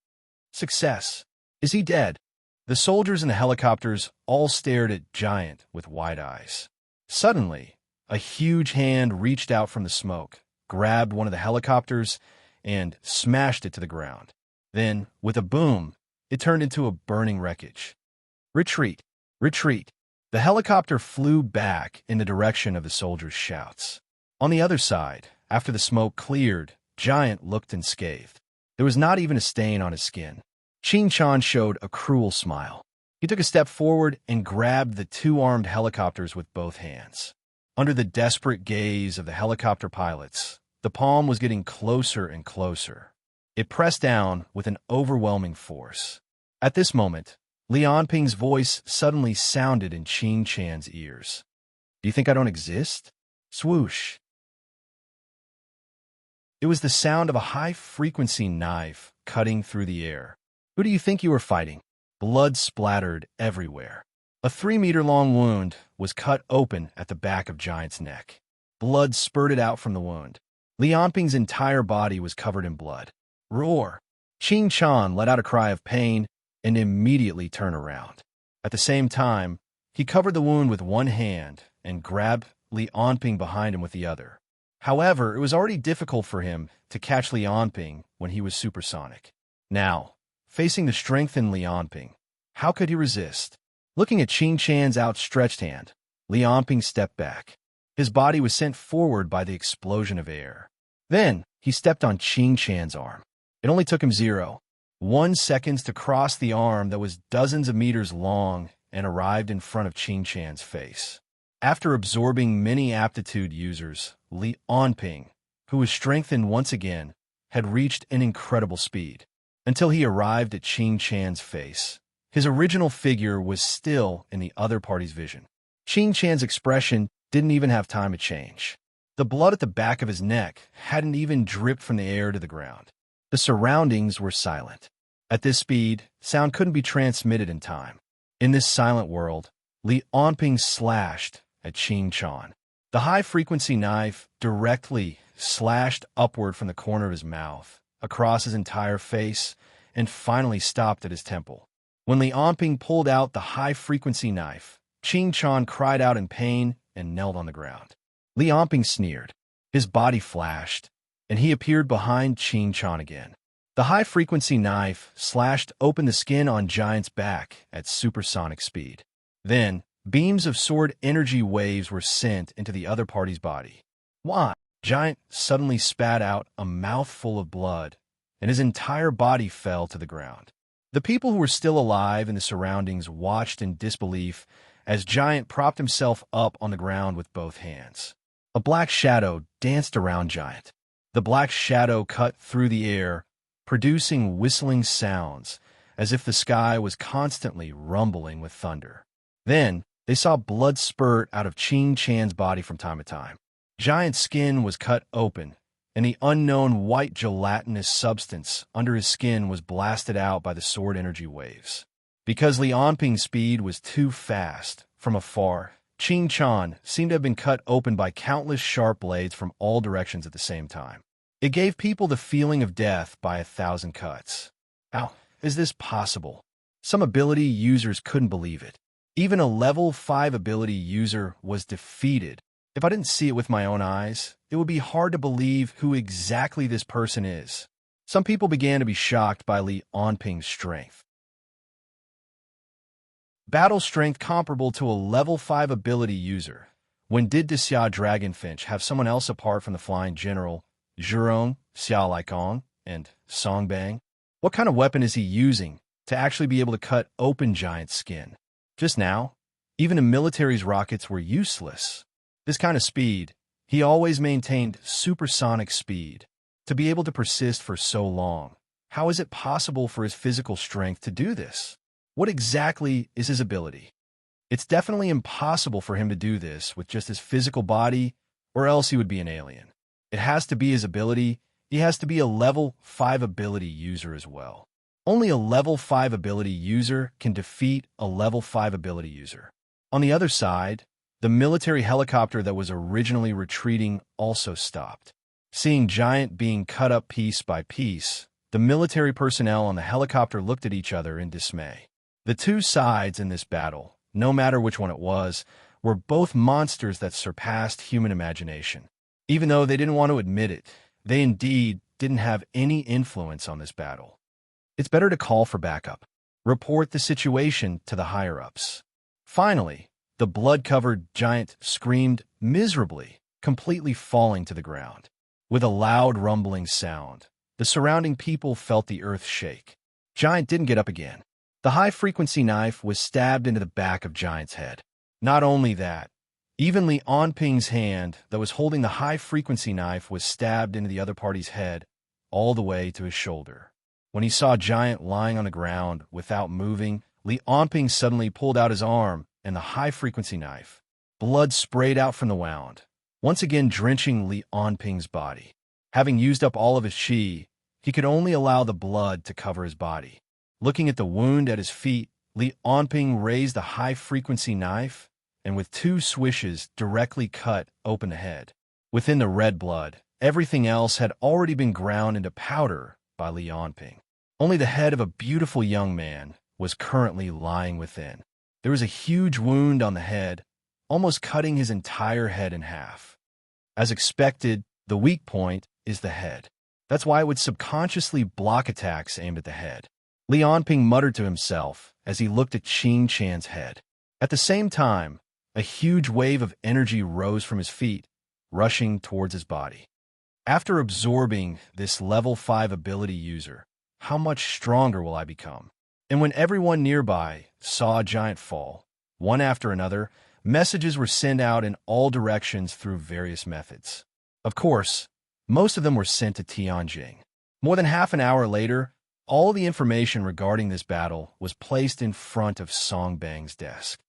Success. Is he dead? The soldiers in the helicopters all stared at Giant with wide eyes. Suddenly, a huge hand reached out from the smoke, grabbed one of the helicopters, and smashed it to the ground. Then, with a boom, it turned into a burning wreckage. Retreat! Retreat! The helicopter flew back in the direction of the soldiers' shouts. On the other side, after the smoke cleared, Giant looked unscathed. There was not even a stain on his skin. Ching Chan showed a cruel smile. He took a step forward and grabbed the two armed helicopters with both hands. Under the desperate gaze of the helicopter pilots, the palm was getting closer and closer. It pressed down with an overwhelming force. At this moment, Li Anping's voice suddenly sounded in Ching Chan's ears. "Do you think I don't exist?" Swoosh. It was the sound of a high-frequency knife cutting through the air. Who do you think you were fighting? Blood splattered everywhere. A 3-meter-long wound was cut open at the back of Giant's neck. Blood spurted out from the wound. Li Anping's entire body was covered in blood. Roar! Ching Chan let out a cry of pain and immediately turned around. At the same time, he covered the wound with one hand and grabbed Li Anping behind him with the other. However, it was already difficult for him to catch Li Anping when he was supersonic. Now, facing the strengthened Li Anping, how could he resist? Looking at Ching Chan's outstretched hand, Li Anping stepped back. His body was sent forward by the explosion of air. Then, he stepped on Ching Chan's arm. It only took him 0.1 seconds to cross the arm that was dozens of meters long and arrived in front of Ching Chan's face. After absorbing many aptitude users, Li Anping, who was strengthened once again, had reached an incredible speed. Until he arrived at Ching Chan's face, his original figure was still in the other party's vision. Ching Chan's expression didn't even have time to change. The blood at the back of his neck hadn't even dripped from the air to the ground. The surroundings were silent. At this speed, sound couldn't be transmitted in time. In this silent world, Li Anping slashed at Ching Chan. The high-frequency knife directly slashed upward from the corner of his mouth, across his entire face, and finally stopped at his temple. When Li Anping pulled out the high-frequency knife, Ching Chan cried out in pain and knelt on the ground. Li Anping sneered. His body flashed, and he appeared behind Ching Chan again. The high-frequency knife slashed open the skin on Giant's back at supersonic speed. Then, beams of sword energy waves were sent into the other party's body. Why? Giant suddenly spat out a mouthful of blood, and his entire body fell to the ground. The people who were still alive in the surroundings watched in disbelief as Giant propped himself up on the ground with both hands. A black shadow danced around Giant. The black shadow cut through the air, producing whistling sounds, as if the sky was constantly rumbling with thunder. Then, they saw blood spurt out of Ching Chan's body from time to time. Giant's skin was cut open, and the unknown white gelatinous substance under his skin was blasted out by the sword energy waves. Because Li Anping's speed was too fast, from afar, Ching Chan seemed to have been cut open by countless sharp blades from all directions at the same time. It gave people the feeling of death by 1,000 cuts. How is this possible? Some ability users couldn't believe it. Even a level 5 ability user was defeated. If I didn't see it with my own eyes, it would be hard to believe who exactly this person is. Some people began to be shocked by Li Anping's strength. Battle strength comparable to a level 5 ability user. When did the Xia Dragonfinch have someone else apart from the Flying General, Zhurong, Xia Laikong, and Songbang? What kind of weapon is he using to actually be able to cut open Giant's skin? Just now, even the military's rockets were useless. This kind of speed, he always maintained supersonic speed. To be able to persist for so long, how is it possible for his physical strength to do this? What exactly is his ability? It's definitely impossible for him to do this with just his physical body, or else he would be an alien. It has to be his ability. He has to be a level 5 ability user as well. Only a level 5 ability user can defeat a level 5 ability user. On the other side, the military helicopter that was originally retreating also stopped. Seeing Giant being cut up piece by piece, the military personnel on the helicopter looked at each other in dismay. The two sides in this battle, no matter which one it was, were both monsters that surpassed human imagination. Even though they didn't want to admit it, they indeed didn't have any influence on this battle. It's better to call for backup. Report the situation to the higher-ups. Finally, the blood-covered giant screamed miserably, completely falling to the ground. With a loud rumbling sound, the surrounding people felt the earth shake. Giant didn't get up again. The high-frequency knife was stabbed into the back of Giant's head. Not only that, even Li Onping's hand that was holding the high-frequency knife was stabbed into the other party's head, all the way to his shoulder. When he saw Giant lying on the ground without moving, Li Onping suddenly pulled out his arm and the high-frequency knife. Blood sprayed out from the wound, once again drenching Li Onping's body. Having used up all of his qi, he could only allow the blood to cover his body. Looking at the wound at his feet, Li Onping raised the high-frequency knife and with two swishes directly cut open the head. Within the red blood, everything else had already been ground into powder by Li Onping. Only the head of a beautiful young man was currently lying within. There was a huge wound on the head, almost cutting his entire head in half. As expected, the weak point is the head. That's why it would subconsciously block attacks aimed at the head. Li Onping muttered to himself as he looked at Qing Chan's head. At the same time, a huge wave of energy rose from his feet, rushing towards his body. After absorbing this level 5 ability user, how much stronger will I become? And when everyone nearby saw Giant fall, one after another, messages were sent out in all directions through various methods. Of course, most of them were sent to Tianjing. More than half an hour later, all the information regarding this battle was placed in front of Song Bang's desk.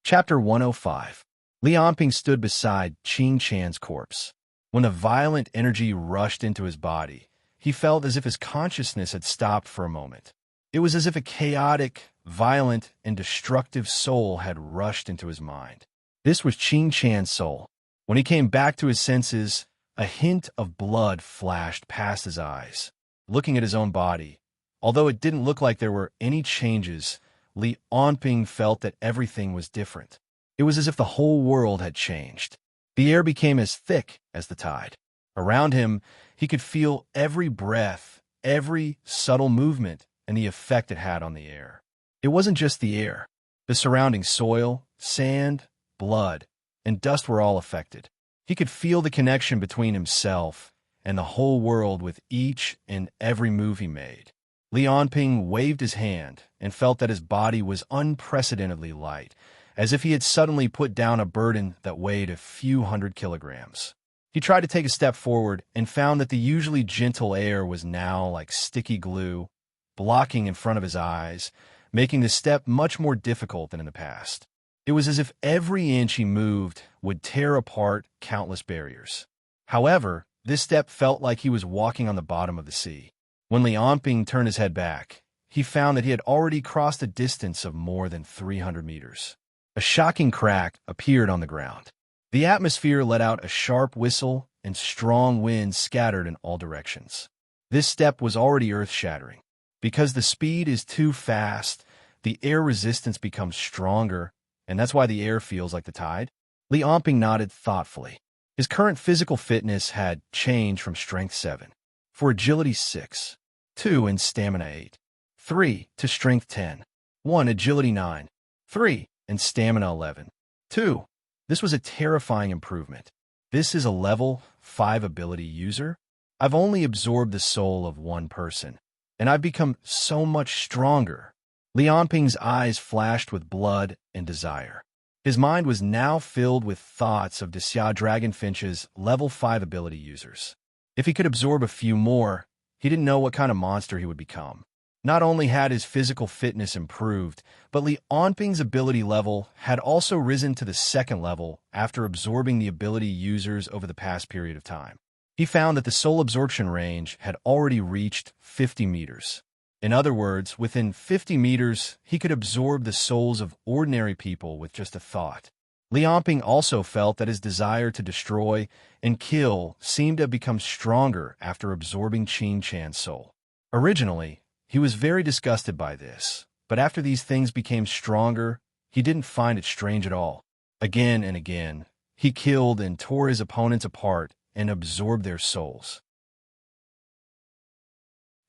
Chapter 105. Li Onping stood beside Qing Chan's corpse. When the violent energy rushed into his body, he felt as if his consciousness had stopped for a moment. It was as if a chaotic, violent, and destructive soul had rushed into his mind. This was Qing Chan's soul. When he came back to his senses, a hint of blood flashed past his eyes. Looking at his own body, although it didn't look like there were any changes, Li Onping felt that everything was different. It was as if the whole world had changed. The air became as thick as the tide. Around him, he could feel every breath, every subtle movement, and the effect it had on the air. It wasn't just the air. The surrounding soil, sand, blood, and dust were all affected. He could feel the connection between himself and the whole world with each and every move he made. Li Onping waved his hand and felt that his body was unprecedentedly light, as if he had suddenly put down a burden that weighed a few hundred kilograms. He tried to take a step forward and found that the usually gentle air was now like sticky glue, blocking in front of his eyes, making the step much more difficult than in the past. It was as if every inch he moved would tear apart countless barriers. However, this step felt like he was walking on the bottom of the sea. When Li Onping turned his head back, he found that he had already crossed a distance of more than 300 meters. A shocking crack appeared on the ground. The atmosphere let out a sharp whistle, and strong winds scattered in all directions. This step was already earth-shattering. Because the speed is too fast, the air resistance becomes stronger, and that's why the air feels like the tide. Li Onping nodded thoughtfully. His current physical fitness had changed from strength 7, for agility 6, 2 and stamina 8, 3 to strength 10, 1 agility 9, 3 and stamina 11, 2. This was a terrifying improvement. This is a level 5 ability user. I've only absorbed the soul of one person, and I've become so much stronger. Li Onping's eyes flashed with blood and desire. His mind was now filled with thoughts of Xia Dragonfinch's level 5 ability users. If he could absorb a few more, he didn't know what kind of monster he would become. Not only had his physical fitness improved, but Li Onping's ability level had also risen to the second level after absorbing the ability users over the past period of time. He found that the soul absorption range had already reached 50 meters. In other words, within 50 meters, he could absorb the souls of ordinary people with just a thought. Li Onping also felt that his desire to destroy and kill seemed to have become stronger after absorbing Qin Chan's soul. Originally, he was very disgusted by this, but after these things became stronger, he didn't find it strange at all. Again and again, he killed and tore his opponents apart and absorbed their souls.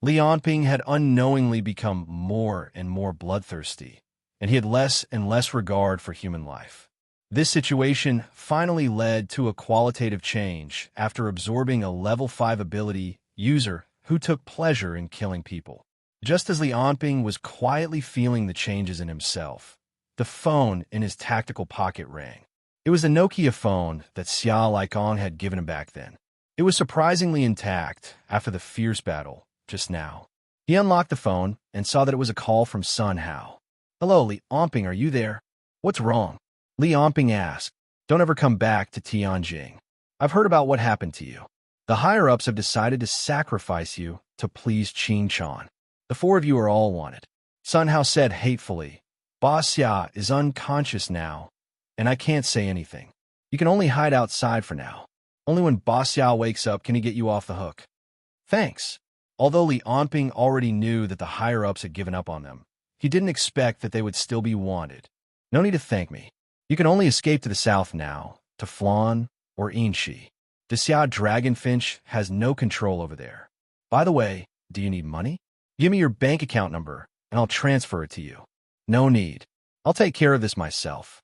Li Onping had unknowingly become more and more bloodthirsty, and he had less and less regard for human life. This situation finally led to a qualitative change after absorbing a level 5 ability user who took pleasure in killing people. Just as Li Onping was quietly feeling the changes in himself, the phone in his tactical pocket rang. It was the Nokia phone that Xia Laikong had given him back then. It was surprisingly intact after the fierce battle just now. He unlocked the phone and saw that it was a call from Sun Hao. "Hello, Li Onping, are you there?" "What's wrong?" Li Onping asked. "Don't ever come back to Tianjing. I've heard about what happened to you. The higher-ups have decided to sacrifice you to please Qin Chan. The 4 of you are all wanted." Sun Hao said hatefully. "Boss Xia is unconscious now, and I can't say anything. You can only hide outside for now. Only when Boss Xia wakes up can he get you off the hook." "Thanks." Although Li Onping already knew that the higher-ups had given up on them, he didn't expect that they would still be wanted. "No need to thank me. You can only escape to the south now, to Flan or Yinshi. The Xia Dragonfinch has no control over there. By the way, do you need money? Give me your bank account number, and I'll transfer it to you." "No need. I'll take care of this myself."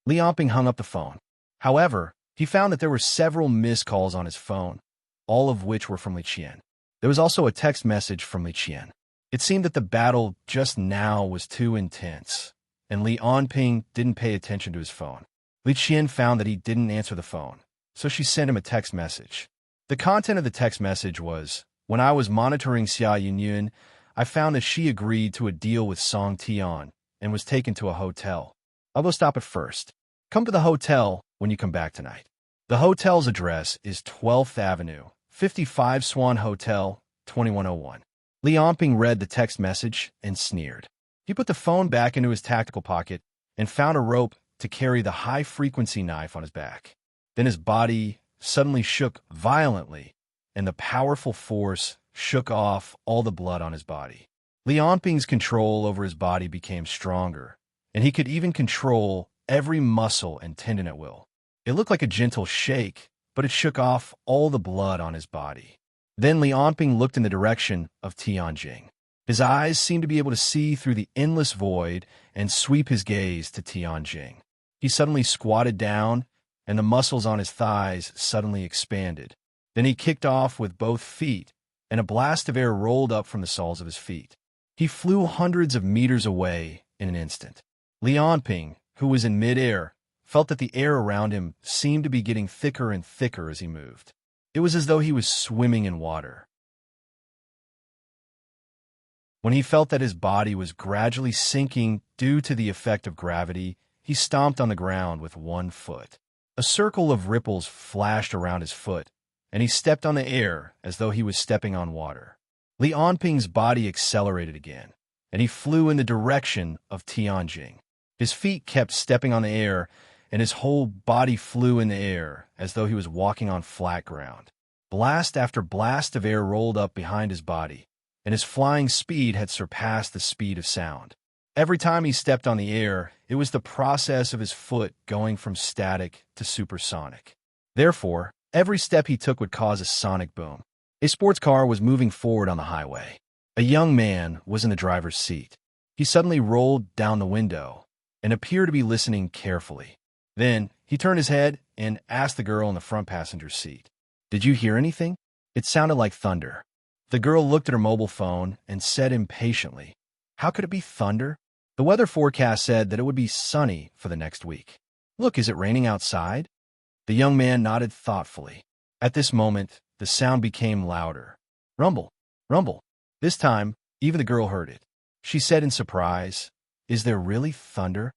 Li Onping hung up the phone. However, he found that there were several missed calls on his phone, all of which were from Li Qian. There was also a text message from Li Qian. It seemed that the battle just now was too intense, and Li Onping didn't pay attention to his phone. Li Qian found that he didn't answer the phone, so she sent him a text message. The content of the text message was, "When I was monitoring Xia Yunyun, I found that she agreed to a deal with Song Tian and was taken to a hotel. I'll go stop it first. Come to the hotel when you come back tonight. The hotel's address is 12th Avenue, 55 Swan Hotel, 2101. Li Onping read the text message and sneered. He put the phone back into his tactical pocket and found a rope to carry the high-frequency knife on his back. Then his body suddenly shook violently, and the powerful force shook off all the blood on his body. Li Onping's control over his body became stronger, and he could even control every muscle and tendon at will. It looked like a gentle shake, but it shook off all the blood on his body. Then Li Onping looked in the direction of Tianjing. His eyes seemed to be able to see through the endless void and sweep his gaze to Tianjing. He suddenly squatted down, and the muscles on his thighs suddenly expanded. Then he kicked off with both feet, and a blast of air rolled up from the soles of his feet. He flew hundreds of meters away in an instant. Li Onping, who was in midair, felt that the air around him seemed to be getting thicker and thicker as he moved. It was as though he was swimming in water. When he felt that his body was gradually sinking due to the effect of gravity, he stomped on the ground with one foot. A circle of ripples flashed around his foot, and he stepped on the air as though he was stepping on water. Li Onping's body accelerated again, and he flew in the direction of Tianjing. His feet kept stepping on the air, and his whole body flew in the air as though he was walking on flat ground. Blast after blast of air rolled up behind his body, and his flying speed had surpassed the speed of sound. Every time he stepped on the air, it was the process of his foot going from static to supersonic. Therefore, every step he took would cause a sonic boom. A sports car was moving forward on the highway. A young man was in the driver's seat. He suddenly rolled down the window and appeared to be listening carefully. Then, he turned his head and asked the girl in the front passenger seat, "Did you hear anything?" It sounded like thunder. The girl looked at her mobile phone and said impatiently, "How could it be thunder? The weather forecast said that it would be sunny for the next week. Look, is it raining outside?" The young man nodded thoughtfully. At this moment, the sound became louder. Rumble, rumble. This time, even the girl heard it. She said in surprise, "Is there really thunder?"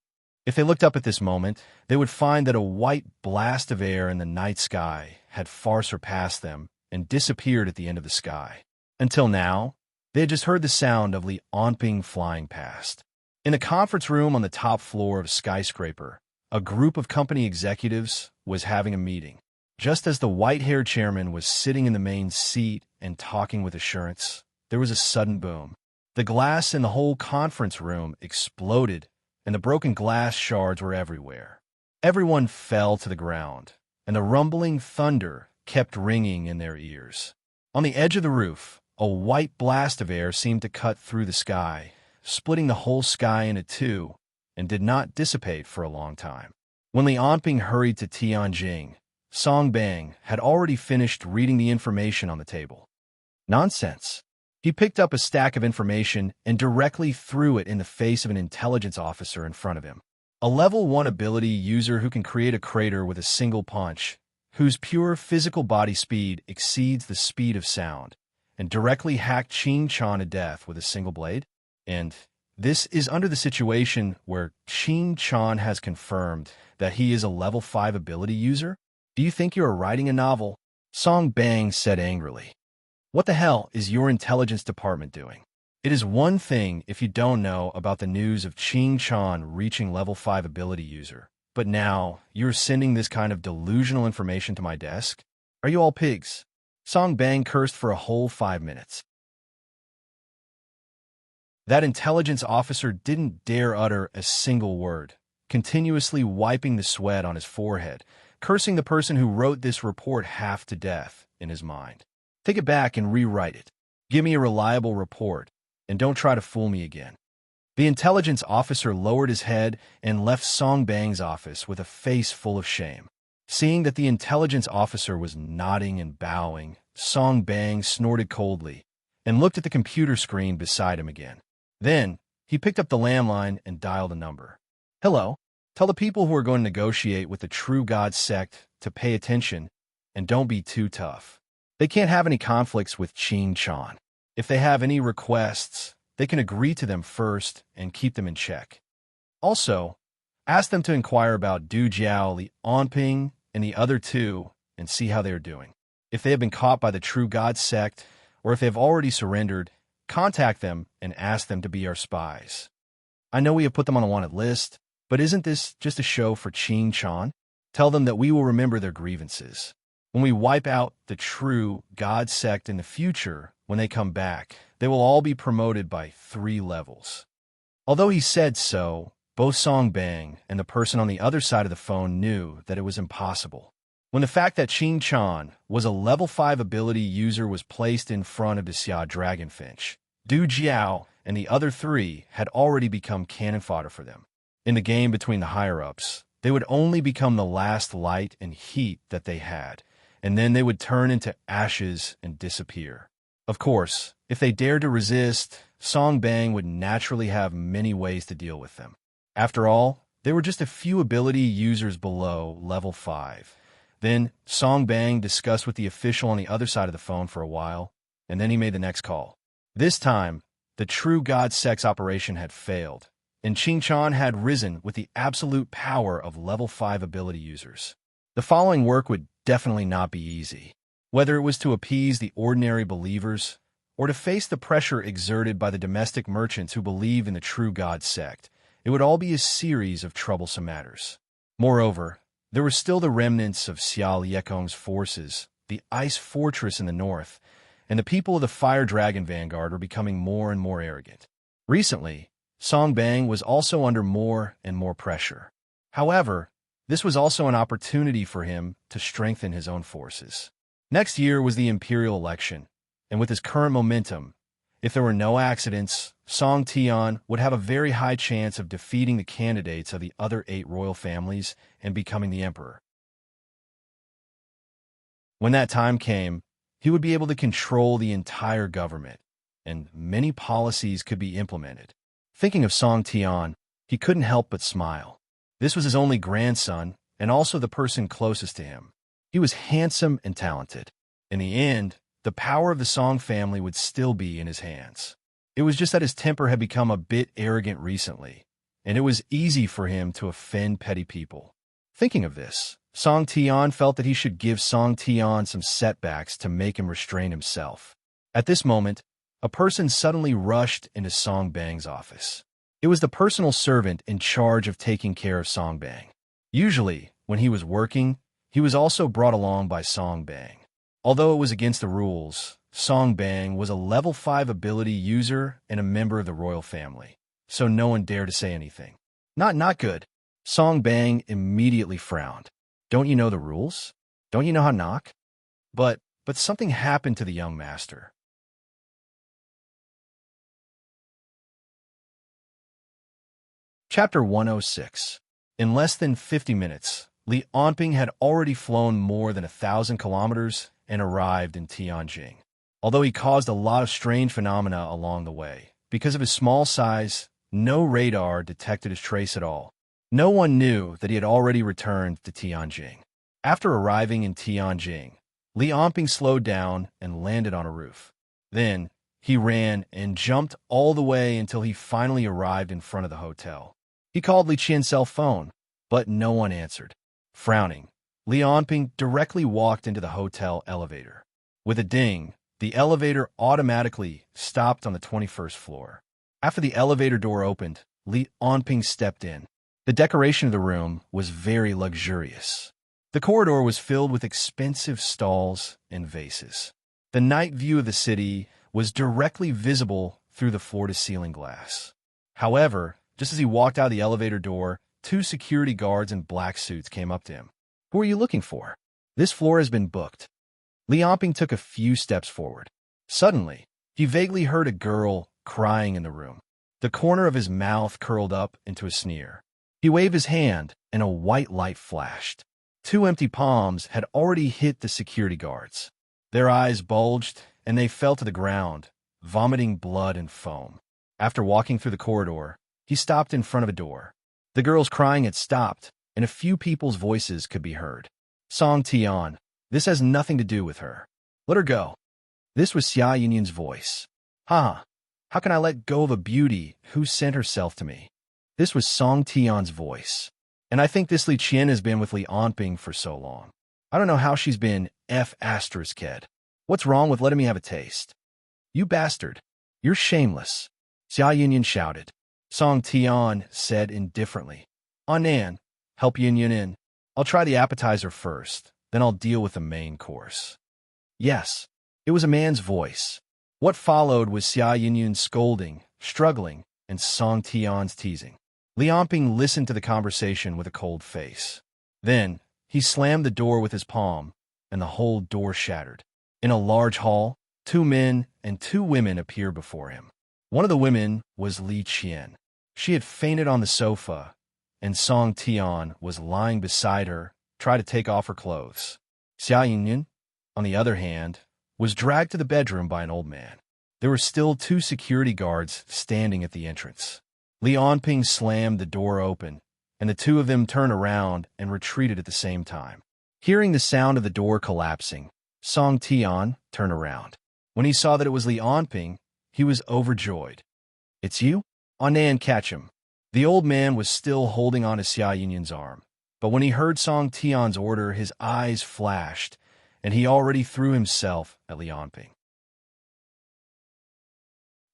If they looked up at this moment, they would find that a white blast of air in the night sky had far surpassed them and disappeared at the end of the sky. Until now, they had just heard the sound of Lianping flying past. In the conference room on the top floor of a skyscraper, a group of company executives was having a meeting. Just as the white-haired chairman was sitting in the main seat and talking with assurance, there was a sudden boom. The glass in the whole conference room exploded, and the broken glass shards were everywhere. Everyone fell to the ground, and the rumbling thunder kept ringing in their ears. On the edge of the roof, a white blast of air seemed to cut through the sky, splitting the whole sky into two, and did not dissipate for a long time. When Lianping hurried to Tianjing, Song Bang had already finished reading the information on the table. Nonsense. He picked up a stack of information and directly threw it in the face of an intelligence officer in front of him. A level 1 ability user who can create a crater with a single punch, whose pure physical body speed exceeds the speed of sound, and directly hacked Qing Chan to death with a single blade? And this is under the situation where Qing Chan has confirmed that he is a level 5 ability user? Do you think you are writing a novel? Song Bang said angrily. What the hell is your intelligence department doing? It is one thing if you don't know about the news of Qing Chan reaching level 5 ability user, but now you're sending this kind of delusional information to my desk? Are you all pigs? Song Bang cursed for a whole 5 minutes. That intelligence officer didn't dare utter a single word, continuously wiping the sweat on his forehead, cursing the person who wrote this report half to death in his mind. Take it back and rewrite it. Give me a reliable report, and don't try to fool me again. The intelligence officer lowered his head and left Song Bang's office with a face full of shame. Seeing that the intelligence officer was nodding and bowing, Song Bang snorted coldly and looked at the computer screen beside him again. Then, he picked up the landline and dialed a number. "Hello. Tell the people who are going to negotiate with the True God sect to pay attention and don't be too tough. They can't have any conflicts with Qing Chan. If they have any requests, they can agree to them first and keep them in check. Also, ask them to inquire about Du Jiao, Lianping, and the other two and see how they are doing. If they have been caught by the True God sect, or if they have already surrendered, contact them and ask them to be our spies. I know we have put them on a wanted list, but isn't this just a show for Qing Chan? Tell them that we will remember their grievances. When we wipe out the True God sect in the future, when they come back, they will all be promoted by 3 levels." Although he said so, both Song Bang and the person on the other side of the phone knew that it was impossible. When the fact that Qing Chan was a level 5 ability user was placed in front of the Xia Dragonfinch, Du Jiao and the other 3 had already become cannon fodder for them. In the game between the higher-ups, they would only become the last light and heat that they had, and then they would turn into ashes and disappear. Of course, if they dared to resist, Song Bang would naturally have many ways to deal with them. After all, they were just a few ability users below level 5. Then, Song Bang discussed with the official on the other side of the phone for a while, and then he made the next call. This time, the True God Sect's operation had failed, and Qing Chan had risen with the absolute power of level 5 ability users. The following work would definitely not be easy. Whether it was to appease the ordinary believers, or to face the pressure exerted by the domestic merchants who believe in the True God sect, it would all be a series of troublesome matters. Moreover, there were still the remnants of Xiao Liekong's forces, the ice fortress in the north, and the people of the Fire Dragon Vanguard were becoming more and more arrogant. Recently, Song Bang was also under more and more pressure. However, this was also an opportunity for him to strengthen his own forces. Next year was the imperial election, and with his current momentum, if there were no accidents, Song Tian would have a very high chance of defeating the candidates of the other 8 royal families and becoming the emperor. When that time came, he would be able to control the entire government, and many policies could be implemented. Thinking of Song Tian, he couldn't help but smile. This was his only grandson, and also the person closest to him. He was handsome and talented. In the end, the power of the Song family would still be in his hands. It was just that his temper had become a bit arrogant recently, and it was easy for him to offend petty people. Thinking of this, Song Tian felt that he should give Song Tian some setbacks to make him restrain himself. At this moment, a person suddenly rushed into Song Bang's office. It was the personal servant in charge of taking care of Song Bang. Usually, when he was working, he was also brought along by Song Bang. Although it was against the rules, Song Bang was a level 5 ability user and a member of the royal family, so no one dared to say anything. Not good. Song Bang immediately frowned. Don't you know the rules? Don't you know how to knock? But something happened to the young master. Chapter 106. In less than 50 minutes, Li Onping had already flown more than 1,000 kilometers and arrived in Tianjin. Although he caused a lot of strange phenomena along the way, because of his small size, no radar detected his trace at all. No one knew that he had already returned to Tianjin. After arriving in Tianjin, Li Onping slowed down and landed on a roof. Then, he ran and jumped all the way until he finally arrived in front of the hotel. He called Li Qian's cell phone, but no one answered. Frowning, Li Onping directly walked into the hotel elevator. With a ding, the elevator automatically stopped on the 21st floor. After the elevator door opened, Li Onping stepped in. The decoration of the room was very luxurious. The corridor was filled with expensive stalls and vases. The night view of the city was directly visible through the floor-to-ceiling glass. However, just as he walked out of the elevator door, 2 security guards in black suits came up to him. "Who are you looking for? This floor has been booked." Li Onping took a few steps forward. Suddenly, he vaguely heard a girl crying in the room. The corner of his mouth curled up into a sneer. He waved his hand, and a white light flashed. 2 empty palms had already hit the security guards. Their eyes bulged, and they fell to the ground, vomiting blood and foam. After walking through the corridor, he stopped in front of a door. The girl's crying had stopped, and a few people's voices could be heard. "Song Tian, this has nothing to do with her. Let her go." This was Xia Yunyun's voice. "Ha! How can I let go of a beauty who sent herself to me?" This was Song Tian's voice. "And I think this Li Qian has been with Li Onping for so long. I don't know how she's been F***ed. What's wrong with letting me have a taste?" "You bastard! You're shameless!" Xia Yunyun shouted. Song Tian said indifferently, "Nan, help Yunyun in. I'll try the appetizer first, then I'll deal with the main course." Yes, it was a man's voice. What followed was Xia Yunyun's scolding, struggling, and Song Tian's teasing. Li Onping listened to the conversation with a cold face. Then, he slammed the door with his palm, and the whole door shattered. In a large hall, 2 men and 2 women appeared before him. One of the women was Li Qian. She had fainted on the sofa, and Song Tian was lying beside her, trying to take off her clothes. Xia Yunyun, on the other hand, was dragged to the bedroom by an old man. There were still 2 security guards standing at the entrance. Li Onping slammed the door open, and the 2 of them turned around and retreated at the same time. Hearing the sound of the door collapsing, Song Tian turned around. When he saw that it was Li Onping, he was overjoyed. "It's you? Nan, catch him." The old man was still holding on to Xia Yunyun's arm, but when he heard Song Tian's order, his eyes flashed, and he already threw himself at Li Onping.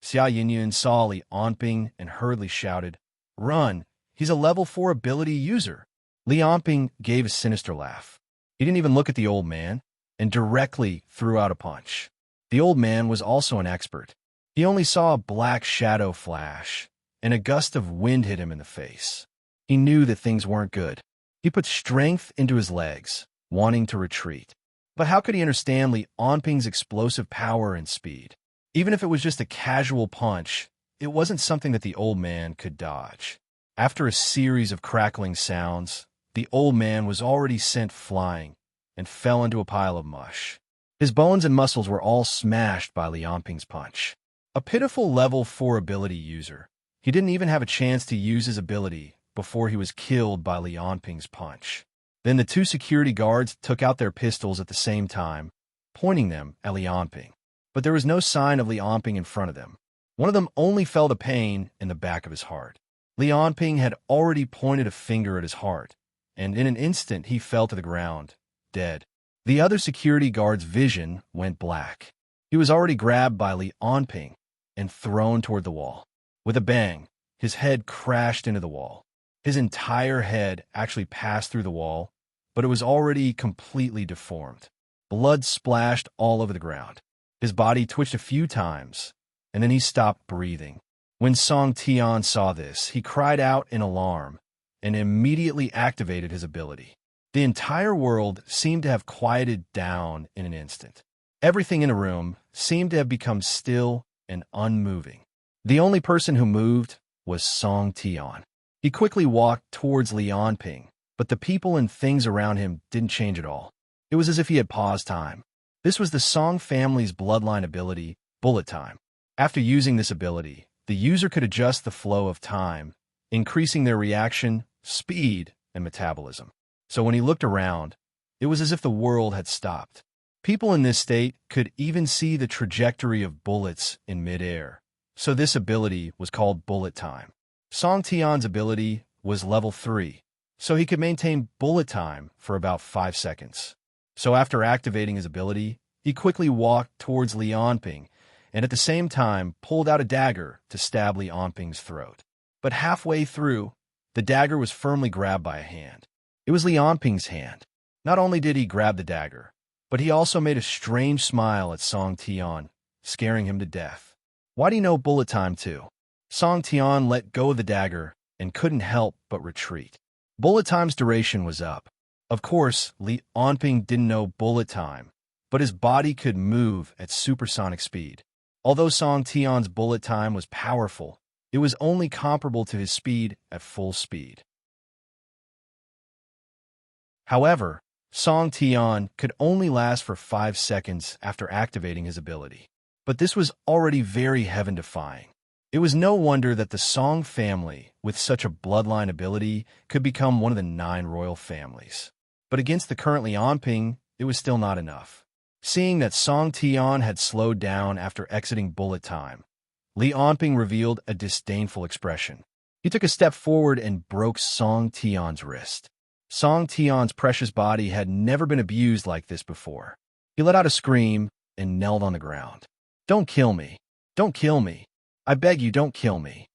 Xia Yunyun saw Li Onping and hurriedly shouted, "Run! He's a level 4 ability user." Li Onping gave a sinister laugh. He didn't even look at the old man, and directly threw out a punch. The old man was also an expert. He only saw a black shadow flash, and a gust of wind hit him in the face. He knew that things weren't good. He put strength into his legs, wanting to retreat. But how could he understand Li Onping's explosive power and speed? Even if it was just a casual punch, it wasn't something that the old man could dodge. After a series of crackling sounds, the old man was already sent flying and fell into a pile of mush. His bones and muscles were all smashed by Li Onping's punch. A pitiful level 4 ability user. He didn't even have a chance to use his ability before he was killed by Li Onping's punch. Then the 2 security guards took out their pistols at the same time, pointing them at Lianping. But there was no sign of Lianping in front of them. One of them only felt a pain in the back of his heart. Lianping had already pointed a finger at his heart, and in an instant he fell to the ground, dead. The other security guard's vision went black. He was already grabbed by Lianping and thrown toward the wall. With a bang, his head crashed into the wall. His entire head actually passed through the wall, but it was already completely deformed. Blood splashed all over the ground. His body twitched a few times, and then he stopped breathing. When Song Tian saw this, he cried out in alarm and immediately activated his ability. The entire world seemed to have quieted down in an instant. Everything in the room seemed to have become still and unmoving. The only person who moved was Song Tian. He quickly walked towards Lianping, but the people and things around him didn't change at all. It was as if he had paused time. This was the Song family's bloodline ability, Bullet Time. After using this ability, the user could adjust the flow of time, increasing their reaction, speed, and metabolism. So when he looked around, it was as if the world had stopped. People in this state could even see the trajectory of bullets in midair. So this ability was called Bullet Time. Song Tian's ability was level 3, so he could maintain bullet time for about 5 seconds. So after activating his ability, he quickly walked towards Lianping and at the same time pulled out a dagger to stab Lianping's throat. But halfway through, the dagger was firmly grabbed by a hand. It was Lianping's hand. Not only did he grab the dagger, but he also made a strange smile at Song Tian, scaring him to death. Why do you know bullet time too? Song Tian let go of the dagger and couldn't help but retreat. Bullet time's duration was up. Of course, Lianping didn't know bullet time, but his body could move at supersonic speed. Although Song Tian's bullet time was powerful, it was only comparable to his speed at full speed. However, Song Tian could only last for 5 seconds after activating his ability. But this was already very heaven-defying. It was no wonder that the Song family, with such a bloodline ability, could become one of the 9 royal families. But against the current Lianping, it was still not enough. Seeing that Song Tian had slowed down after exiting bullet time, Lianping revealed a disdainful expression. He took a step forward and broke Song Tian's wrist. Song Tian's precious body had never been abused like this before. He let out a scream and knelt on the ground. "Don't kill me! Don't kill me! I beg you, don't kill me."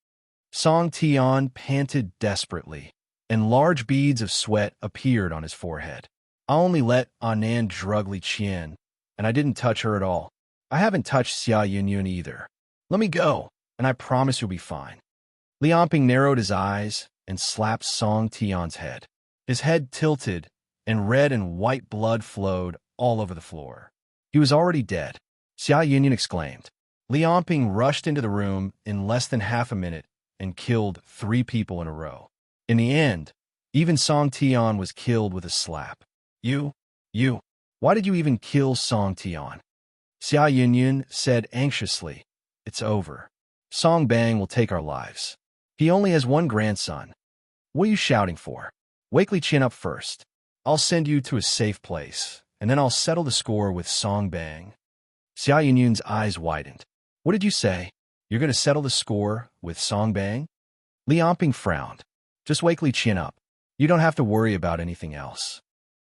Song Tian panted desperately, and large beads of sweat appeared on his forehead. "I only let Anand drug Li Qian, and I didn't touch her at all. I haven't touched Xia Yunyun either. Let me go, and I promise you'll be fine." Lianping narrowed his eyes and slapped Song Tian's head. His head tilted, and red and white blood flowed all over the floor. He was already dead. Xia Yunyun exclaimed. Lianping rushed into the room in less than half a minute and killed 3 people in a row. In the end, even Song Tian was killed with a slap. You, why did you even kill Song Tian?" Xia Yunyun said anxiously. "It's over. Song Bang will take our lives. He only has 1 grandson. What are you shouting for? Wake Li Qian up first. I'll send you to a safe place, and then I'll settle the score with Song Bang." Xia Yunyun's eyes widened. "What did you say? You're going to settle the score with Song Bang?" Lianping frowned. "Just wake Li Qian up. You don't have to worry about anything else."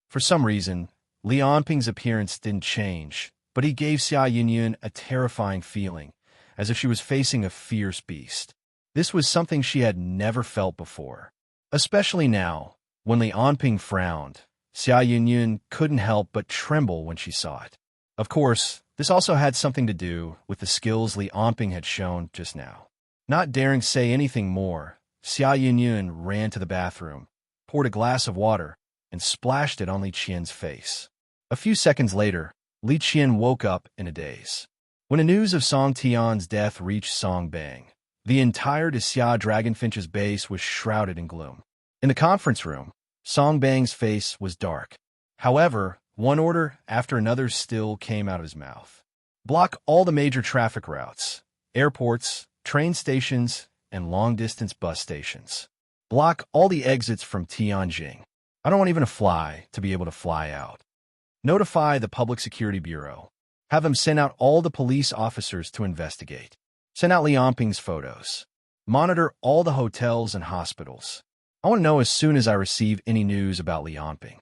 For some reason, Lianping's appearance didn't change, but he gave Xia Yunyun a terrifying feeling, as if she was facing a fierce beast. This was something she had never felt before. Especially now, when Lianping frowned, Xia Yunyun couldn't help but tremble when she saw it. Of course, this also had something to do with the skills Lianping had shown just now. Not daring to say anything more, Xia Yunyun ran to the bathroom, poured a glass of water, and splashed it on Li Qian's face. A few seconds later, Li Qian woke up in a daze. When the news of Song Tian's death reached Song Bang, the entire Xia Dragonfinch's base was shrouded in gloom. In the conference room, Song Bang's face was dark. However, one order after another still came out of his mouth. Block all the major traffic routes, airports, train stations, and long-distance bus stations. Block all the exits from Tianjin. I don't want even to fly to be able to fly out. Notify the Public Security Bureau. Have them send out all the police officers to investigate. Send out Lianping's photos. Monitor all the hotels and hospitals. I want to know as soon as I receive any news about Lianping.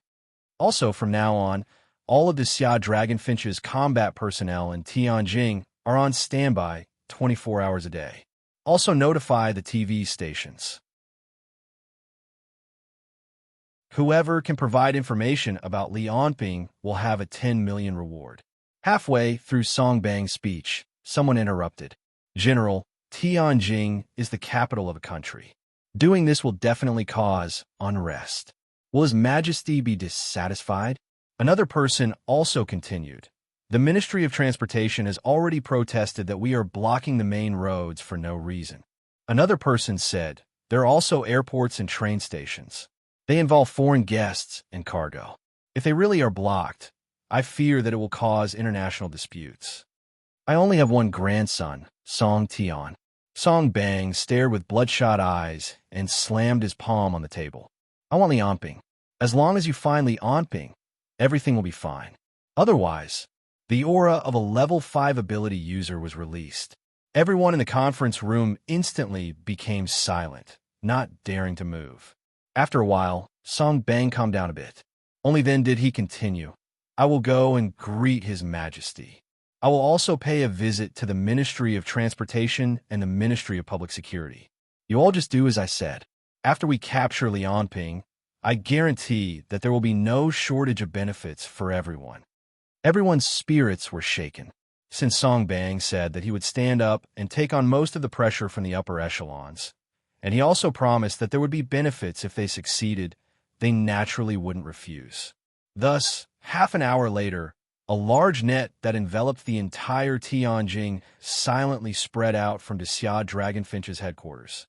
Also, from now on, all of the Xia Dragonfinch's combat personnel in Tianjin are on standby 24 hours a day. Also notify the TV stations. Whoever can provide information about Lianping will have a 10 million reward. Halfway through Song Bang's speech, someone interrupted. General, Tianjin is the capital of a country. Doing this will definitely cause unrest. Will His Majesty be dissatisfied? Another person also continued. The Ministry of Transportation has already protested that we are blocking the main roads for no reason. Another person said, there are also airports and train stations. They involve foreign guests and cargo. If they really are blocked, I fear that it will cause international disputes. I only have one grandson, Song Tian. Song Bang stared with bloodshot eyes and slammed his palm on the table. I want Lianping. As long as you find Lianping, everything will be fine. Otherwise, the aura of a level 5 ability user was released. Everyone in the conference room instantly became silent, not daring to move. After a while, Song Bang calmed down a bit. Only then did he continue. I will go and greet His Majesty. I will also pay a visit to the Ministry of Transportation and the Ministry of Public Security. You all just do as I said. After we capture Lianping, I guarantee that there will be no shortage of benefits for everyone. Everyone's spirits were shaken, since Song Bang said that he would stand up and take on most of the pressure from the upper echelons. And he also promised that there would be benefits if they succeeded. They naturally wouldn't refuse. Thus, half an hour later, a large net that enveloped the entire Tianjin silently spread out from the Xia Dragonfinch's headquarters.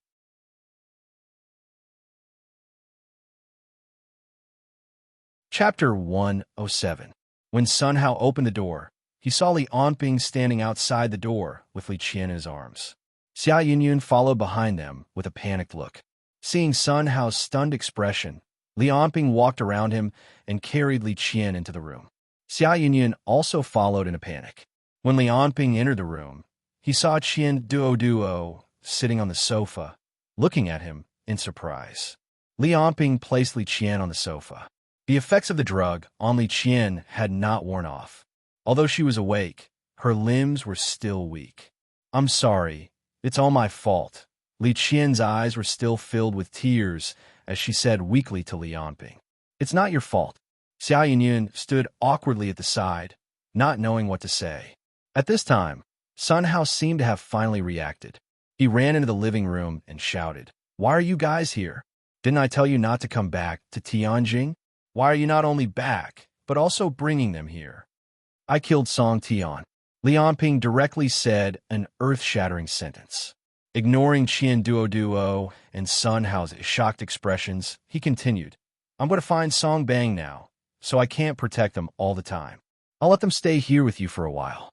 Chapter 107. When Sun Hao opened the door, he saw Lianping standing outside the door with Li Qian in his arms. Xia Yunyun followed behind them with a panicked look. Seeing Sun Hao's stunned expression, Lianping walked around him and carried Li Qian into the room. Xia Yunyun also followed in a panic. When Lianping entered the room, he saw Qian Duo sitting on the sofa, looking at him in surprise. Lianping placed Li Qian on the sofa. The effects of the drug on Li Qian had not worn off. Although she was awake, her limbs were still weak. I'm sorry. It's all my fault. Li Qian's eyes were still filled with tears as she said weakly to Lianping. It's not your fault. Xia Yunyun stood awkwardly at the side, not knowing what to say. At this time, Sun Hao seemed to have finally reacted. He ran into the living room and shouted, "Why are you guys here? Didn't I tell you not to come back to Tianjin? Why are you not only back, but also bringing them here?" "I killed Song Tian." Lianping directly said an earth-shattering sentence. Ignoring Qian Duo and Sun Hao's shocked expressions, he continued, "I'm going to find Song Bang now, so I can't protect them all the time. I'll let them stay here with you for a while."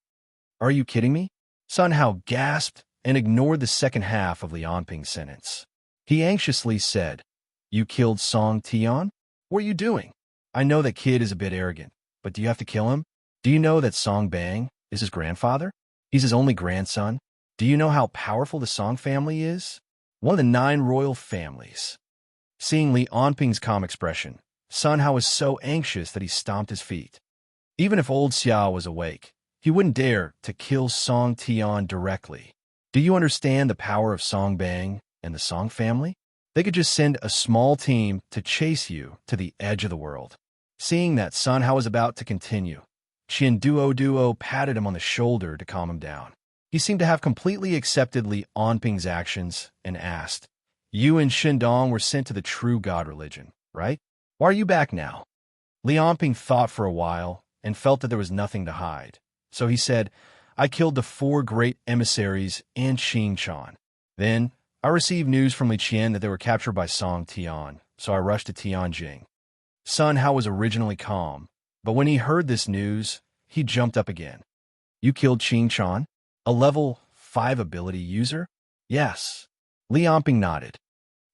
"Are you kidding me?" Sun Hao gasped and ignored the second half of Lianping's sentence. He anxiously said, "You killed Song Tian? What are you doing? I know that kid is a bit arrogant, but do you have to kill him? Do you know that Song Bang is his grandfather? He's his only grandson. Do you know how powerful the Song family is? One of the 9 royal families." Seeing Lianping's calm expression, Sun Hao was so anxious that he stomped his feet. Even if old Xia was awake, he wouldn't dare to kill Song Tian directly. Do you understand the power of Song Bang and the Song family? They could just send a small team to chase you to the edge of the world. Seeing that Sun Hao was about to continue, Qian Duo patted him on the shoulder to calm him down. He seemed to have completely accepted Lianping's actions and asked, "You and Shindong were sent to the true God religion, right? Why are you back now?" Lianping thought for a while and felt that there was nothing to hide. So he said, "I killed the 4 great emissaries and Xingchan. Then I received news from Li Qian that they were captured by Song Tian, so I rushed to Tianjin." Sun Hao was originally calm, but when he heard this news, he jumped up again. "You killed Xingchan? A level 5 ability user?" "Yes." Lianping nodded.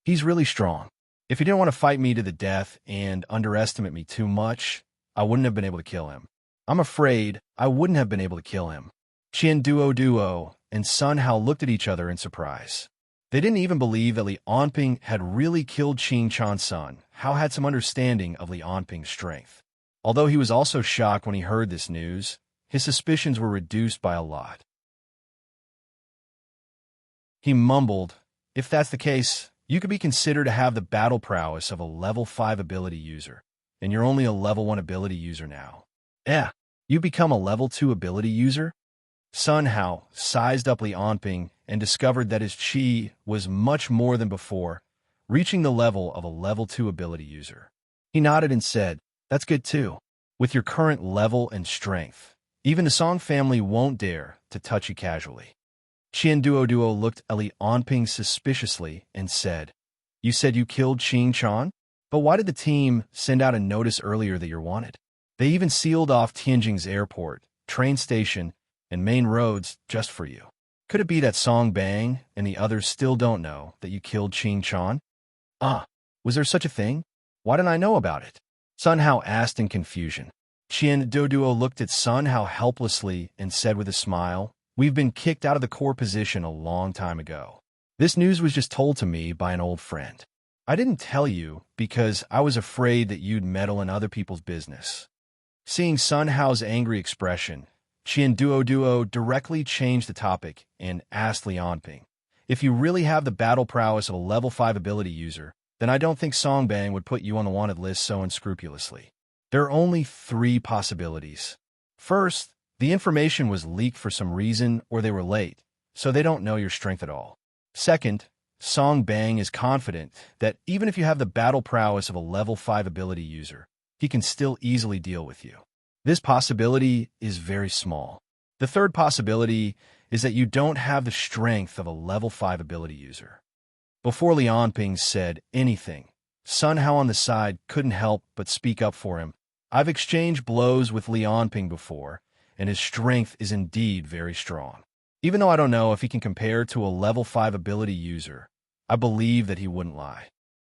"He's really strong. If he didn't want to fight me to the death and underestimate me too much, I wouldn't have been able to kill him. I'm afraid I wouldn't have been able to kill him. Duo and Sun Hao looked at each other in surprise. They didn't even believe that Li Onping had really killed Qing Chan's son. Hao had some understanding of Li Onping's strength. Although he was also shocked when he heard this news, his suspicions were reduced by a lot. He mumbled, "If that's the case, you could be considered to have the battle prowess of a level 5 ability user, and you're only a level 1 ability user now. You become a level 2 ability user?" Sun Hao sized up Li Onping and discovered that his chi was much more than before, reaching the level of a level 2 ability user. He nodded and said, "That's good too. With your current level and strength, even the Song family won't dare to touch you casually." Duo looked at Li Onping suspiciously and said, "You said you killed Qing Chan? But why did the team send out a notice earlier that you're wanted? They even sealed off Tianjing's airport, train station, and main roads just for you. Could it be that Song Bang and the others still don't know that you killed Qing Chan?" Was there such a thing? Why didn't I know about it?" Sun Hao asked in confusion. Duo looked at Sun Hao helplessly and said with a smile, "We've been kicked out of the core position a long time ago. This news was just told to me by an old friend. I didn't tell you because I was afraid that you'd meddle in other people's business." Seeing Sun Hao's angry expression, Duo directly changed the topic and asked Li Onping, "If you really have the battle prowess of a level 5 ability user, then I don't think Songbang would put you on the wanted list so unscrupulously. There are only 3 possibilities. First, the information was leaked for some reason or they were late, so they don't know your strength at all. Second, Songbang is confident that even if you have the battle prowess of a level 5 ability user, he can still easily deal with you. This possibility is very small. The third possibility is that you don't have the strength of a level 5 ability user." Before Li Onping said anything, Sun Hao on the side couldn't help but speak up for him. "I've exchanged blows with Li Onping before, and his strength is indeed very strong. Even though I don't know if he can compare to a level 5 ability user, I believe that he wouldn't lie."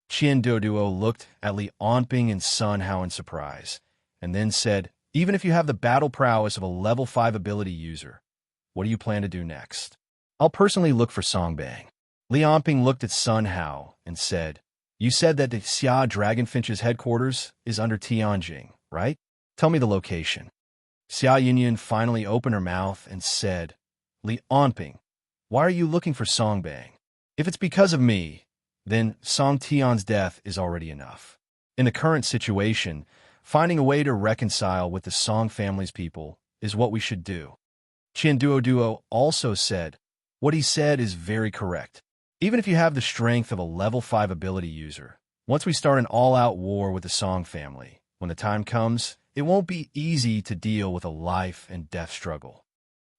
Duo looked at Li Onping and Sun Hao in surprise, and then said, "Even if you have the battle prowess of a level 5 ability user, what do you plan to do next?" "I'll personally look for Songbang." Li Onping looked at Sun Hao and said, "You said that the Xia Dragonfinch's headquarters is under Tianjing, right? Tell me the location." Xia Yinyan finally opened her mouth and said, "Li Onping, why are you looking for Songbang? If it's because of me, then Song Tian's death is already enough. In the current situation, finding a way to reconcile with the Song family's people is what we should do." Duo also said, "What he said is very correct. Even if you have the strength of a level 5 ability user, once we start an all-out war with the Song family, when the time comes, it won't be easy to deal with a life and death struggle."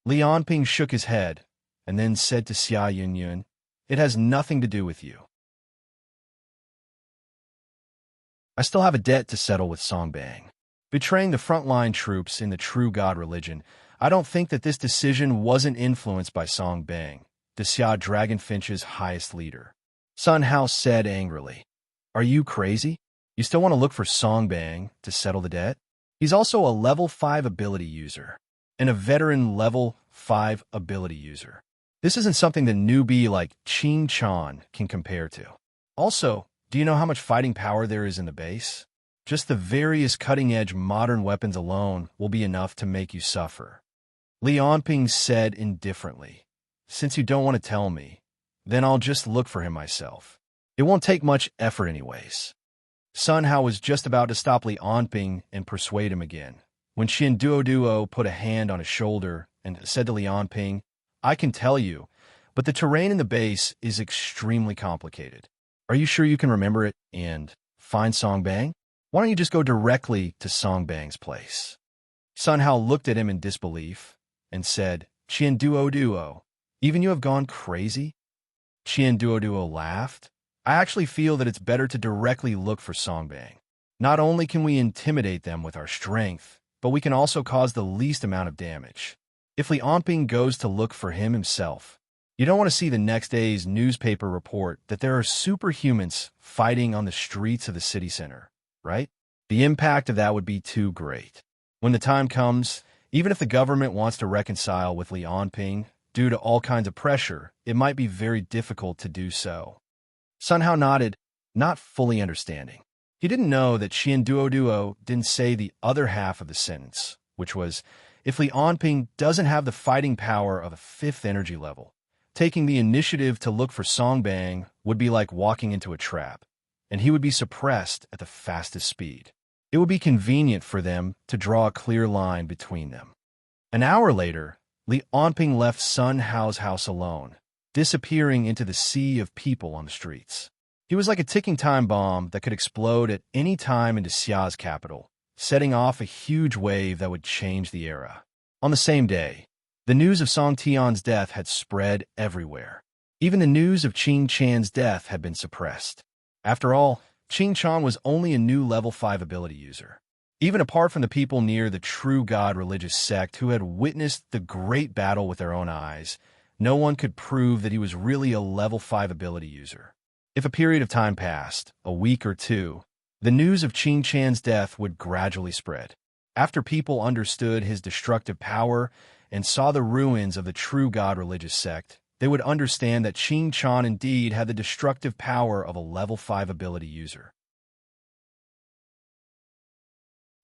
Li Onping shook his head and then said to Xia Yunyan, "It has nothing to do with you. I still have a debt to settle with Songbang. Betraying the frontline troops in the true God religion, I don't think that this decision wasn't influenced by Songbang, the Xia Dragonfinch's highest leader." Sun Hao said angrily, "Are you crazy? You still want to look for Songbang to settle the debt? He's also a level 5 ability user, and a veteran level 5 ability user. This isn't something that newbie like Qing Chan can compare to. Also, do you know how much fighting power there is in the base? Just the various cutting-edge modern weapons alone will be enough to make you suffer." Li Onping said indifferently, "Since you don't want to tell me, then I'll just look for him myself. It won't take much effort anyways." Sun Hao was just about to stop Li Onping and persuade him again, when Duo put a hand on his shoulder and said to Li Onping, "I can tell you, but the terrain in the base is extremely complicated. Are you sure you can remember it and find Songbang? Why don't you just go directly to Songbang's place?" Sun Hao looked at him in disbelief and said, Duo, even you have gone crazy?" Duo laughed. "I actually feel that it's better to directly look for Songbang. Not only can we intimidate them with our strength, but we can also cause the least amount of damage. If Li Onping goes to look for him himself, you don't want to see the next day's newspaper report that there are superhumans fighting on the streets of the city center, right? The impact of that would be too great. When the time comes, even if the government wants to reconcile with Li Anping, due to all kinds of pressure, it might be very difficult to do so. Sun Hao nodded, not fully understanding. He didn't know that Xian Duo didn't say the other half of the sentence, which was, if Li Anping doesn't have the fighting power of a fifth energy level, taking the initiative to look for Songbang would be like walking into a trap, and he would be suppressed at the fastest speed. It would be convenient for them to draw a clear line between them. An hour later, Li Anping left Sun Hao's house alone, disappearing into the sea of people on the streets. He was like a ticking time bomb that could explode at any time into Xia's capital, setting off a huge wave that would change the era. On the same day, the news of Song Tian's death had spread everywhere. Even the news of Qing Chan's death had been suppressed. After all, Qing Chan was only a new level 5 ability user. Even apart from the people near the True God religious sect who had witnessed the great battle with their own eyes, no one could prove that he was really a level 5 ability user. If a period of time passed, a week or two, the news of Qing Chan's death would gradually spread. After people understood his destructive power and saw the ruins of the True God religious sect, they would understand that Qing Chan indeed had the destructive power of a level 5 ability user.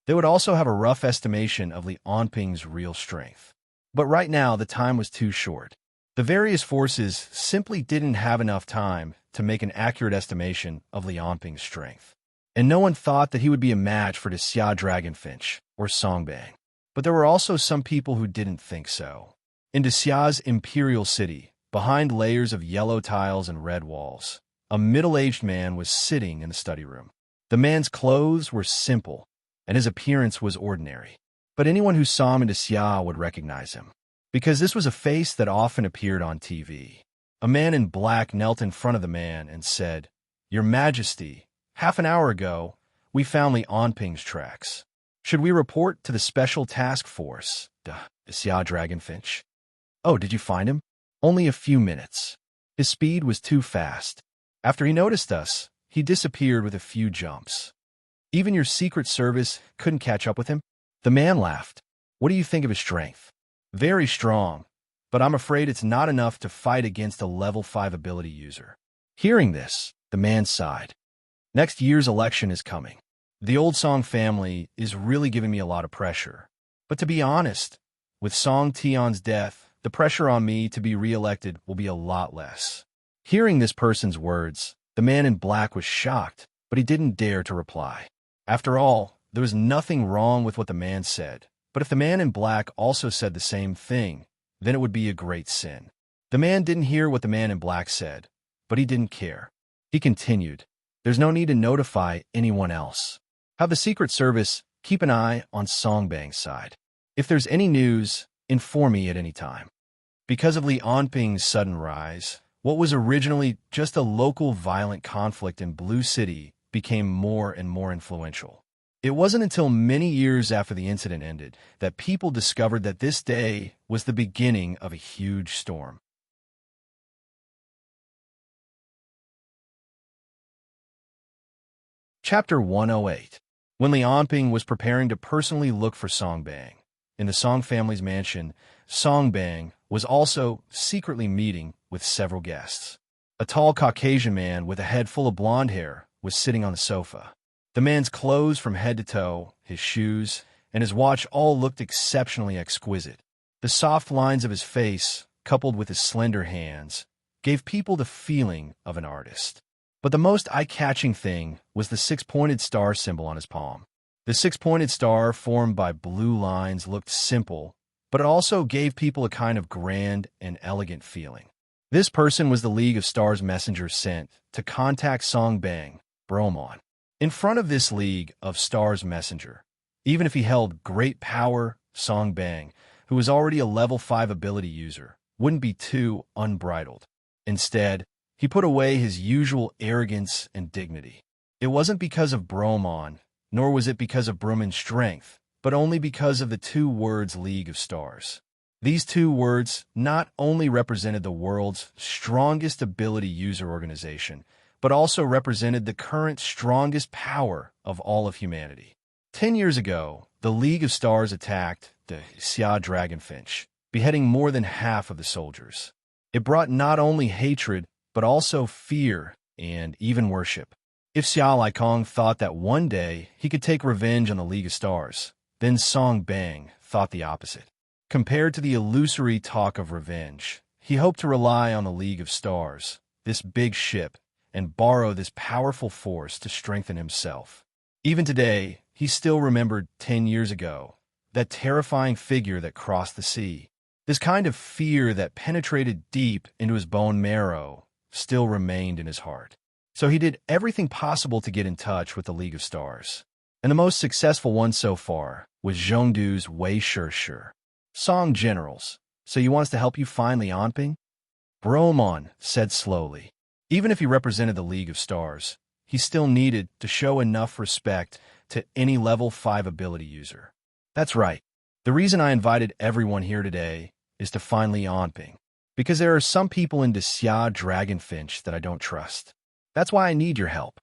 They would also have a rough estimation of Li Anping's real strength. But right now, the time was too short. The various forces simply didn't have enough time to make an accurate estimation of Li Anping's strength. And no one thought that he would be a match for the Xia Dragonfinch or Songbang. But there were also some people who didn't think so. In Xia's imperial city, behind layers of yellow tiles and red walls, a middle-aged man was sitting in the study room. The man's clothes were simple, and his appearance was ordinary. But anyone who saw him in Xia would recognize him, because this was a face that often appeared on TV. A man in black knelt in front of the man and said, "Your Majesty, half an hour ago, we found Li Anping's tracks. Should we report to the Special Task Force, the Xia Dragonfinch?" "Oh, did you find him?" "Only a few minutes. His speed was too fast. After he noticed us, he disappeared with a few jumps. Even your Secret Service couldn't catch up with him?" The man laughed. "What do you think of his strength?" "Very strong, but I'm afraid it's not enough to fight against a level 5 ability user." Hearing this, the man sighed. "Next year's election is coming. The old Song family is really giving me a lot of pressure. But to be honest, with Song Tian's death, the pressure on me to be re-elected will be a lot less." Hearing this person's words, the man in black was shocked, but he didn't dare to reply. After all, there was nothing wrong with what the man said. But if the man in black also said the same thing, then it would be a great sin. The man didn't hear what the man in black said, but he didn't care. He continued, "There's no need to notify anyone else. Have the Secret Service keep an eye on Songbang's side. If there's any news, inform me at any time." Because of Li Anping's sudden rise, what was originally just a local violent conflict in Blue City became more and more influential. It wasn't until many years after the incident ended that people discovered that this day was the beginning of a huge storm. Chapter 108. When Li Anping was preparing to personally look for Songbang, in the Song family's mansion, Songbang was also secretly meeting with several guests. A tall Caucasian man with a head full of blonde hair was sitting on the sofa. The man's clothes from head to toe, his shoes, and his watch all looked exceptionally exquisite. The soft lines of his face, coupled with his slender hands, gave people the feeling of an artist. But the most eye-catching thing was the six-pointed star symbol on his palm. The six-pointed star formed by blue lines looked simple, but it also gave people a kind of grand and elegant feeling. This person was the League of Stars messenger sent to contact Songbang, Bromon. In front of this League of Stars messenger, even if he held great power, Songbang, who was already a level 5 ability user, wouldn't be too unbridled. Instead, he put away his usual arrogance and dignity. It wasn't because of Bromon, nor was it because of Bromon's strength, but only because of the two words League of Stars. These two words not only represented the world's strongest ability user organization, but also represented the current strongest power of all of humanity. 10 years ago, the League of Stars attacked the Xia Dragonfinch, beheading more than half of the soldiers. It brought not only hatred, but also fear and even worship. If Xia Laikong thought that one day he could take revenge on the League of Stars, then Song Bang thought the opposite. Compared to the illusory talk of revenge, he hoped to rely on the League of Stars, this big ship, and borrow this powerful force to strengthen himself. Even today, he still remembered 10 years ago, that terrifying figure that crossed the sea. This kind of fear that penetrated deep into his bone marrow still remained in his heart. So he did everything possible to get in touch with the League of Stars. And the most successful one so far was Zhongdu's Wei Shi. Song Generals, so you want us to help you find Li Anping? Bromon said slowly. Even if he represented the League of Stars, he still needed to show enough respect to any level 5 ability user. That's right. The reason I invited everyone here today is to find Li Anping, because there are some people in Xia Dragonfinch that I don't trust. That's why I need your help.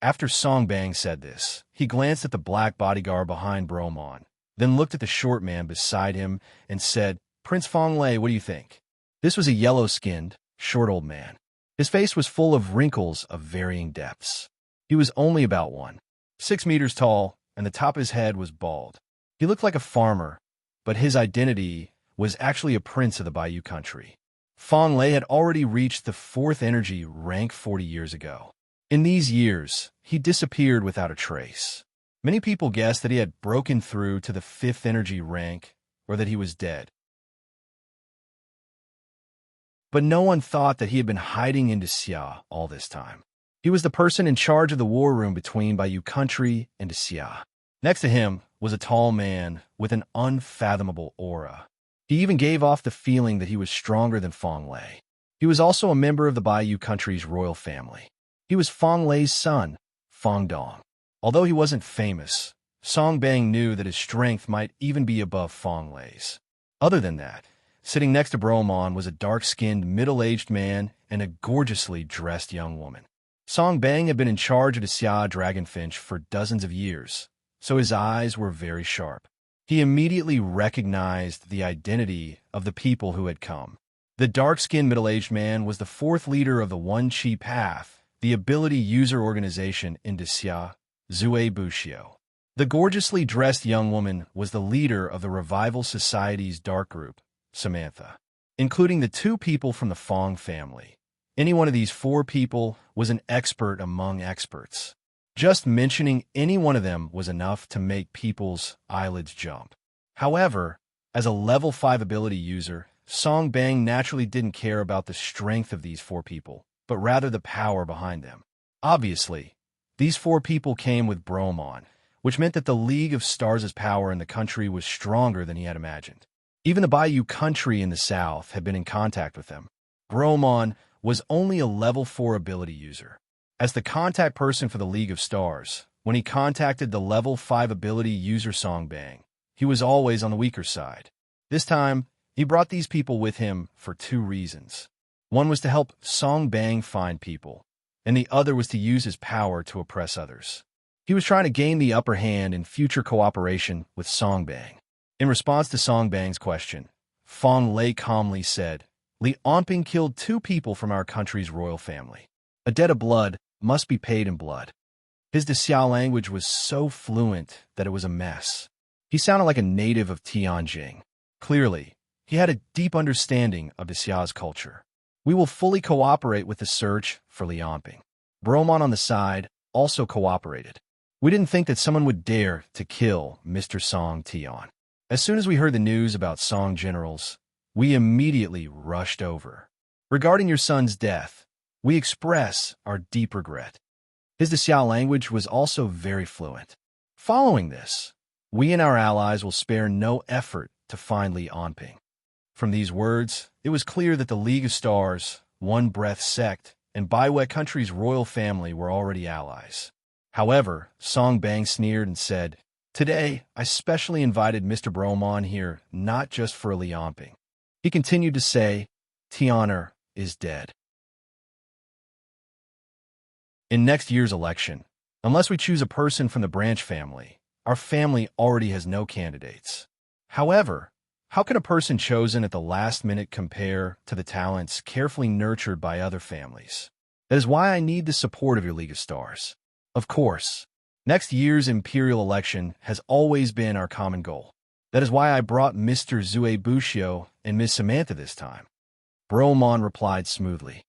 After Song Bang said this, he glanced at the black bodyguard behind Bromon, then looked at the short man beside him and said, Prince Fong Lei, what do you think? This was a yellow-skinned, short old man. His face was full of wrinkles of varying depths. He was only about 6 meters tall, and the top of his head was bald. He looked like a farmer, but his identity was actually a prince of the Bayou country. Fong Lei had already reached the 4th energy rank 40 years ago. In these years, he disappeared without a trace. Many people guessed that he had broken through to the 5th energy rank or that he was dead. But no one thought that he had been hiding in Xia all this time. He was the person in charge of the war room between Bayou country and Xia. Next to him was a tall man with an unfathomable aura. He even gave off the feeling that he was stronger than Fong Lei. He was also a member of the Bayou country's royal family. He was Fong Lei's son, Fong Dong. Although he wasn't famous, Song Bang knew that his strength might even be above Fong Lei's. Other than that, sitting next to Bromon was a dark-skinned, middle-aged man and a gorgeously dressed young woman. Song Bang had been in charge of the Xia Dragonfinch for dozens of years, so his eyes were very sharp. He immediately recognized the identity of the people who had come. The dark-skinned middle-aged man was the 4th leader of the One Chi Path, the ability user organization in Xia, Zue Bushio. The gorgeously dressed young woman was the leader of the Revival Society's dark group, Samantha, including the 2 people from the Fong family. Any one of these 4 people was an expert among experts. Just mentioning any one of them was enough to make people's eyelids jump. However, as a level 5 ability user, Song Bang naturally didn't care about the strength of these 4 people, but rather the power behind them. Obviously, these 4 people came with Bromon, which meant that the League of Stars' power in the country was stronger than he had imagined. Even the Bayou country in the south had been in contact with them. Bromon was only a level 4 ability user. As the contact person for the League of Stars, when he contacted the level 5 ability user Song Bang, he was always on the weaker side. This time, he brought these people with him for 2 reasons. One was to help Song Bang find people, and the other was to use his power to oppress others. He was trying to gain the upper hand in future cooperation with Song Bang. In response to Song Bang's question, Fong Lei calmly said, Li Anping killed 2 people from our country's royal family. A debt of blood must be paid in blood. His Xia language was so fluent that it was a mess. He sounded like a native of Tianjing. Clearly, he had a deep understanding of Xia's culture. We will fully cooperate with the search for Li Anping. Bromon on the side also cooperated. We didn't think that someone would dare to kill Mr. Song Tian. As soon as we heard the news about Song Generals, we immediately rushed over. Regarding your son's death, we express our deep regret. His Xia language was also very fluent. Following this, we and our allies will spare no effort to find Li Anping. From these words, it was clear that the League of Stars, One Breath Sect, and Baiwei Country's royal family were already allies. However, Song Bang sneered and said, Today, I specially invited Mr. Bromon here not just for Li Anping. He continued to say, Tianer is dead. In next year's election, unless we choose a person from the branch family, Our family already has no candidates. However, how can a person chosen at the last minute compare to the talents carefully nurtured by other families? That is why I need the support of your League of Stars. Of course, next year's imperial election has always been our common goal. That is why I brought Mr. Zuebushio and Miss Samantha this time. Bromon replied smoothly.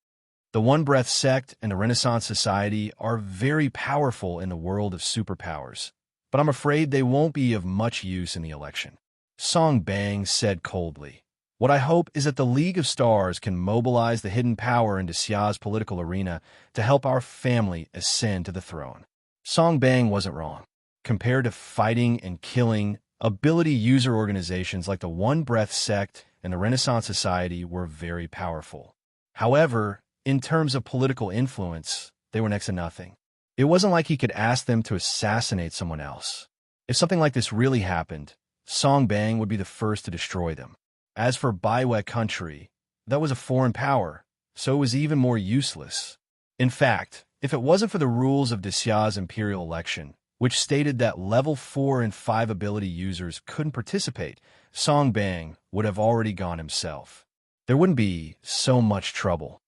The One Breath sect and the Renaissance Society are very powerful in the world of superpowers, but I'm afraid they won't be of much use in the election. Song Bang said coldly. What I hope is that the League of Stars can mobilize the hidden power into Xia's political arena to help our family ascend to the throne. Song Bang wasn't wrong. Compared to fighting and killing, ability user organizations like the One Breath sect and the Renaissance Society were very powerful. However, in terms of political influence, they were next to nothing. It wasn't like he could ask them to assassinate someone else. If something like this really happened, Song Bang would be the first to destroy them. As for Baiwei country, that was a foreign power, so it was even more useless. In fact, if it wasn't for the rules of Xia's imperial election, which stated that level 4 and 5 ability users couldn't participate, Song Bang would have already gone himself. There wouldn't be so much trouble.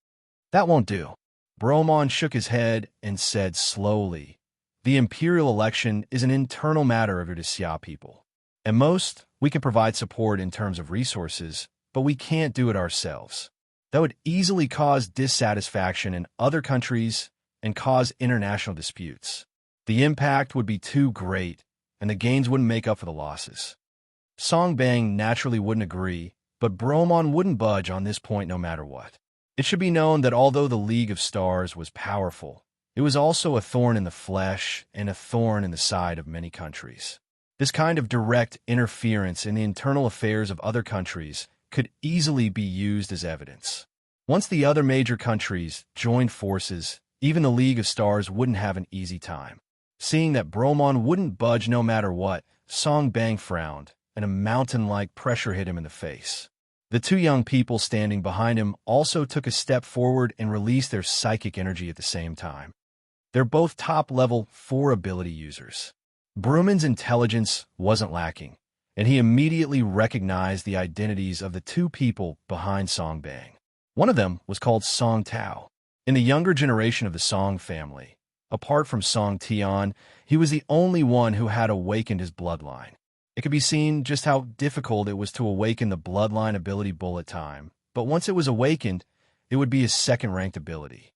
That won't do. Bromon shook his head and said slowly, the imperial election is an internal matter of your Xia people. At most, we can provide support in terms of resources, but we can't do it ourselves. That would easily cause dissatisfaction in other countries and cause international disputes. The impact would be too great, and the gains wouldn't make up for the losses. Song Bang naturally wouldn't agree, but Bromon wouldn't budge on this point no matter what. It should be known that although the League of Stars was powerful, it was also a thorn in the flesh and a thorn in the side of many countries. This kind of direct interference in the internal affairs of other countries could easily be used as evidence. Once the other major countries joined forces, even the League of Stars wouldn't have an easy time. Seeing that Bromon wouldn't budge no matter what, Song Bang frowned, and a mountain-like pressure hit him in the face. The two young people standing behind him also took a step forward and released their psychic energy at the same time. They're both top-level 4 ability users. Bruman's intelligence wasn't lacking, and he immediately recognized the identities of the two people behind Song Bang. One of them was called Song Tao. In the younger generation of the Song family, apart from Song Tian, he was the only one who had awakened his bloodline. It could be seen just how difficult it was to awaken the bloodline ability bullet time, but once it was awakened, it would be his second-ranked ability.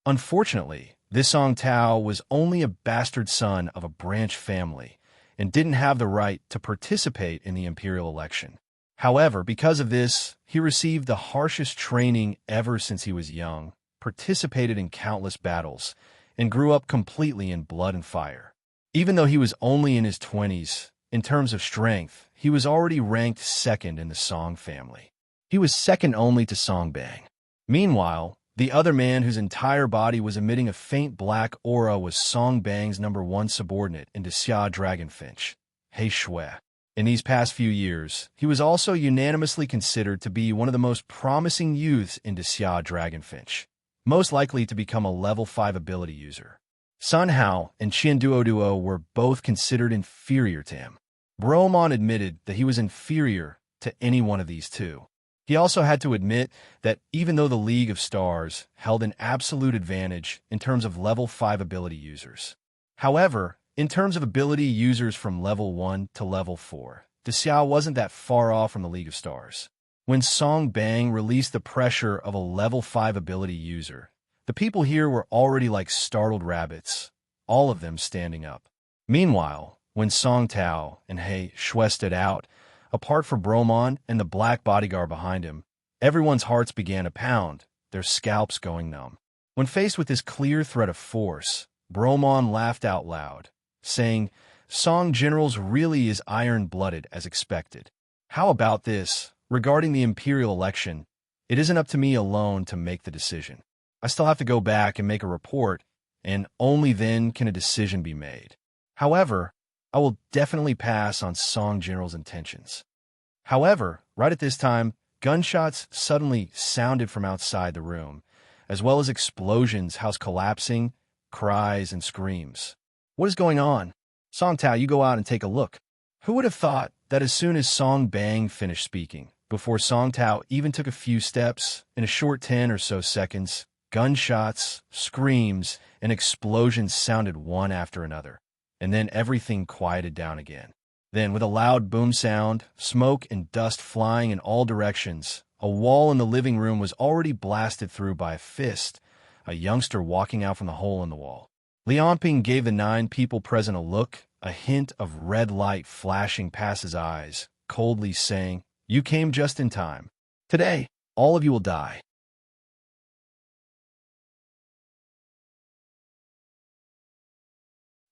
Unfortunately, this Song Tao was only a bastard son of a branch family and didn't have the right to participate in the imperial election. However, because of this, he received the harshest training ever since he was young, participated in countless battles, and grew up completely in blood and fire. Even though he was only in his 20s, in terms of strength, he was already ranked second in the Song family. He was second only to Song Bang. Meanwhile, the other man whose entire body was emitting a faint black aura was Song Bang's #1 subordinate in Xia Dragonfinch, He Shui. In these past few years, he was also unanimously considered to be one of the most promising youths in Xia Dragonfinch, most likely to become a level 5 ability user. Sun Hao and Qian Duo were both considered inferior to him. Bromon admitted that he was inferior to any one of these two. He also had to admit that even though the League of Stars held an absolute advantage in terms of level 5 ability users. However, in terms of ability users from level 1 to level 4, Xiao wasn't that far off from the League of Stars. When Song Bang released the pressure of a level 5 ability user, the people here were already like startled rabbits, all of them standing up. Meanwhile, when Song Tao and He Shui stood out, apart from Bromon and the black bodyguard behind him, everyone's hearts began to pound, their scalps going numb. When faced with this clear threat of force, Bromon laughed out loud, saying, Song Generals really is iron-blooded as expected. How about this? Regarding the imperial election, it isn't up to me alone to make the decision. I still have to go back and make a report, and only then can a decision be made. However, I will definitely pass on Song General's intentions. However, right at this time, gunshots suddenly sounded from outside the room, as well as explosions, house collapsing, cries, and screams. What is going on? Song Tao, you go out and take a look. Who would have thought that as soon as Song Bang finished speaking, before Song Tao even took a few steps, in a short 10 or so seconds, gunshots, screams, and explosions sounded one after another, and then everything quieted down again. Then, with a loud boom sound, smoke and dust flying in all directions, a wall in the living room was already blasted through by a fist, a youngster walking out from the hole in the wall. Lianping gave the 9 people present a look, a hint of red light flashing past his eyes, coldly saying, "You came just in time. Today, all of you will die."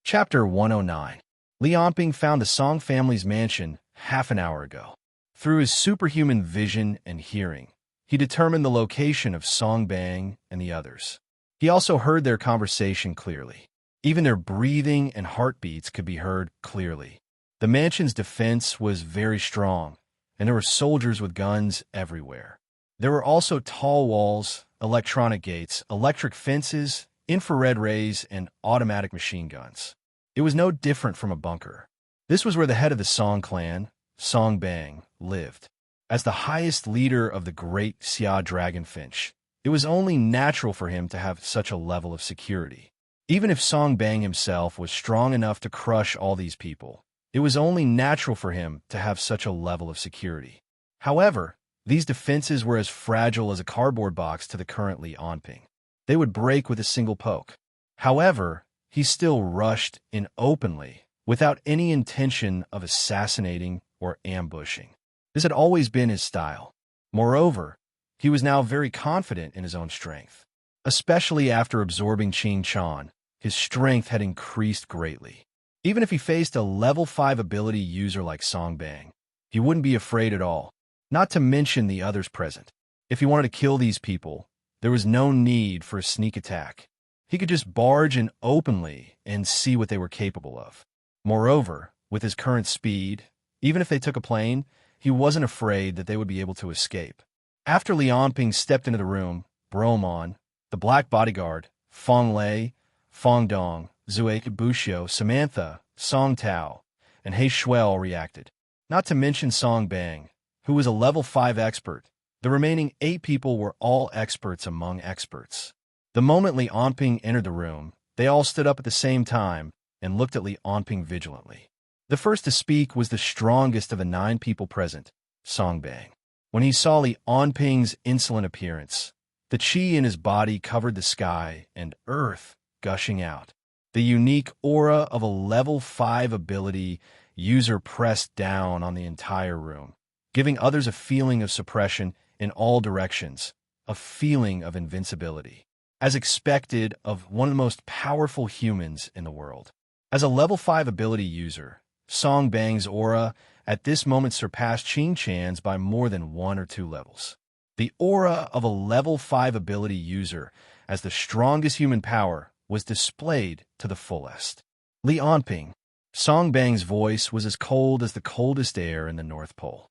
Chapter 109. Lianping found the Song family's mansion half an hour ago. Through his superhuman vision and hearing, he determined the location of Song Bang and the others. He also heard their conversation clearly. Even their breathing and heartbeats could be heard clearly. The mansion's defense was very strong, and there were soldiers with guns everywhere. There were also tall walls, electronic gates, electric fences, infrared rays, and automatic machine guns. It was no different from a bunker. This was where the head of the Song clan, Song Bang, lived. As the highest leader of the great Xia Dragonfinch, it was only natural for him to have such a level of security. Even if Song Bang himself was strong enough to crush all these people, it was only natural for him to have such a level of security. However, these defenses were as fragile as a cardboard box to the current Li Anping. They would break with a single poke. However, he still rushed in openly, without any intention of assassinating or ambushing. This had always been his style. Moreover, he was now very confident in his own strength. Especially after absorbing Qing Chan, his strength had increased greatly. Even if he faced a level 5 ability user like Song Bang, he wouldn't be afraid at all, not to mention the others present. If he wanted to kill these people, there was no need for a sneak attack. He could just barge in openly and see what they were capable of. Moreover, with his current speed, even if they took a plane, he wasn't afraid that they would be able to escape. After Lianping stepped into the room, Bromon, the Black Bodyguard, Fong Lei, Fong Dong, Zue Bushio, Samantha, Song Tao, and He Shui all reacted. Not to mention Song Bang, who was a level 5 expert. The remaining 8 people were all experts among experts. The moment Li Anping entered the room, they all stood up at the same time and looked at Li Anping vigilantly. The first to speak was the strongest of the 9 people present, Song Bang. When he saw Li Anping's insolent appearance, the qi in his body covered the sky and earth gushing out. The unique aura of a level 5 ability user pressed down on the entire room, giving others a feeling of suppression in all directions, a feeling of invincibility, as expected of one of the most powerful humans in the world. As a level 5 ability user, Song Bang's aura at this moment surpassed Qing Chan's by more than 1 or 2 levels. The aura of a level 5 ability user as the strongest human power was displayed to the fullest. Li Anping, Song Bang's voice was as cold as the coldest air in the North Pole.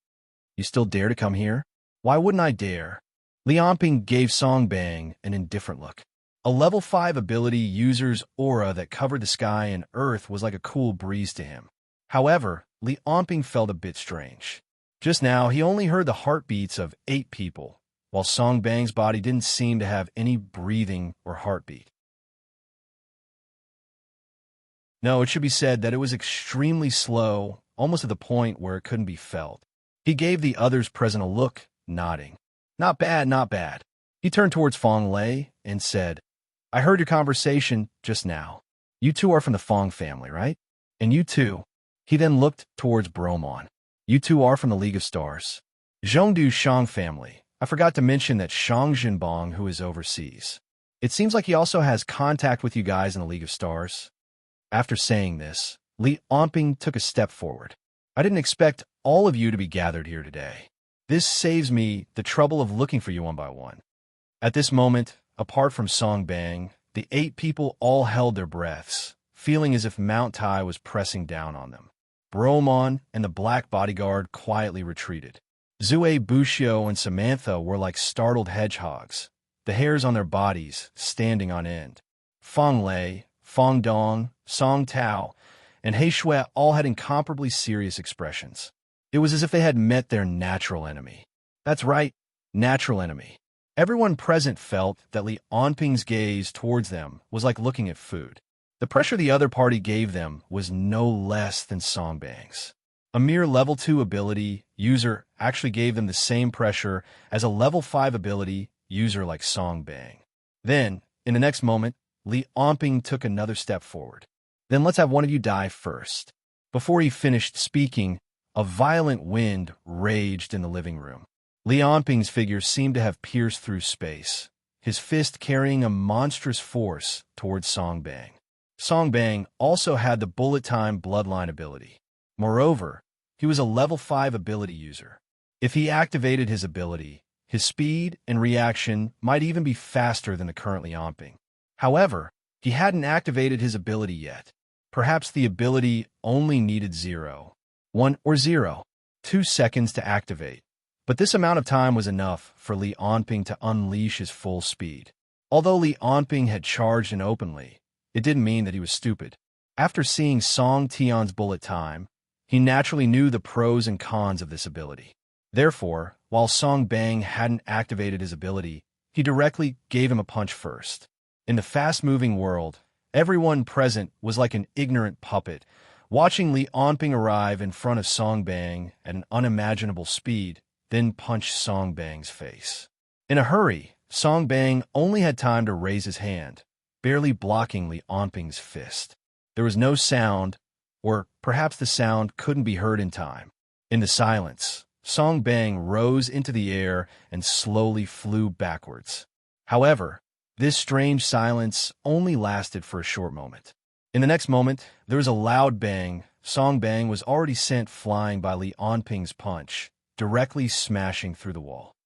"You still dare to come here?" "Why wouldn't I dare?" Li Anping gave Song Bang an indifferent look. A level 5 ability user's aura that covered the sky and earth was like a cool breeze to him. However, Li Anping felt a bit strange. Just now, he only heard the heartbeats of 8 people, while Song Bang's body didn't seem to have any breathing or heartbeat. No, it should be said that it was extremely slow, almost to the point where it couldn't be felt. He gave the others present a look, nodding. "Not bad, not bad." He turned towards Fong Lei and said, "I heard your conversation just now. You two are from the Fong family, right? And you too." He then looked towards Bromon. "You two are from the League of Stars." Zhongdu Shang family. I forgot to mention that Shang Jinbong, who is overseas. It seems like he also has contact with you guys in the League of Stars. After saying this, Li Anping took a step forward. "I didn't expect all of you to be gathered here today. This saves me the trouble of looking for you one by one." At this moment, apart from Song Bang, the 8 people all held their breaths, feeling as if Mount Tai was pressing down on them. Bromon and the Black Bodyguard quietly retreated. Zue Bushio and Samantha were like startled hedgehogs, the hairs on their bodies standing on end. Fong Lei, Fong Dong, Song Tao, and He Shui all had incomparably serious expressions. It was as if they had met their natural enemy. That's right, natural enemy. Everyone present felt that Li Onping's gaze towards them was like looking at food. The pressure the other party gave them was no less than Song Bang's. A mere level 2 ability user actually gave them the same pressure as a level 5 ability user like Song Bang. Then, in the next moment, Li Onping took another step forward. Then let's have one of you die first. Before he finished speaking, a violent wind raged in the living room. Li Onping's figure seemed to have pierced through space, his fist carrying a monstrous force towards Song Bang. Song Bang also had the bullet time bloodline ability. Moreover, he was a level 5 ability user. If he activated his ability, his speed and reaction might even be faster than the current Li Onping. However, he hadn't activated his ability yet. Perhaps the ability only needed 1 or 2 seconds to activate. But this amount of time was enough for Li Onping to unleash his full speed. Although Li Onping had charged in openly, it didn't mean that he was stupid. After seeing Song Tian's bullet time, he naturally knew the pros and cons of this ability. Therefore, while Song Bang hadn't activated his ability, he directly gave him a punch first. In the fast-moving world, everyone present was like an ignorant puppet, watching Li Onping arrive in front of Song Bang at an unimaginable speed, then punch Song Bang's face. In a hurry, Song Bang only had time to raise his hand, barely blocking Li Onping's fist. There was no sound, or perhaps the sound couldn't be heard in time. In the silence, Song Bang rose into the air and slowly flew backwards. However, this strange silence only lasted for a short moment. In the next moment, there was a loud bang. Song Bang was already sent flying by Li Onping's punch, directly smashing through the wall.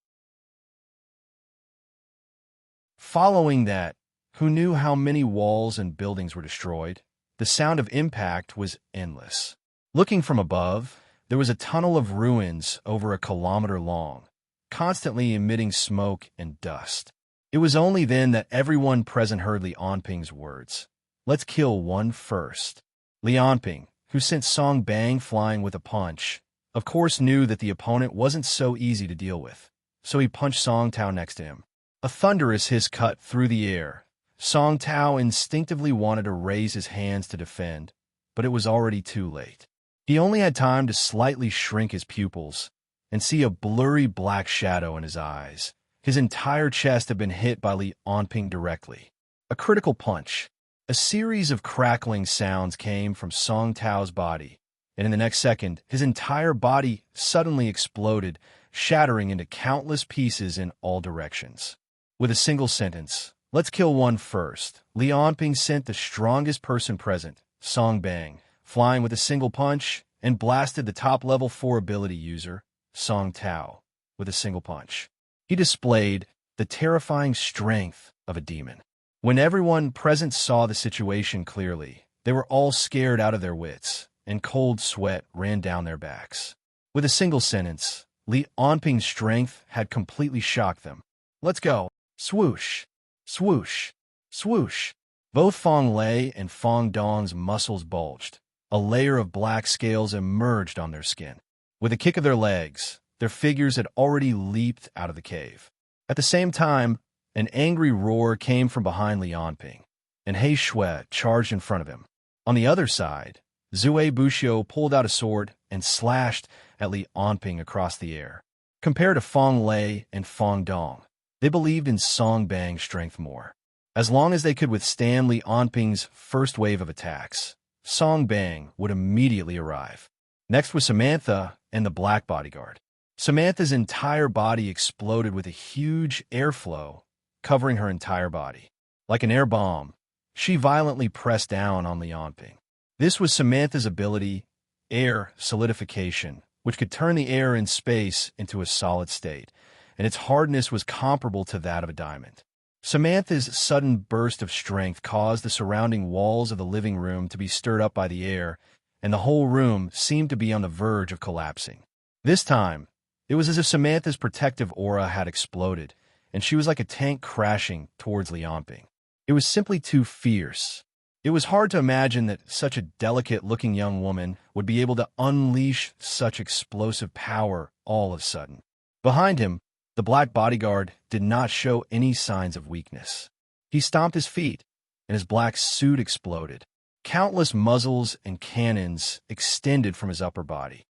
Following that, who knew how many walls and buildings were destroyed? The sound of impact was endless. Looking from above, there was a tunnel of ruins over a kilometer long, constantly emitting smoke and dust. It was only then that everyone present heard Li Onping's words. Let's kill one first. Li Onping, who sent Song Bang flying with a punch, of course knew that the opponent wasn't so easy to deal with, so he punched Song Tao next to him. A thunderous hiss cut through the air. Song Tao instinctively wanted to raise his hands to defend, but it was already too late. He only had time to slightly shrink his pupils and see a blurry black shadow in his eyes. His entire chest had been hit by Li Onping directly. A critical punch. A series of crackling sounds came from Song Tao's body, and in the next second, his entire body suddenly exploded, shattering into countless pieces in all directions. With a single sentence, let's kill one first, Li Onping sent the strongest person present, Song Bang, flying with a single punch, and blasted the top level 4 ability user, Song Tao, with a single punch. He displayed the terrifying strength of a demon. When everyone present saw the situation clearly, they were all scared out of their wits, and cold sweat ran down their backs. With a single sentence, Li Onping's strength had completely shocked them. Let's go. Swoosh, swoosh, swoosh. Both Fong Lei and Fong Dong's muscles bulged. A layer of black scales emerged on their skin. With a kick of their legs, their figures had already leaped out of the cave. At the same time, an angry roar came from behind Li Onping, and He Shui charged in front of him. On the other side, Zue Buxiu pulled out a sword and slashed at Li Onping across the air. Compared to Fong Lei and Fong Dong, they believed in Song Bang's strength more. As long as they could withstand Li Onping's first wave of attacks, Song Bang would immediately arrive. Next was Samantha and the Black Bodyguard. Samantha's entire body exploded with a huge airflow covering her entire body. Like an air bomb, she violently pressed down on Li Onping. This was Samantha's ability, air solidification, which could turn the air in space into a solid state, and its hardness was comparable to that of a diamond. Samantha's sudden burst of strength caused the surrounding walls of the living room to be stirred up by the air, and the whole room seemed to be on the verge of collapsing. This time, it was as if Samantha's protective aura had exploded, and she was like a tank crashing towards Li Onping. It was simply too fierce. It was hard to imagine that such a delicate-looking young woman would be able to unleash such explosive power all of a sudden. Behind him, the black bodyguard did not show any signs of weakness. He stomped his feet, and his black suit exploded. Countless muzzles and cannons extended from his upper body.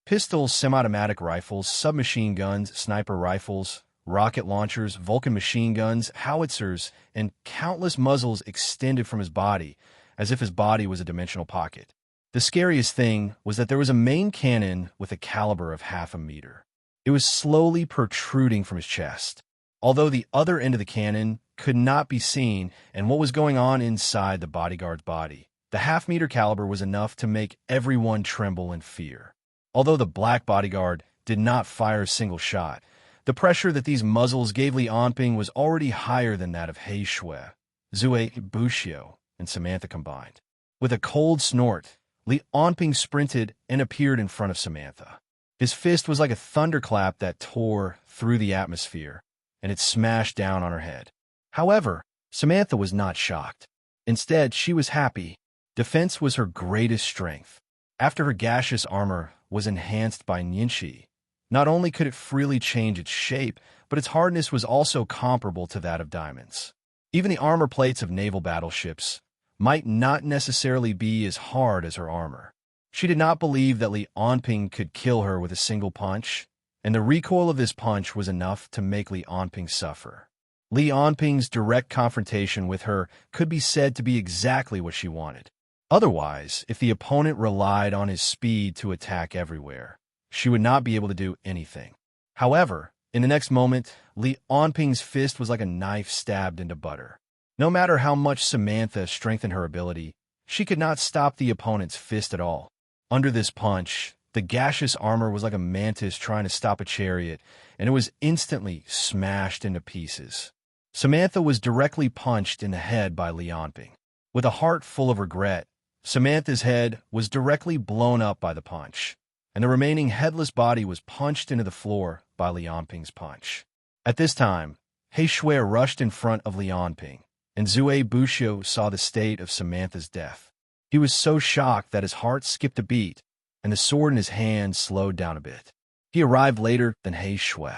Pistols, semi-automatic rifles, submachine guns, sniper rifles, rocket launchers, Vulcan machine guns, howitzers, and countless muzzles extended from his body, as if his body was a dimensional pocket. The scariest thing was that there was a main cannon with a caliber of 0.5 meter. It was slowly protruding from his chest, although the other end of the cannon could not be seen and what was going on inside the bodyguard's body. The 0.5 meter caliber was enough to make everyone tremble in fear. Although the black bodyguard did not fire a single shot, the pressure that these muzzles gave Li Anping was already higher than that of He Shui, Zue Bushio, and Samantha combined. With a cold snort, Li Anping sprinted and appeared in front of Samantha. His fist was like a thunderclap that tore through the atmosphere, and it smashed down on her head. However, Samantha was not shocked. Instead, she was happy. Defense was her greatest strength. After her gaseous armor was enhanced by Nianxi, not only could it freely change its shape, but its hardness was also comparable to that of diamonds. Even the armor plates of naval battleships might not necessarily be as hard as her armor. She did not believe that Li Anping could kill her with a single punch, and the recoil of this punch was enough to make Li Anping suffer. Li Anping's direct confrontation with her could be said to be exactly what she wanted. Otherwise, if the opponent relied on his speed to attack everywhere, she would not be able to do anything. However, in the next moment, Li Anping's fist was like a knife stabbed into butter. No matter how much Samantha strengthened her ability, she could not stop the opponent's fist at all. Under this punch, the gaseous armor was like a mantis trying to stop a chariot, and it was instantly smashed into pieces. Samantha was directly punched in the head by Li Anping. With a heart full of regret, Samantha's head was directly blown up by the punch, and the remaining headless body was punched into the floor by Li Anping's punch. At this time, He Shui rushed in front of Li Anping, and Zue Bushio saw the state of Samantha's death. He was so shocked that his heart skipped a beat, and the sword in his hand slowed down a bit. He arrived later than He Shui.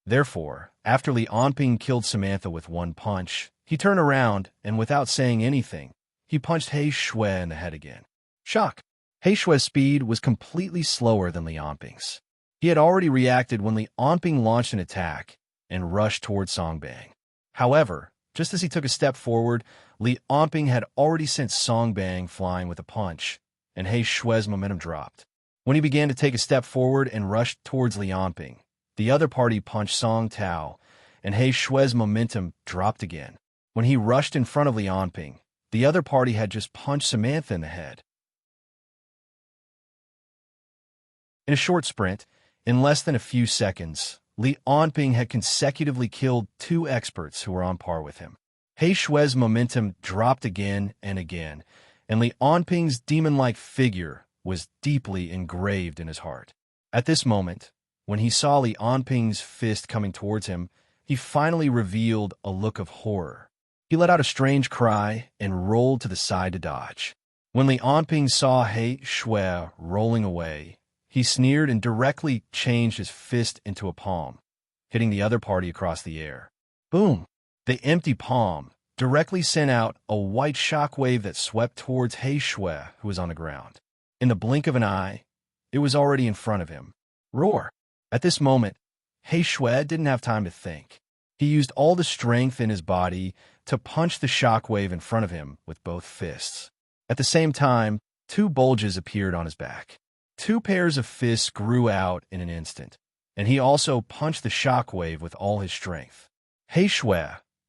Therefore, after Li Anping killed Samantha with one punch, he turned around, and without saying anything, he punched He Shui in the head again. Shock! He Shui's speed was completely slower than Li Anping's. He had already reacted when Li Anping launched an attack and rushed toward Songbang. However, just as he took a step forward, Li Anping had already sent Songbang flying with a punch, and He Shui's momentum dropped. When he began to take a step forward and rushed towards Li Anping, the other party punched Song Tao, and He Shui's momentum dropped again. When he rushed in front of Li Anping, the other party had just punched Samantha in the head. In a short sprint, in less than a few seconds, Li Anping had consecutively killed 2 experts who were on par with him. He Shui's momentum dropped again and again, and Li Anping's demon-like figure was deeply engraved in his heart. At this moment, when he saw Li Anping's fist coming towards him, he finally revealed a look of horror. He let out a strange cry and rolled to the side to dodge. When Li Anping saw He Shui rolling away, he sneered and directly changed his fist into a palm, hitting the other party across the air. Boom! The empty palm directly sent out a white shockwave that swept towards He Shui, who was on the ground. In the blink of an eye, it was already in front of him. Roar! At this moment, He Shui didn't have time to think. He used all the strength in his body to punch the shockwave in front of him with both fists. At the same time, 2 bulges appeared on his back. 2 pairs of fists grew out in an instant, and he also punched the shockwave with all his strength. He Shui,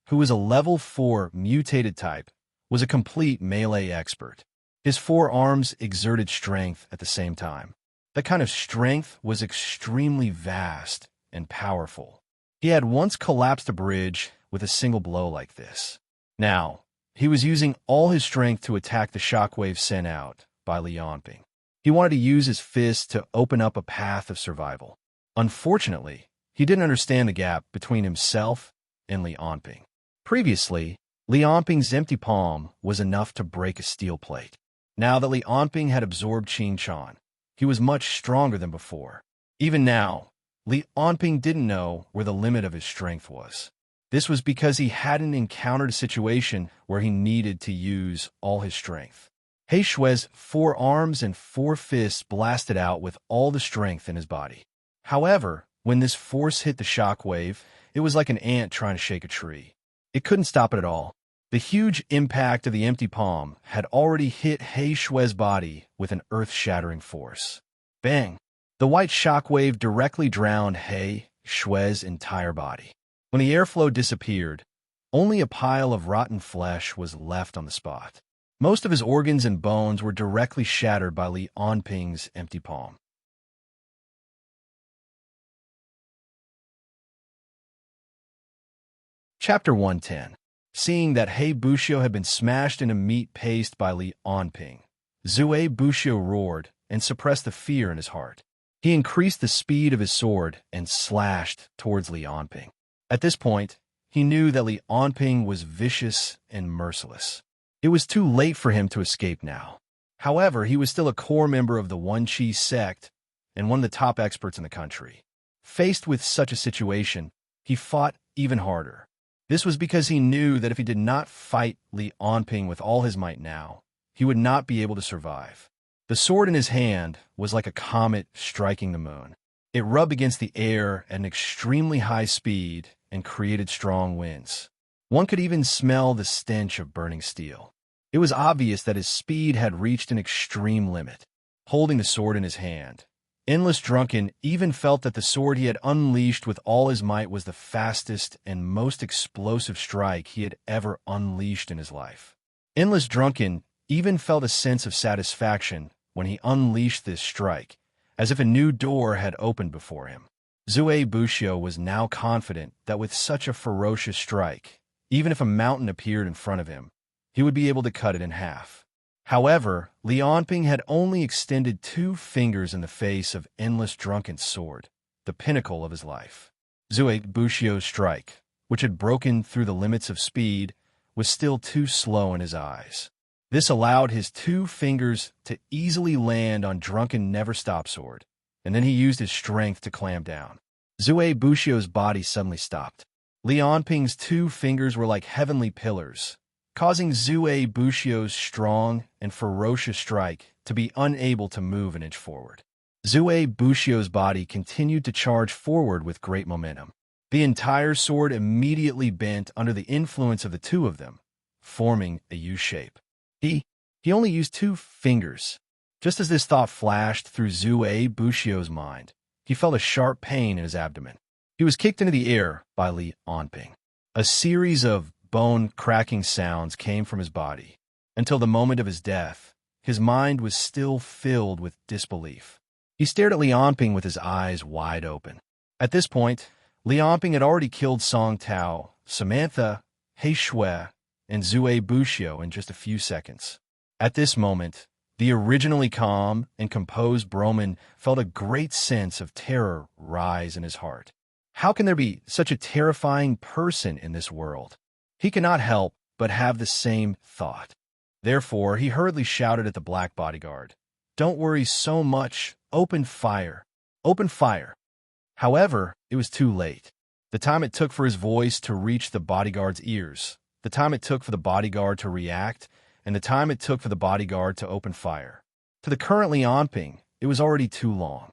who was a level 4 mutated type, was a complete melee expert. His 4 arms exerted strength at the same time. That kind of strength was extremely vast and powerful. He had once collapsed a bridge with a single blow like this. Now, he was using all his strength to attack the shockwave sent out by Li Anping. He wanted to use his fist to open up a path of survival. Unfortunately, he didn't understand the gap between himself in Li Onping. Previously, Li Onping's empty palm was enough to break a steel plate. Now that Li Onping had absorbed Qin Chan, he was much stronger than before. Even now, Li Onping didn't know where the limit of his strength was. This was because he hadn't encountered a situation where he needed to use all his strength. He Shui's 4 arms and 4 fists blasted out with all the strength in his body. However, when this force hit the shockwave, it was like an ant trying to shake a tree. It couldn't stop it at all. The huge impact of the empty palm had already hit He Shui's body with an earth-shattering force. Bang! The white shockwave directly drowned He Shui's entire body. When the airflow disappeared, only a pile of rotten flesh was left on the spot. Most of his organs and bones were directly shattered by Li Onping's empty palm. Chapter 110. Seeing that He Buxiu had been smashed into meat paste by Li Onping, Zue Buxiu roared and suppressed the fear in his heart. He increased the speed of his sword and slashed towards Li Onping. At this point, he knew that Li Onping was vicious and merciless. It was too late for him to escape now. However, he was still a core member of the One Qi sect and one of the top experts in the country. Faced with such a situation, he fought even harder. This was because he knew that if he did not fight Li Onping with all his might now, he would not be able to survive. The sword in his hand was like a comet striking the moon. It rubbed against the air at an extremely high speed and created strong winds. One could even smell the stench of burning steel. It was obvious that his speed had reached an extreme limit. Holding the sword in his hand, Endless Drunken even felt that the sword he had unleashed with all his might was the fastest and most explosive strike he had ever unleashed in his life. Endless Drunken even felt a sense of satisfaction when he unleashed this strike, as if a new door had opened before him. Zue Buxiu was now confident that with such a ferocious strike, even if a mountain appeared in front of him, he would be able to cut it in half. However, Li Onping had only extended 2 fingers in the face of Endless Drunken's sword, the pinnacle of his life. Zue Buxiu's strike, which had broken through the limits of speed, was still too slow in his eyes. This allowed his 2 fingers to easily land on Drunken Never Stop sword, and then he used his strength to clamp down. Zue Buxiu's body suddenly stopped. Li Onping's 2 fingers were like heavenly pillars, causing Zue Buxiu's strong and ferocious strike to be unable to move an inch forward. Zue Buxiu's body continued to charge forward with great momentum. The entire sword immediately bent under the influence of the 2 of them, forming a U shape. He only used 2 fingers. Just as this thought flashed through Zue Buxiu's mind, he felt a sharp pain in his abdomen. He was kicked into the air by Li Onping. A series of bone-cracking sounds came from his body. Until the moment of his death, his mind was still filled with disbelief. He stared at Li Onping with his eyes wide open. At this point, Li Onping had already killed Song Tao, Samantha, He Shui, and Zue Buxiu in just a few seconds. At this moment, the originally calm and composed Broman felt a great sense of terror rise in his heart. How can there be such a terrifying person in this world? He cannot help but have the same thought. Therefore, he hurriedly shouted at the black bodyguard, "Don't worry so much. Open fire. Open fire." However, it was too late. The time it took for his voice to reach the bodyguard's ears, the time it took for the bodyguard to react, and the time it took for the bodyguard to open fire. To the current Li Onping, it was already too long.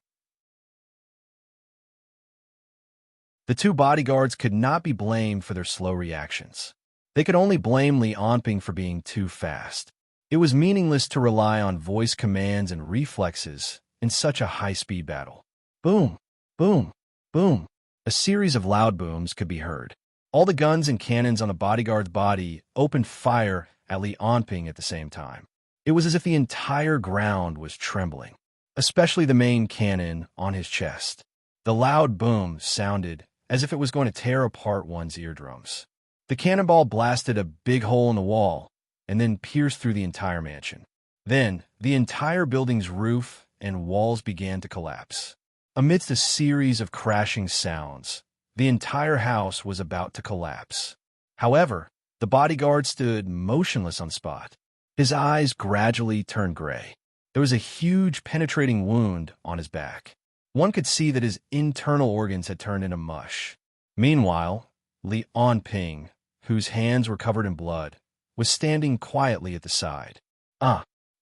The 2 bodyguards could not be blamed for their slow reactions. They could only blame Li Onping for being too fast. It was meaningless to rely on voice commands and reflexes in such a high-speed battle. Boom, boom, boom. A series of loud booms could be heard. All the guns and cannons on the bodyguard's body opened fire at Li Onping at the same time. It was as if the entire ground was trembling, especially the main cannon on his chest. The loud boom sounded as if it was going to tear apart one's eardrums. The cannonball blasted a big hole in the wall and then pierced through the entire mansion. Then, the entire building's roof and walls began to collapse. Amidst a series of crashing sounds, The entire house was about to collapse. However, the bodyguard stood motionless on spot. His eyes gradually turned gray. There was a huge penetrating wound on his back. One could see that his internal organs had turned into mush. Meanwhile, Li Onping, whose hands were covered in blood, was standing quietly at the side.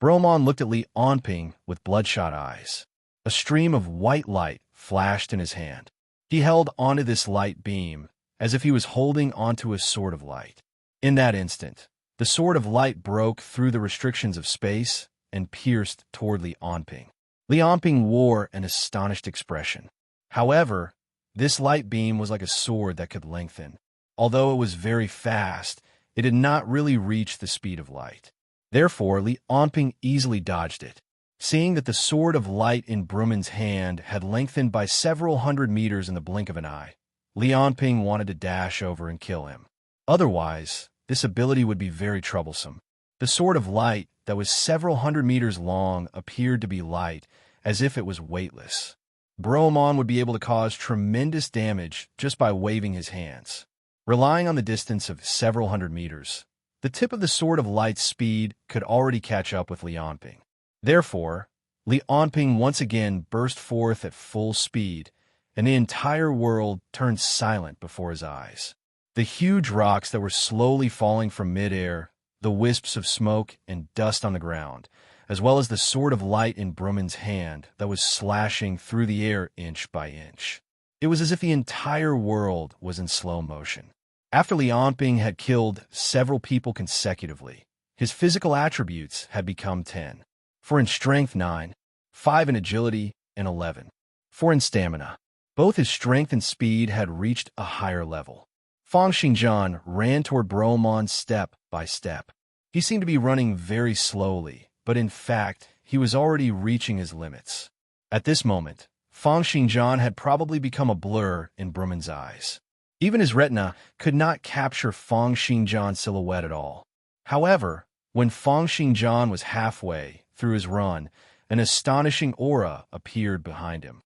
Bromon looked at Li Onping with bloodshot eyes. A stream of white light flashed in his hand. He held onto this light beam as if he was holding onto a sword of light. In that instant, the sword of light broke through the restrictions of space and pierced toward Li Onping. Li Onping wore an astonished expression. However, this light beam was like a sword that could lengthen. Although it was very fast, it did not really reach the speed of light. Therefore, Li Onping easily dodged it. Seeing that the sword of light in Bruman's hand had lengthened by several hundred meters in the blink of an eye, Li Onping wanted to dash over and kill him. Otherwise, this ability would be very troublesome. The sword of light that was several hundred meters long appeared to be light, as if it was weightless. Bromon would be able to cause tremendous damage just by waving his hands. Relying on the distance of several hundred meters, the tip of the sword of light's speed could already catch up with Li Onping. Therefore, Li Onping once again burst forth at full speed, and the entire world turned silent before his eyes. The huge rocks that were slowly falling from midair, the wisps of smoke and dust on the ground, as well as the sword of light in Bruman's hand that was slashing through the air inch by inch. It was as if the entire world was in slow motion. After Li Onping had killed several people consecutively, his physical attributes had become 10. 4 in strength 9, 5 in agility, and 11. 4 in stamina. Both his strength and speed had reached a higher level. Fang Xingjian ran toward Bromon step by step. He seemed to be running very slowly, but in fact, he was already reaching his limits. At this moment, Fang Xingjian had probably become a blur in Bruman's eyes. Even his retina could not capture Fang Xingjian's silhouette at all. However, when Fang Xingjian was halfway through his run, an astonishing aura appeared behind him.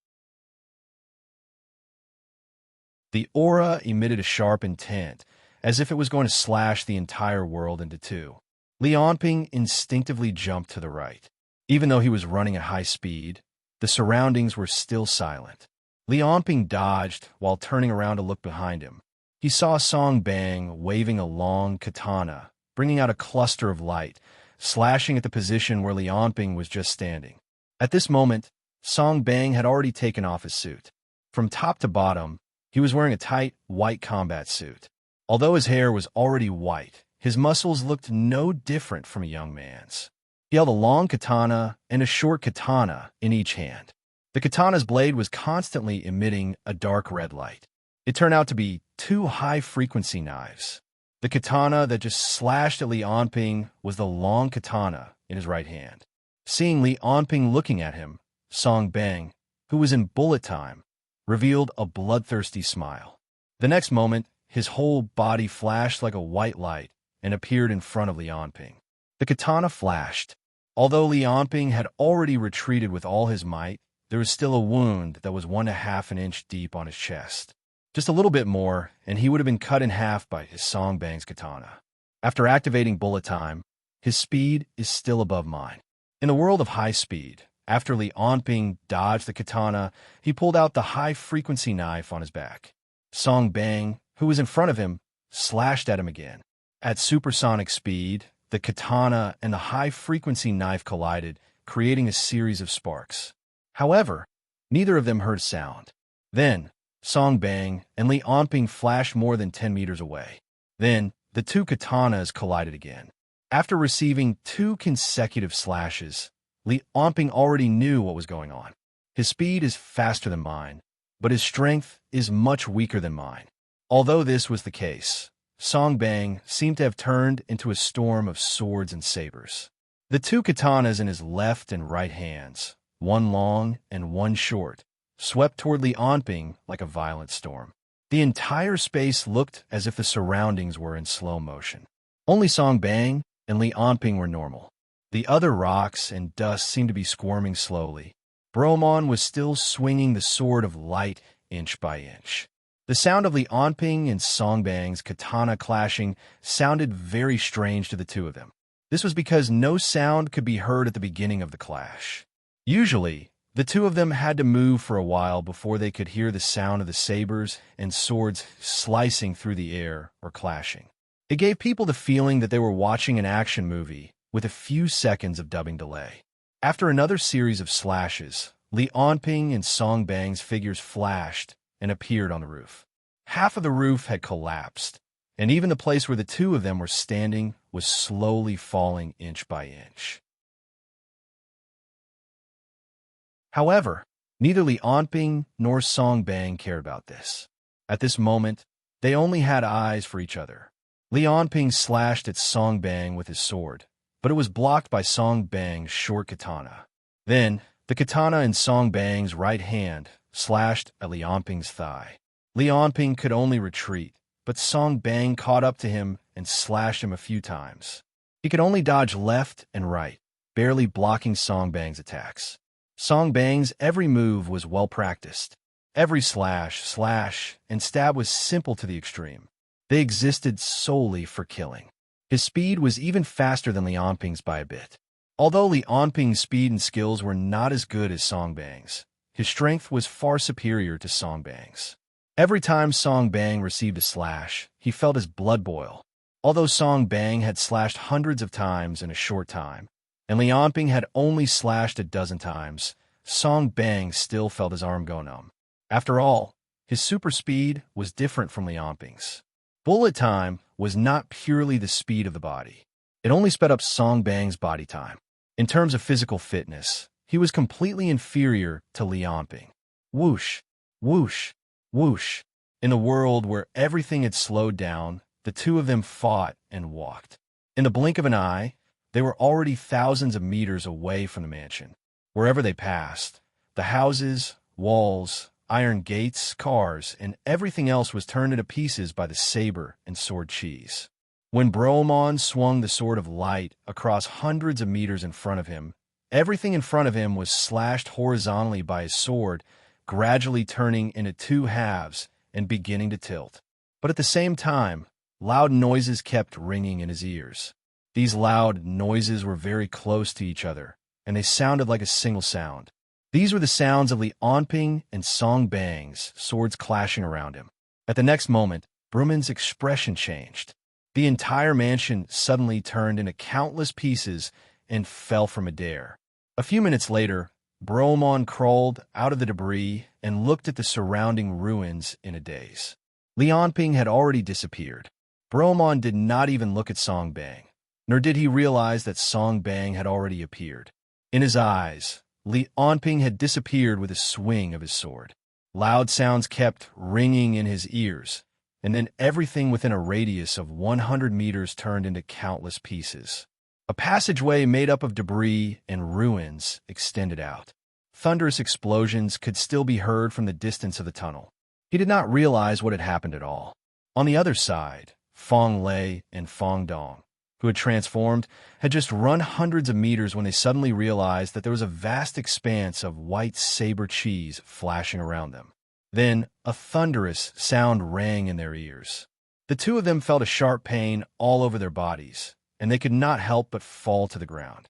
The aura emitted a sharp intent, as if it was going to slash the entire world into two. Li Onping instinctively jumped to the right. Even though he was running at high speed, the surroundings were still silent. Li Onping dodged while turning around to look behind him. He saw Song Bang waving a long katana, bringing out a cluster of light, slashing at the position where Li Onping was just standing. At this moment, Song Bang had already taken off his suit. From top to bottom, he was wearing a tight, white combat suit. Although his hair was already white, his muscles looked no different from a young man's. He held a long katana and a short katana in each hand. The katana's blade was constantly emitting a dark red light. It turned out to be 2 high-frequency knives. The katana that just slashed at Li Onping was the long katana in his right hand. Seeing Li Onping looking at him, Song Bang, who was in bullet time, revealed a bloodthirsty smile. The next moment, his whole body flashed like a white light and appeared in front of Li Onping. The katana flashed. Although Li Onping had already retreated with all his might, there was still a wound that was 1/2 an inch deep on his chest. Just a little bit more, and he would have been cut in half by his Song Bang's katana. After activating bullet time, his speed is still above mine. In the world of high speed, after Li Onping dodged the katana, he pulled out the high-frequency knife on his back. Song Bang, who was in front of him, slashed at him again. At supersonic speed, the katana and the high-frequency knife collided, creating a series of sparks. However, neither of them heard sound. Then, Song Bang and Li Onping flashed more than 10 meters away. Then, the 2 katanas collided again. After receiving 2 consecutive slashes, Li Onping already knew what was going on. His speed is faster than mine, but his strength is much weaker than mine. Although this was the case, Song Bang seemed to have turned into a storm of swords and sabers. The 2 katanas in his left and right hands, one long and one short, swept toward Li Onping like a violent storm. The entire space looked as if the surroundings were in slow motion. Only Song Bang and Li Onping were normal. The other rocks and dust seemed to be squirming slowly. Bromon was still swinging the sword of light inch by inch. The sound of Li Onping and Song Bang's katana clashing sounded very strange to the two of them. This was because no sound could be heard at the beginning of the clash. Usually, the two of them had to move for a while before they could hear the sound of the sabers and swords slicing through the air or clashing. It gave people the feeling that they were watching an action movie with a few seconds of dubbing delay. After another series of slashes, Li Onping and Song Bang's figures flashed and appeared on the roof. Half of the roof had collapsed, and even the place where the two of them were standing was slowly falling inch by inch. However, neither Li Onping nor Song Bang cared about this. At this moment, they only had eyes for each other. Li Onping slashed at Song Bang with his sword, but it was blocked by Song Bang's short katana. Then, the katana in Song Bang's right hand slashed at Li Onping's thigh. Li Onping could only retreat, but Song Bang caught up to him and slashed him a few times. He could only dodge left and right, barely blocking Song Bang's attacks. Song Bang's every move was well practiced. Every slash, and stab was simple to the extreme. They existed solely for killing. His speed was even faster than Li Onping's by a bit. Although Li Onping's speed and skills were not as good as Song Bang's, his strength was far superior to Song Bang's. Every time Song Bang received a slash, he felt his blood boil. Although Song Bang had slashed hundreds of times in a short time, and Li Onping had only slashed a dozen times, Song Bang still felt his arm go numb. After all, his super speed was different from Li Onping's. Bullet time was not purely the speed of the body. It only sped up Song Bang's body time. In terms of physical fitness, he was completely inferior to Li Onping. Whoosh, whoosh, whoosh. In a world where everything had slowed down, the two of them fought and walked. In the blink of an eye, they were already thousands of meters away from the mansion. Wherever they passed, the houses, walls, iron gates, cars, and everything else was turned into pieces by the saber and sword cheese. When Bromon swung the sword of light across hundreds of meters in front of him, everything in front of him was slashed horizontally by his sword, gradually turning into two halves and beginning to tilt. But at the same time, loud noises kept ringing in his ears. These loud noises were very close to each other, and they sounded like a single sound. These were the sounds of Li Onping and Song Bang's swords clashing around him. At the next moment, Bruman's expression changed. The entire mansion suddenly turned into countless pieces and fell from midair. A few minutes later, Bromon crawled out of the debris and looked at the surrounding ruins in a daze. Li Onping had already disappeared. Bromon did not even look at Song Bang, nor did he realize that Song Bang had already appeared. In his eyes, Li Onping had disappeared with a swing of his sword. Loud sounds kept ringing in his ears, and then everything within a radius of 100 meters turned into countless pieces. A passageway made up of debris and ruins extended out. Thunderous explosions could still be heard from the distance of the tunnel. He did not realize what had happened at all. On the other side, Fong Lei and Fong Dong, who had transformed, had just run hundreds of meters when they suddenly realized that there was a vast expanse of white saber cheese flashing around them. Then a thunderous sound rang in their ears. The two of them felt a sharp pain all over their bodies, and they could not help but fall to the ground.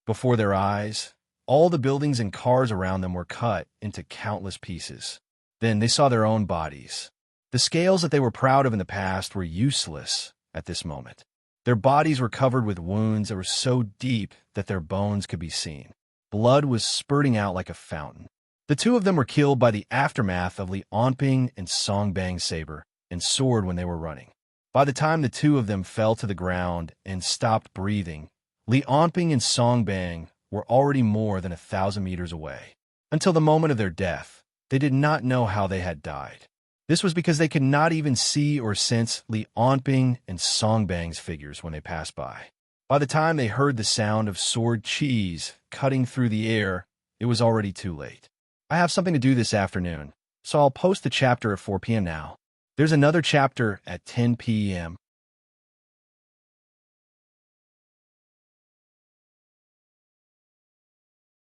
Before their eyes, all the buildings and cars around them were cut into countless pieces. Then they saw their own bodies. The scales that they were proud of in the past were useless at this moment. Their bodies were covered with wounds that were so deep that their bones could be seen. Blood was spurting out like a fountain. The two of them were killed by the aftermath of Li Onping and Song Bang's saber and sword when they were running. By the time the two of them fell to the ground and stopped breathing, Li Onping and Song Bang were already more than 1,000 meters away. Until the moment of their death, they did not know how they had died. This was because they could not even see or sense Li Onping and Song Bang's figures when they passed by. By the time they heard the sound of sword cheese cutting through the air, it was already too late. I have something to do this afternoon, so I'll post the chapter at 4 p.m. now. There's another chapter at 10 p.m.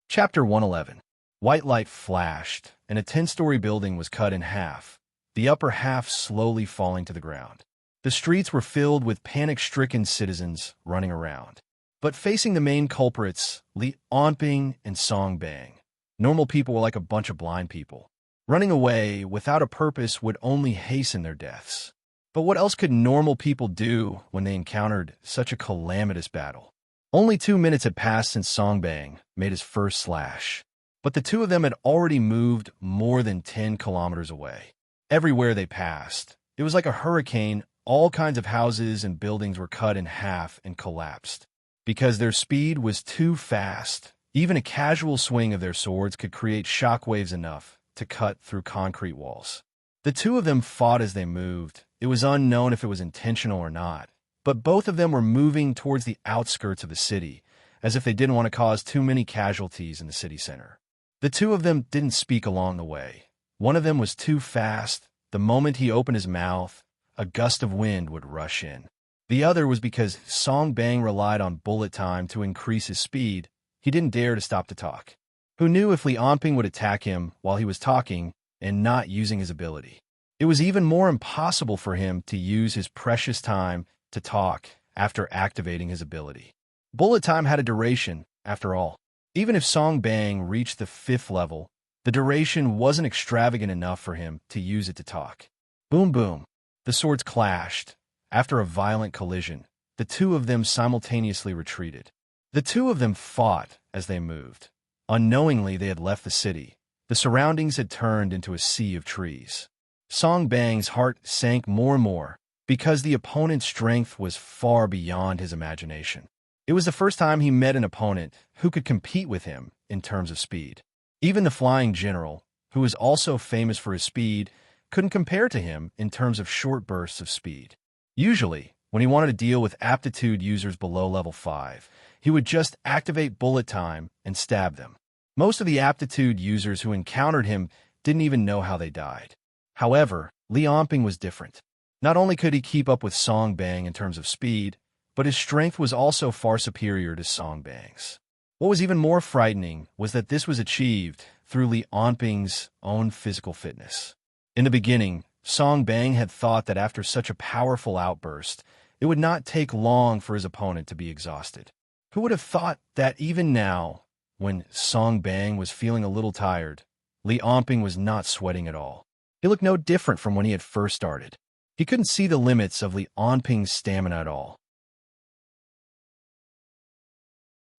Chapter 111. White light flashed, and a 10-story building was cut in half, the upper half slowly falling to the ground. The streets were filled with panic-stricken citizens running around. But facing the main culprits, Li Onping and Song Bang, normal people were like a bunch of blind people. Running away without a purpose would only hasten their deaths. But what else could normal people do when they encountered such a calamitous battle? Only 2 minutes had passed since Song Bang made his first slash, but the two of them had already moved more than 10 kilometers away. Everywhere they passed, it was like a hurricane. All kinds of houses and buildings were cut in half and collapsed. Because their speed was too fast, even a casual swing of their swords could create shockwaves enough to cut through concrete walls. The two of them fought as they moved. It was unknown if it was intentional or not, but both of them were moving towards the outskirts of the city, as if they didn't want to cause too many casualties in the city center. The two of them didn't speak along the way. One of them was too fast. The moment he opened his mouth, a gust of wind would rush in. The other was because Song Bang relied on bullet time to increase his speed. He didn't dare to stop to talk. Who knew if Li Onping would attack him while he was talking and not using his ability? It was even more impossible for him to use his precious time to talk after activating his ability. Bullet time had a duration, after all. Even if Song Bang reached the 5th level, the duration wasn't extravagant enough for him to use it to talk. Boom boom. The swords clashed. After a violent collision, the two of them simultaneously retreated. The two of them fought as they moved. Unknowingly, they had left the city. The surroundings had turned into a sea of trees. Song Bang's heart sank more and more because the opponent's strength was far beyond his imagination. It was the first time he met an opponent who could compete with him in terms of speed. Even the flying general, who was also famous for his speed, couldn't compare to him in terms of short bursts of speed. Usually, when he wanted to deal with aptitude users below level 5, he would just activate bullet time and stab them. Most of the aptitude users who encountered him didn't even know how they died. However, Li Onping was different. Not only could he keep up with Song Bang in terms of speed, but his strength was also far superior to Song Bang's. What was even more frightening was that this was achieved through Li Onping's own physical fitness. In the beginning, Song Bang had thought that after such a powerful outburst, it would not take long for his opponent to be exhausted. Who would have thought that even now, when Song Bang was feeling a little tired, Li Onping was not sweating at all? He looked no different from when he had first started. He couldn't see the limits of Li Onping's stamina at all.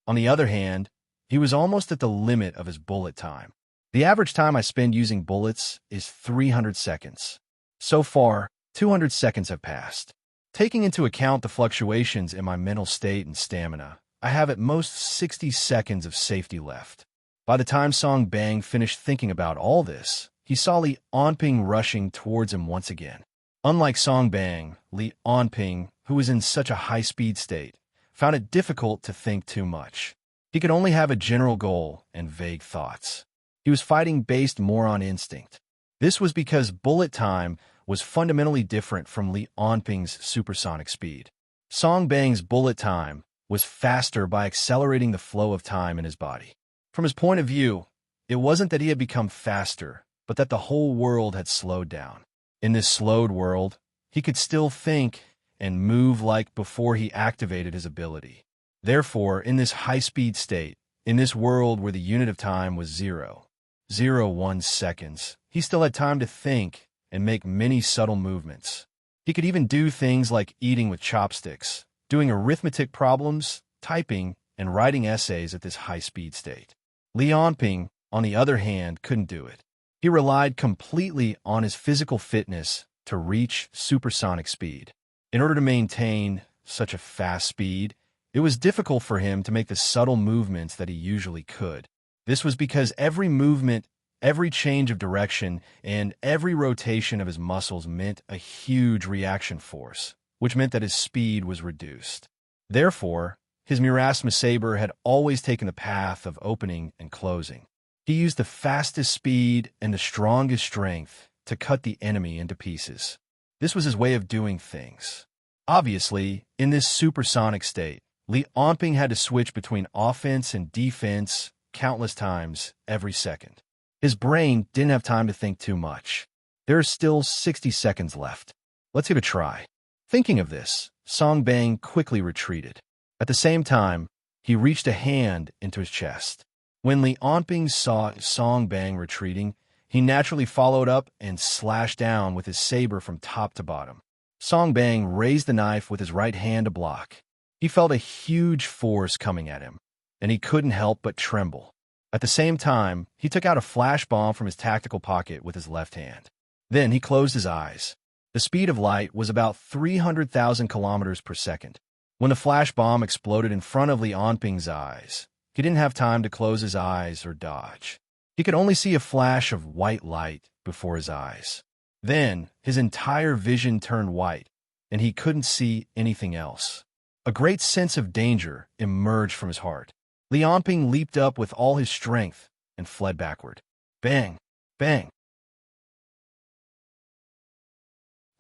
On the other hand, he was almost at the limit of his bullet time. The average time I spend using bullets is 300 seconds. So far, 200 seconds have passed. Taking into account the fluctuations in my mental state and stamina, I have at most 60 seconds of safety left. By the time Song Bang finished thinking about all this, he saw Li Onping rushing towards him once again. Unlike Song Bang, Li Onping, who was in such a high-speed state, found it difficult to think too much. He could only have a general goal and vague thoughts. He was fighting based more on instinct. This was because bullet time was fundamentally different from Li Onping's supersonic speed. Song Bang's bullet time was faster by accelerating the flow of time in his body. From his point of view, it wasn't that he had become faster, but that the whole world had slowed down. In this slowed world, he could still think and move like before he activated his ability. Therefore, in this high-speed state, in this world where the unit of time was 0.01 seconds, he still had time to think and make many subtle movements. He could even do things like eating with chopsticks, doing arithmetic problems, typing, and writing essays at this high-speed state. Li Onping, on the other hand, couldn't do it. He relied completely on his physical fitness to reach supersonic speed. In order to maintain such a fast speed, it was difficult for him to make the subtle movements that he usually could. This was because every movement, every change of direction, and every rotation of his muscles meant a huge reaction force, which meant that his speed was reduced. Therefore, his Miasma saber had always taken the path of opening and closing. He used the fastest speed and the strongest strength to cut the enemy into pieces. This was his way of doing things. Obviously, in this supersonic state, Li Onping had to switch between offense and defense countless times every second. His brain didn't have time to think too much. There are still 60 seconds left. Let's give it a try. Thinking of this, Song Bang quickly retreated. At the same time, he reached a hand into his chest. When Li Onping saw Song Bang retreating, he naturally followed up and slashed down with his saber from top to bottom. Song Bang raised the knife with his right hand to block. He felt a huge force coming at him, and he couldn't help but tremble. At the same time, he took out a flash bomb from his tactical pocket with his left hand. Then he closed his eyes. The speed of light was about 300,000 kilometers per second. When the flash bomb exploded in front of Li Onping's eyes, he didn't have time to close his eyes or dodge. He could only see a flash of white light before his eyes. Then, his entire vision turned white, and he couldn't see anything else. A great sense of danger emerged from his heart. Li Onping leaped up with all his strength and fled backward. Bang! Bang!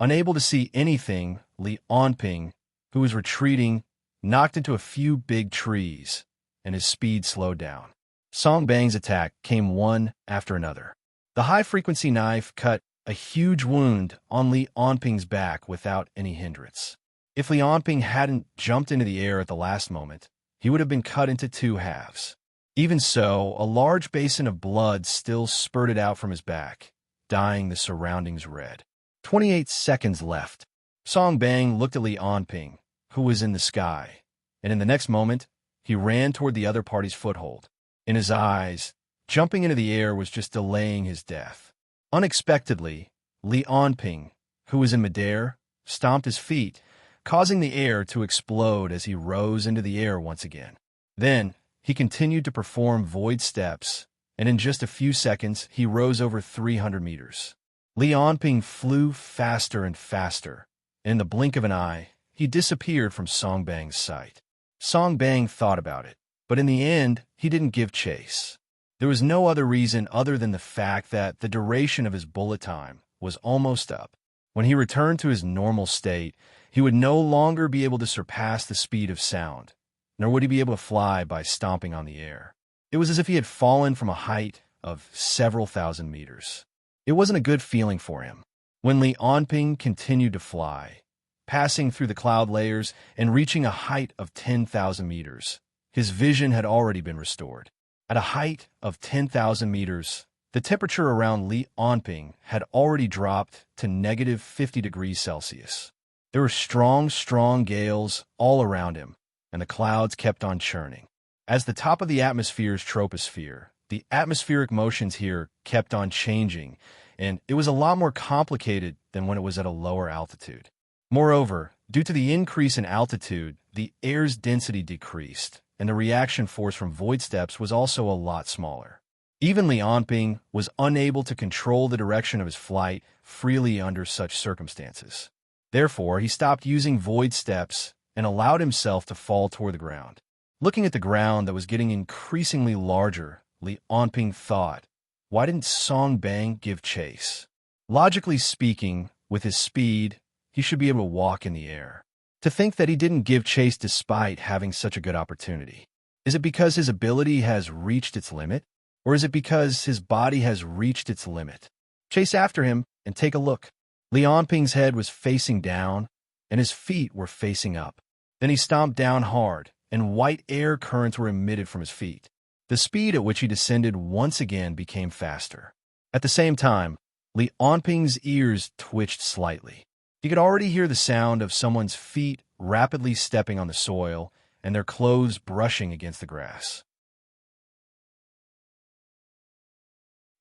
Unable to see anything, Li Onping, who was retreating, knocked into a few big trees, and his speed slowed down. Song Bang's attack came one after another. The high-frequency knife cut a huge wound on Li Onping's back without any hindrance. If Li Onping hadn't jumped into the air at the last moment, he would have been cut into two halves. Even so, a large basin of blood still spurted out from his back, dyeing the surroundings red. 28 seconds left. Song Bang looked at Li Onping, who was in the sky, and in the next moment, he ran toward the other party's foothold. In his eyes, jumping into the air was just delaying his death. Unexpectedly, Li Onping, who was in midair, stomped his feet, causing the air to explode as he rose into the air once again. Then, he continued to perform void steps, and in just a few seconds, he rose over 300 meters. Li Onping flew faster and faster, and in the blink of an eye, he disappeared from Song Bang's sight. Song Bang thought about it, but in the end, he didn't give chase. There was no other reason other than the fact that the duration of his bullet time was almost up. When he returned to his normal state, he would no longer be able to surpass the speed of sound, nor would he be able to fly by stomping on the air. It was as if he had fallen from a height of several thousand meters. It wasn't a good feeling for him. When Li Onping continued to fly, passing through the cloud layers and reaching a height of 10,000 meters, his vision had already been restored. At a height of 10,000 meters, the temperature around Li Onping had already dropped to negative 50 degrees Celsius. There were strong gales all around him, and the clouds kept on churning. As the top of the atmosphere's troposphere, the atmospheric motions here kept on changing, and it was a lot more complicated than when it was at a lower altitude. Moreover, due to the increase in altitude, the air's density decreased, and the reaction force from void steps was also a lot smaller. Even Li Onping was unable to control the direction of his flight freely under such circumstances. Therefore, he stopped using void steps and allowed himself to fall toward the ground. Looking at the ground that was getting increasingly larger, Li Onping thought, why didn't Song Bang give chase? Logically speaking, with his speed, he should be able to walk in the air. To think that he didn't give chase despite having such a good opportunity. Is it because his ability has reached its limit? Or is it because his body has reached its limit? Chase after him and take a look. Li Onping's head was facing down, and his feet were facing up. Then he stomped down hard, and white air currents were emitted from his feet. The speed at which he descended once again became faster. At the same time, Li Onping's ears twitched slightly. He could already hear the sound of someone's feet rapidly stepping on the soil and their clothes brushing against the grass.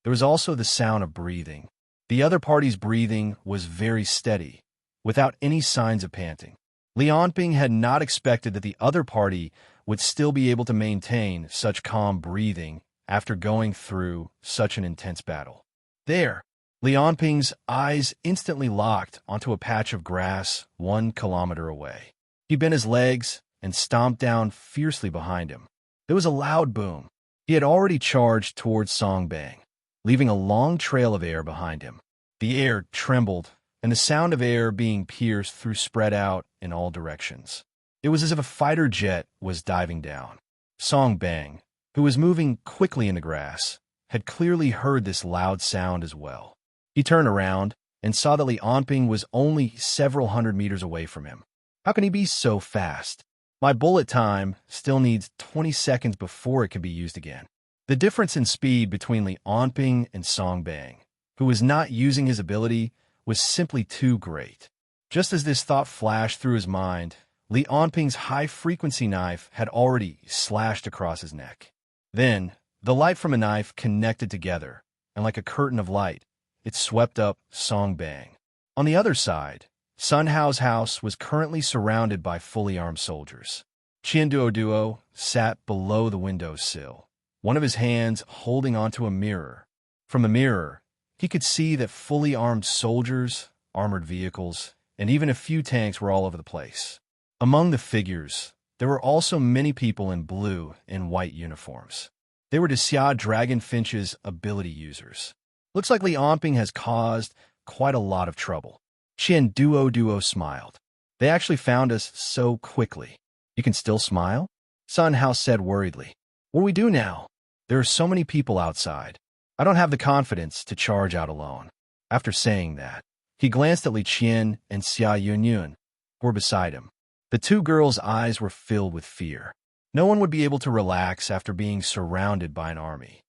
There was also the sound of breathing. The other party's breathing was very steady, without any signs of panting. Li Onping had not expected that the other party would still be able to maintain such calm breathing after going through such an intense battle. There, Li Onping's eyes instantly locked onto a patch of grass 1 kilometer away. He bent his legs and stomped down fiercely behind him. There was a loud boom. He had already charged towards Song Bang, leaving a long trail of air behind him. The air trembled, and the sound of air being pierced through spread out in all directions. It was as if a fighter jet was diving down. Song Bang, who was moving quickly in the grass, had clearly heard this loud sound as well. He turned around and saw that Li Onping was only several hundred meters away from him. How can he be so fast? My bullet time still needs 20 seconds before it can be used again. The difference in speed between Li Onping and Song Bang, who was not using his ability, was simply too great. Just as this thought flashed through his mind, Li Onping's high-frequency knife had already slashed across his neck. Then, the light from a knife connected together, and like a curtain of light, it swept up Song Bang. On the other side, Sun Hao's house was currently surrounded by fully armed soldiers. Qian Duo sat below the windowsill, one of his hands holding onto a mirror. From the mirror, he could see that fully armed soldiers, armored vehicles, and even a few tanks were all over the place. Among the figures, there were also many people in blue and white uniforms. They were Xia Dragonfinch's ability users. Looks like Li Onping has caused quite a lot of trouble. Qian Duo smiled. They actually found us so quickly. You can still smile? Sun Hao said worriedly. What do we do now? There are so many people outside. I don't have the confidence to charge out alone. After saying that, he glanced at Li Qian and Xia Yunyun, who were beside him. The two girls' eyes were filled with fear. No one would be able to relax after being surrounded by an army.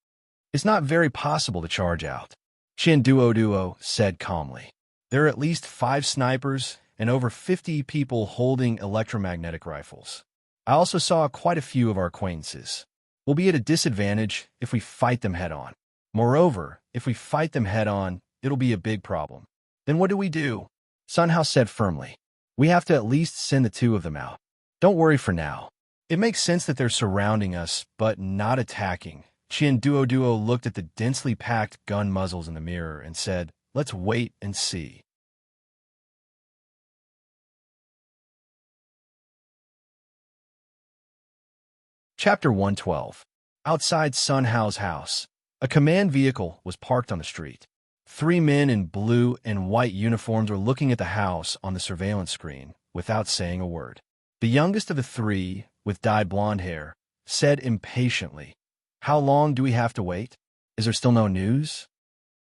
It's not very possible to charge out, Qian Duo said calmly. There are at least 5 snipers and over 50 people holding electromagnetic rifles. I also saw quite a few of our acquaintances. We'll be at a disadvantage if we fight them head-on. Moreover, if we fight them head-on, it'll be a big problem. Then what do we do? Sun Hao said firmly. We have to at least send the 2 of them out. Don't worry for now. It makes sense that they're surrounding us, but not attacking. Qian Duo looked at the densely packed gun muzzles in the mirror and said, let's wait and see. Chapter 112. Outside Sun Hao's house, a command vehicle was parked on the street. 3 men in blue and white uniforms were looking at the house on the surveillance screen without saying a word. The youngest of the 3, with dyed blonde hair, said impatiently, How long do we have to wait? Is there still no news?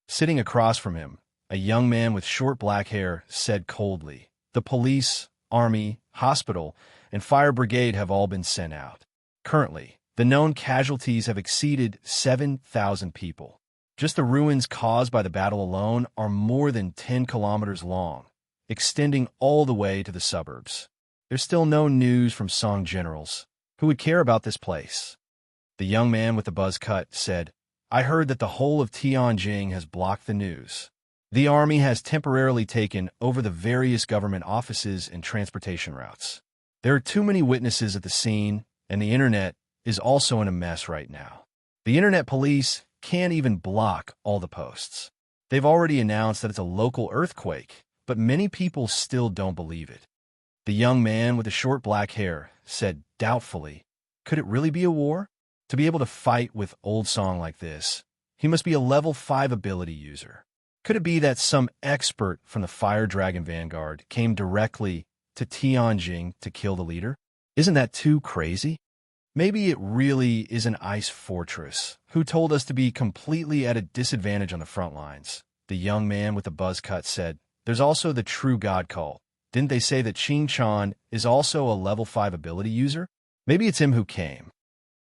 Sitting across from him, a young man with short black hair said coldly, The police, army, hospital, and fire brigade have all been sent out. Currently, the known casualties have exceeded 7,000 people. Just the ruins caused by the battle alone are more than 10 kilometers long, extending all the way to the suburbs. There's still no news from Song generals. Who would care about this place? The young man with the buzz cut said, I heard that the whole of Tianjin has blocked the news. The army has temporarily taken over the various government offices and transportation routes. There are too many witnesses at the scene, and the internet is also in a mess right now. The internet police can't even block all the posts. They've already announced that it's a local earthquake, but many people still don't believe it. The young man with the short black hair said doubtfully, Could it really be a war? To be able to fight with old Song like this, he must be a level 5 ability user. Could it be that some expert from the Fire Dragon Vanguard came directly to Tianjin to kill the leader? Isn't that too crazy? Maybe it really is an ice fortress, who told us to be completely at a disadvantage on the front lines. The young man with the buzz cut said, There's also the true god cult. Didn't they say that Qing Chan is also a level 5 ability user? Maybe it's him who came.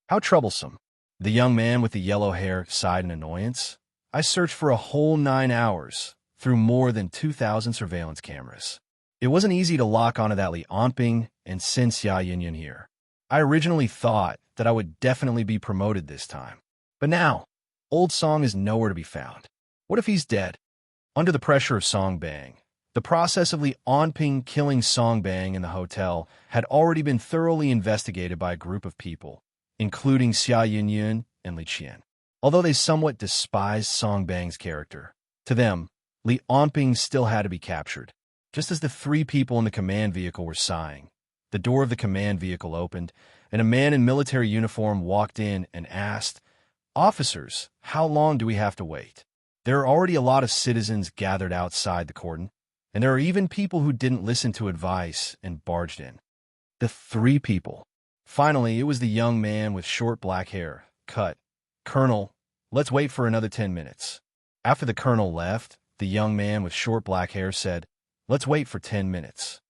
How troublesome. The young man with the yellow hair sighed in annoyance. I searched for a whole 9 hours through more than 2,000 surveillance cameras. It wasn't easy to lock onto that Li Onping and send Xia Yunyun here. I originally thought that I would definitely be promoted this time. But now, old Song is nowhere to be found. What if he's dead? Under the pressure of Song Bang, the process of Li Onping killing Song Bang in the hotel had already been thoroughly investigated by a group of people, including Xia Yunyun and Li Qian. Although they somewhat despised Song Bang's character, to them, Li Onping still had to be captured. Just as the 3 people in the command vehicle were sighing, the door of the command vehicle opened, and a man in military uniform walked in and asked, Officers, how long do we have to wait? There are already a lot of citizens gathered outside the cordon, and there are even people who didn't listen to advice and barged in. The 3 people. Finally, it was the young man with short black hair, Cut. Colonel, let's wait for another 10 minutes. After the colonel left, the young man with short black hair said, let's wait for 10 minutes.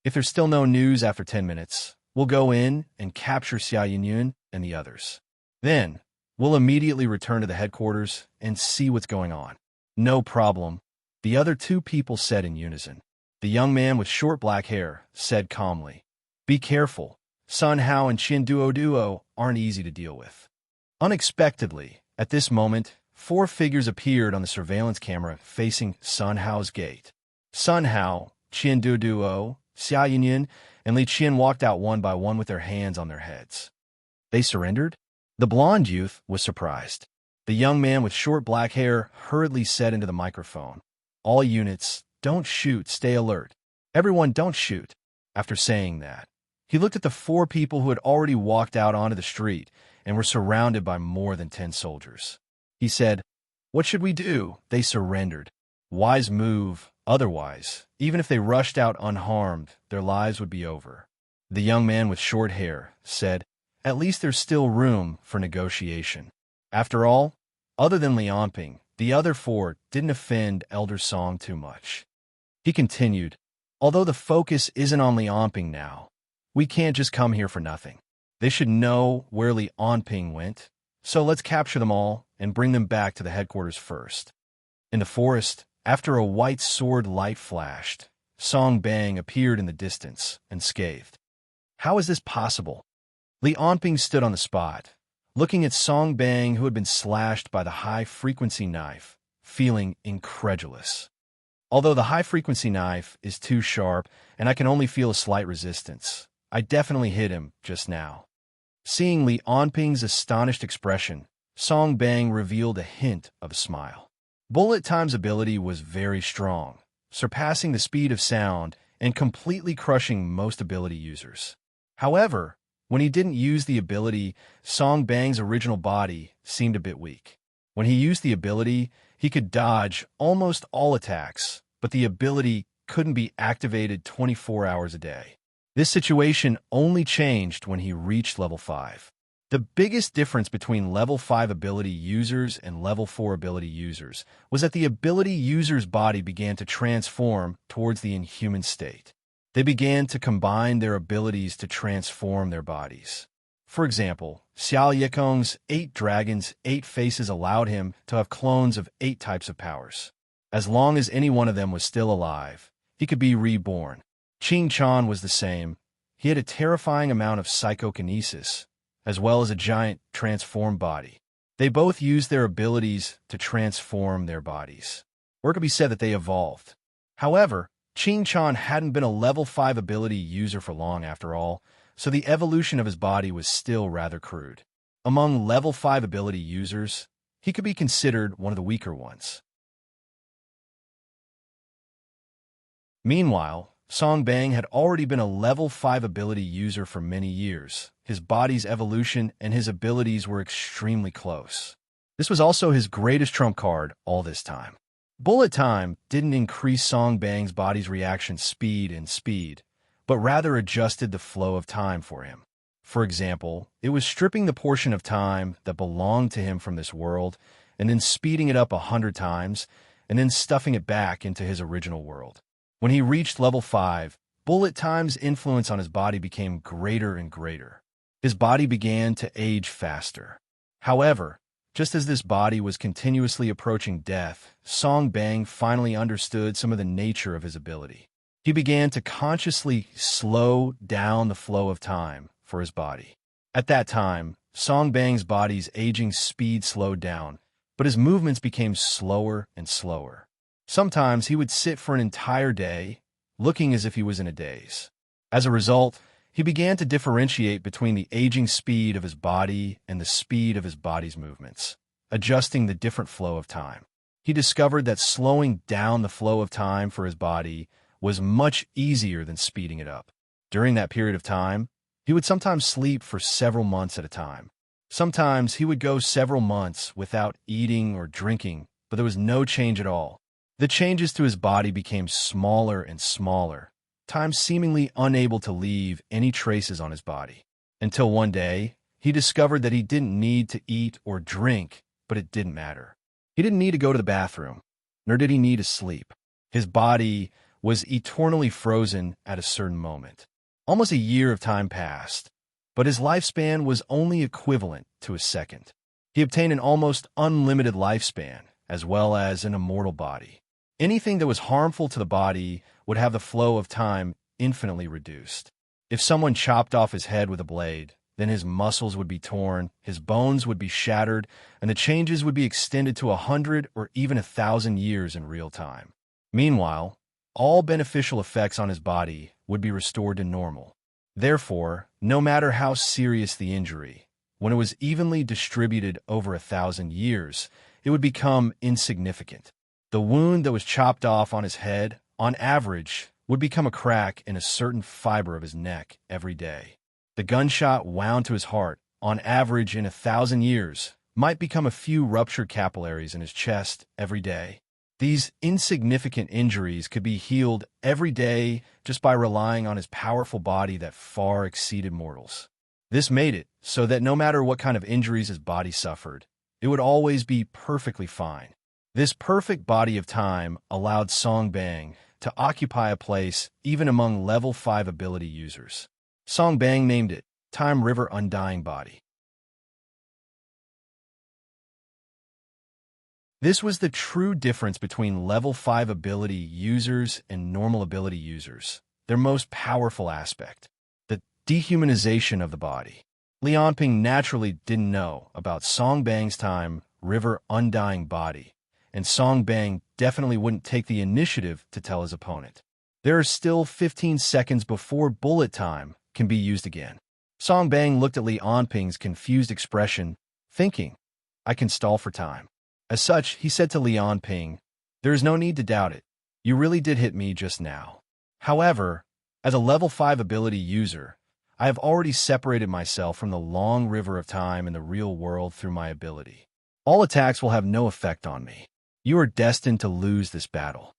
If there's still no news after 10 minutes, we'll go in and capture Xia Yunyun and the others. Then, we'll immediately return to the headquarters and see what's going on. No problem, the other two people said in unison. The young man with short black hair said calmly, be careful. Sun Hao and Qin Duo aren't easy to deal with. Unexpectedly, at this moment, 4 figures appeared on the surveillance camera facing Sun Hao's gate. Sun Hao, Qin Duo, Xia Yunyun, and Li Qian walked out one by one with their hands on their heads. They surrendered? The blonde youth was surprised. The young man with short black hair hurriedly said into the microphone, all units, don't shoot, stay alert. Everyone, don't shoot. After saying that, he looked at the 4 people who had already walked out onto the street and were surrounded by more than 10 soldiers. He said, what should we do? They surrendered. Wise move. Otherwise, even if they rushed out unharmed, their lives would be over. The young man with short hair said, at least there's still room for negotiation. After all, other than Lianping, the other 4 didn't offend Elder Song too much. He continued, although the focus isn't on Lianping now, we can't just come here for nothing. They should know where Lianping went, so let's capture them all and bring them back to the headquarters first. In the forest, after a white sword light flashed, Song Bang appeared in the distance and scathed. How is this possible? Lianping stood on the spot, looking at Song Bang, who had been slashed by the high-frequency knife, feeling incredulous. Although the high-frequency knife is too sharp and I can only feel a slight resistance, I definitely hit him just now. Seeing Lianping's astonished expression, Song Bang revealed a hint of a smile. Bullet Time's ability was very strong, surpassing the speed of sound and completely crushing most ability users. However, when he didn't use the ability, Song Bang's original body seemed a bit weak. When he used the ability, he could dodge almost all attacks, but the ability couldn't be activated 24 hours a day. This situation only changed when he reached level 5. The biggest difference between level 5 ability users and level 4 ability users was that the ability user's body began to transform towards the inhuman state. They began to combine their abilities to transform their bodies. For example, Xiao Yekong's 8 dragons, 8 faces allowed him to have clones of 8 types of powers. As long as any one of them was still alive, he could be reborn. Qing Chan was the same. He had a terrifying amount of psychokinesis, as well as a giant transformed body. They both used their abilities to transform their bodies. Or it could be said that they evolved. However, Qing Chan hadn't been a level 5 ability user for long after all, so the evolution of his body was still rather crude. Among level 5 ability users, he could be considered one of the weaker ones. Meanwhile, Song Bang had already been a level 5 ability user for many years. His body's evolution and his abilities were extremely close. This was also his greatest trump card all this time. Bullet Time didn't increase Song Bang's body's reaction speed, but rather adjusted the flow of time for him. For example, it was stripping the portion of time that belonged to him from this world, and then speeding it up 100 times, and then stuffing it back into his original world. When he reached level 5, Bullet Time's influence on his body became greater and greater. His body began to age faster. However, just as this body was continuously approaching death, Song Bang finally understood some of the nature of his ability. He began to consciously slow down the flow of time for his body. At that time, Song Bang's body's aging speed slowed down, but his movements became slower and slower. Sometimes he would sit for an entire day, looking as if he was in a daze. As a result, he began to differentiate between the aging speed of his body and the speed of his body's movements, adjusting the different flow of time. He discovered that slowing down the flow of time for his body was much easier than speeding it up. During that period of time, he would sometimes sleep for several months at a time. Sometimes he would go several months without eating or drinking, but there was no change at all. The changes to his body became smaller and smaller, time seemingly unable to leave any traces on his body. Until one day, he discovered that he didn't need to eat or drink, but it didn't matter. He didn't need to go to the bathroom, nor did he need to sleep. His body was eternally frozen at a certain moment. Almost a year of time passed, but his lifespan was only equivalent to a second. He obtained an almost unlimited lifespan, as well as an immortal body. Anything that was harmful to the body would have the flow of time infinitely reduced. If someone chopped off his head with a blade, then his muscles would be torn, his bones would be shattered, and the changes would be extended to 100 or even 1,000 years in real time. Meanwhile, all beneficial effects on his body would be restored to normal. Therefore, no matter how serious the injury, when it was evenly distributed over 1,000 years, it would become insignificant. The wound that was chopped off on his head, on average, would become a crack in a certain fiber of his neck every day. The gunshot wound to his heart, on average in 1,000 years, might become a few ruptured capillaries in his chest every day. These insignificant injuries could be healed every day just by relying on his powerful body that far exceeded mortals. This made it so that no matter what kind of injuries his body suffered, it would always be perfectly fine. This perfect body of time allowed Song Bang to occupy a place even among level 5 ability users. Song Bang named it Time River Undying Body. This was the true difference between level 5 ability users and normal ability users, their most powerful aspect, the dehumanization of the body. Lianping naturally didn't know about Song Bang's Time River Undying Body, and Song Bang definitely wouldn't take the initiative to tell his opponent. There are still 15 seconds before bullet time can be used again. Song Bang looked at Lianping's confused expression, thinking, I can stall for time. As such, he said to Lianping, there is no need to doubt it. You really did hit me just now. However, as a level 5 ability user, I have already separated myself from the long river of time in the real world through my ability. All attacks will have no effect on me. You are destined to lose this battle.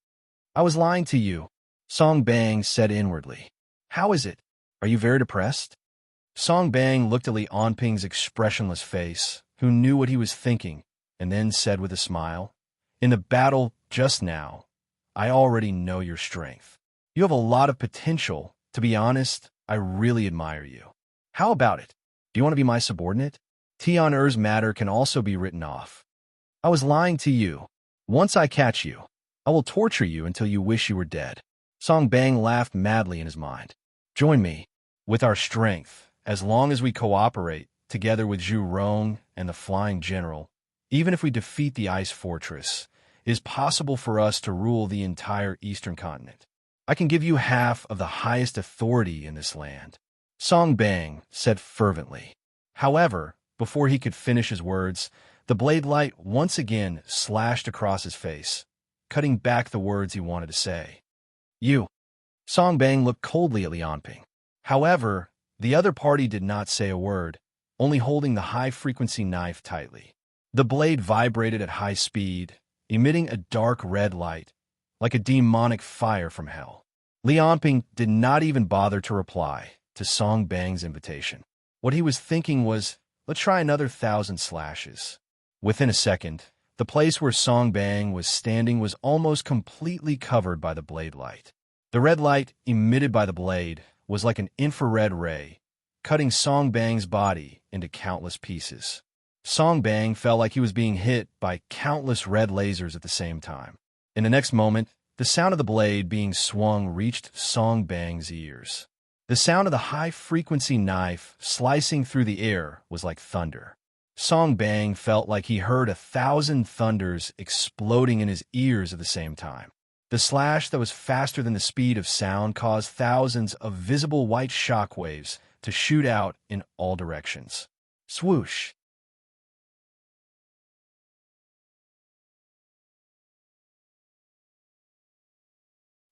I was lying to you, Song Bang said inwardly. How is it? Are you very depressed? Song Bang looked at Lianping's expressionless face, who knew what he was thinking, and then said with a smile, in the battle just now, I already know your strength. You have a lot of potential. To be honest, I really admire you. How about it? Do you want to be my subordinate? Tian Er's matter can also be written off. I was lying to you. Once I catch you, I will torture you until you wish you were dead. Song Bang laughed madly in his mind. Join me. With our strength, as long as we cooperate, together with Zhu Rong and the Flying General, even if we defeat the Ice Fortress, it is possible for us to rule the entire Eastern continent. I can give you half of the highest authority in this land, Song Bang said fervently. However, before he could finish his words, the blade light once again slashed across his face, cutting back the words he wanted to say. You. Song Bang looked coldly at Lianping. However, the other party did not say a word, only holding the high-frequency knife tightly. The blade vibrated at high speed, emitting a dark red light, like a demonic fire from hell. Lianping did not even bother to reply to Song Bang's invitation. What he was thinking was, let's try another 1,000 slashes. Within a second, the place where Song Bang was standing was almost completely covered by the blade light. The red light emitted by the blade was like an infrared ray, cutting Song Bang's body into countless pieces. Song Bang felt like he was being hit by countless red lasers at the same time. In the next moment, the sound of the blade being swung reached Song Bang's ears. The sound of the high-frequency knife slicing through the air was like thunder. Song Bang felt like he heard 1,000 thunders exploding in his ears at the same time. The slash that was faster than the speed of sound caused thousands of visible white shock waves to shoot out in all directions. Swoosh!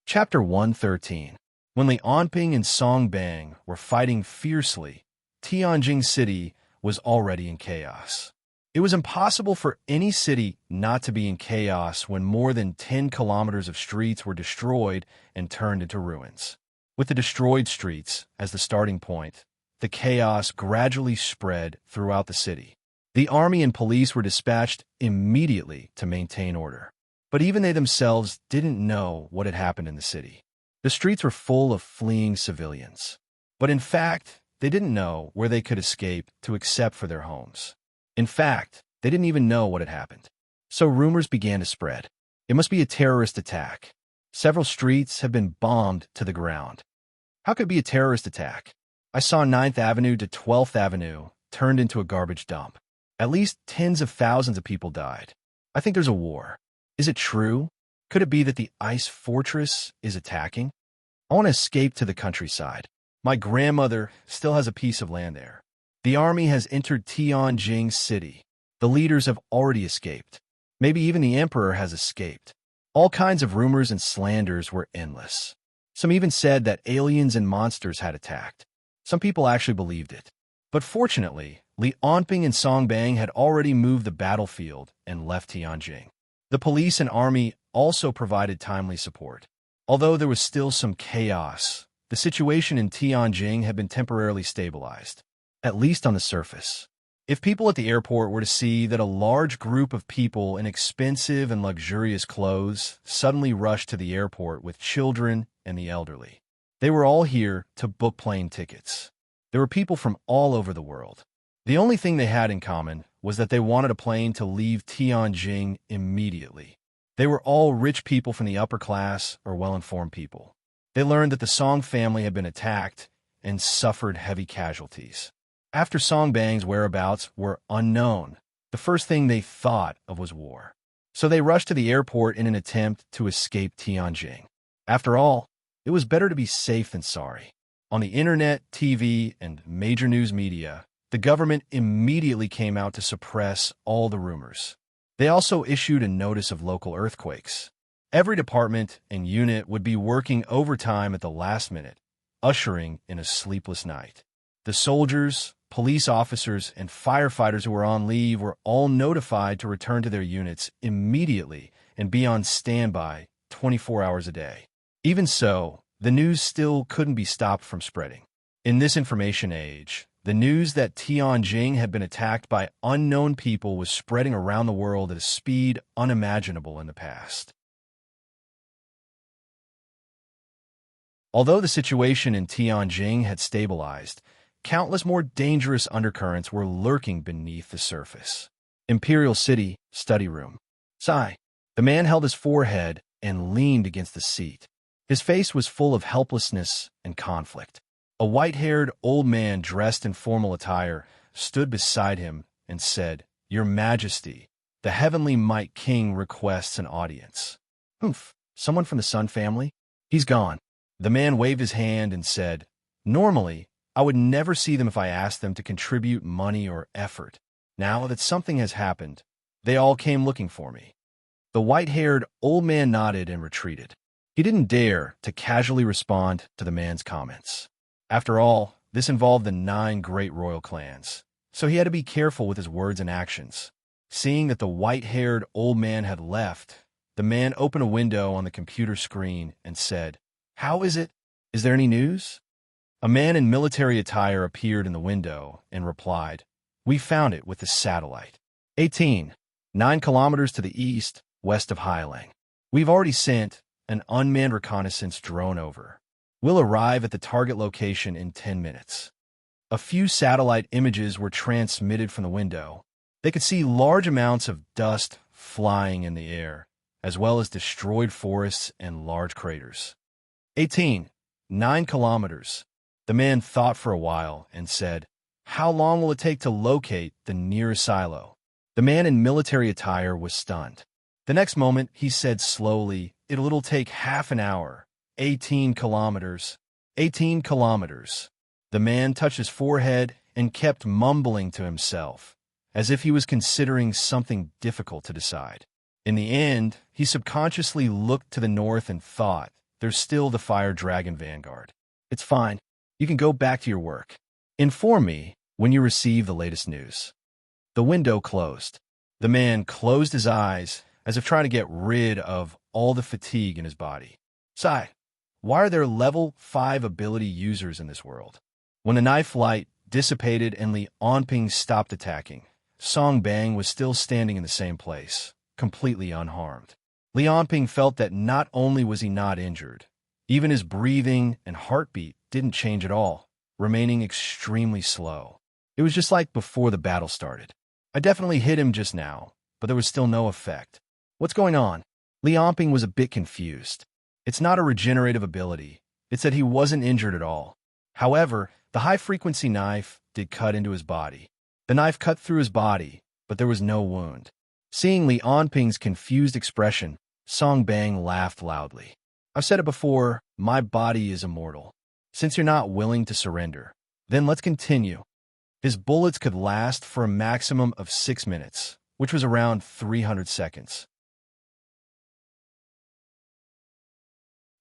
Chapter 113. When Lianping and Song Bang were fighting fiercely, Tianjing City was already in chaos. It was impossible for any city not to be in chaos when more than 10 kilometers of streets were destroyed and turned into ruins. With the destroyed streets as the starting point, the chaos gradually spread throughout the city. The army and police were dispatched immediately to maintain order. But even they themselves didn't know what had happened in the city. The streets were full of fleeing civilians. But in fact, they didn't know where they could escape to except for their homes. In fact, they didn't even know what had happened. So rumors began to spread. It must be a terrorist attack. Several streets have been bombed to the ground. How could it be a terrorist attack? I saw 9th Avenue to 12th Avenue turned into a garbage dump. At least tens of thousands of people died. I think there's a war. Is it true? Could it be that the ice fortress is attacking? I want to escape to the countryside. My grandmother still has a piece of land there. The army has entered Tianjin City. The leaders have already escaped. Maybe even the emperor has escaped. All kinds of rumors and slanders were endless. Some even said that aliens and monsters had attacked. Some people actually believed it. But fortunately, Li Onping and Songbang had already moved the battlefield and left Tianjin. The police and army also provided timely support. Although there was still some chaos, the situation in Tianjin had been temporarily stabilized, at least on the surface. If people at the airport were to see that a large group of people in expensive and luxurious clothes suddenly rushed to the airport with children and the elderly, they were all here to book plane tickets. There were people from all over the world. The only thing they had in common was that they wanted a plane to leave Tianjin immediately. They were all rich people from the upper class or well-informed people. They learned that the Song family had been attacked and suffered heavy casualties. After Songbang's whereabouts were unknown, the first thing they thought of was war. So they rushed to the airport in an attempt to escape Tianjin. After all, it was better to be safe than sorry. On the internet, TV, and major news media, the government immediately came out to suppress all the rumors. They also issued a notice of local earthquakes. Every department and unit would be working overtime at the last minute, ushering in a sleepless night. The soldiers, police officers, and firefighters who were on leave were all notified to return to their units immediately and be on standby 24 hours a day. Even so, the news still couldn't be stopped from spreading. In this information age, the news that Tianjin had been attacked by unknown people was spreading around the world at a speed unimaginable in the past. Although the situation in Tianjin had stabilized, countless more dangerous undercurrents were lurking beneath the surface. Imperial City, study room. Sigh. The man held his forehead and leaned against the seat. His face was full of helplessness and conflict. A white-haired old man dressed in formal attire stood beside him and said, "Your Majesty, the Heavenly Might King requests an audience." "Oof, someone from the Sun family? He's gone." The man waved his hand and said, "Normally, I would never see them if I asked them to contribute money or effort. Now that something has happened, they all came looking for me." The white-haired old man nodded and retreated. He didn't dare to casually respond to the man's comments. After all, this involved the 9 great royal clans, so he had to be careful with his words and actions. Seeing that the white-haired old man had left, the man opened a window on the computer screen and said, "How is it? Is there any news?" A man in military attire appeared in the window and replied, "We found it with the satellite. 18, 9 kilometers to the east, west of Hailang. We've already sent an unmanned reconnaissance drone over. We'll arrive at the target location in 10 minutes. A few satellite images were transmitted from the window. They could see large amounts of dust flying in the air, as well as destroyed forests and large craters. 18, 9 kilometers. The man thought for a while and said, "How long will it take to locate the nearest silo?" The man in military attire was stunned. The next moment, he said slowly, It'll take half an hour. 18 kilometers. 18 kilometers. The man touched his forehead and kept mumbling to himself, as if he was considering something difficult to decide. In the end, he subconsciously looked to the north and thought, "There's still the Fire Dragon Vanguard. It's fine. You can go back to your work. Inform me when you receive the latest news." The window closed. The man closed his eyes as if trying to get rid of all the fatigue in his body. "Sigh, why are there level 5 ability users in this world? When the knife light dissipated and Li Onping stopped attacking, Song Bang was still standing in the same place, completely unharmed. Li Onping felt that not only was he not injured, even his breathing and heartbeat didn't change at all, remaining extremely slow. It was just like before the battle started. I definitely hit him just now, but there was still no effect. What's going on? Li Onping was a bit confused. It's not a regenerative ability. It's that he wasn't injured at all. However, the high-frequency knife did cut into his body. The knife cut through his body, but there was no wound. Seeing Li Onping's confused expression, Song Bang laughed loudly. I've said it before, my body is immortal. Since you're not willing to surrender, then let's continue. His bullets could last for a maximum of 6 minutes, which was around 300 seconds.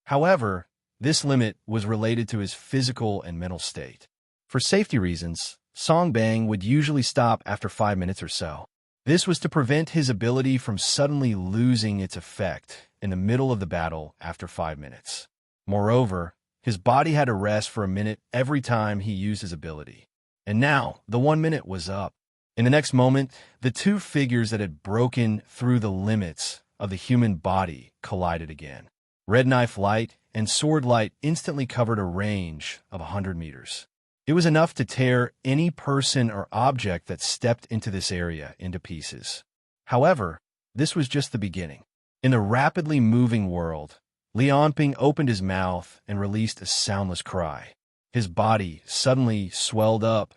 However, this limit was related to his physical and mental state. For safety reasons, Song Bang would usually stop after 5 minutes or so. This was to prevent his ability from suddenly losing its effect in the middle of the battle after 5 minutes. Moreover, his body had to rest for a minute every time he used his ability. And now, the 1 minute was up. In the next moment, the two figures that had broken through the limits of the human body collided again. Red knife light and sword light instantly covered a range of 100 meters. It was enough to tear any person or object that stepped into this area into pieces. However, this was just the beginning. In the rapidly moving world, Li Onping opened his mouth and released a soundless cry. His body suddenly swelled up,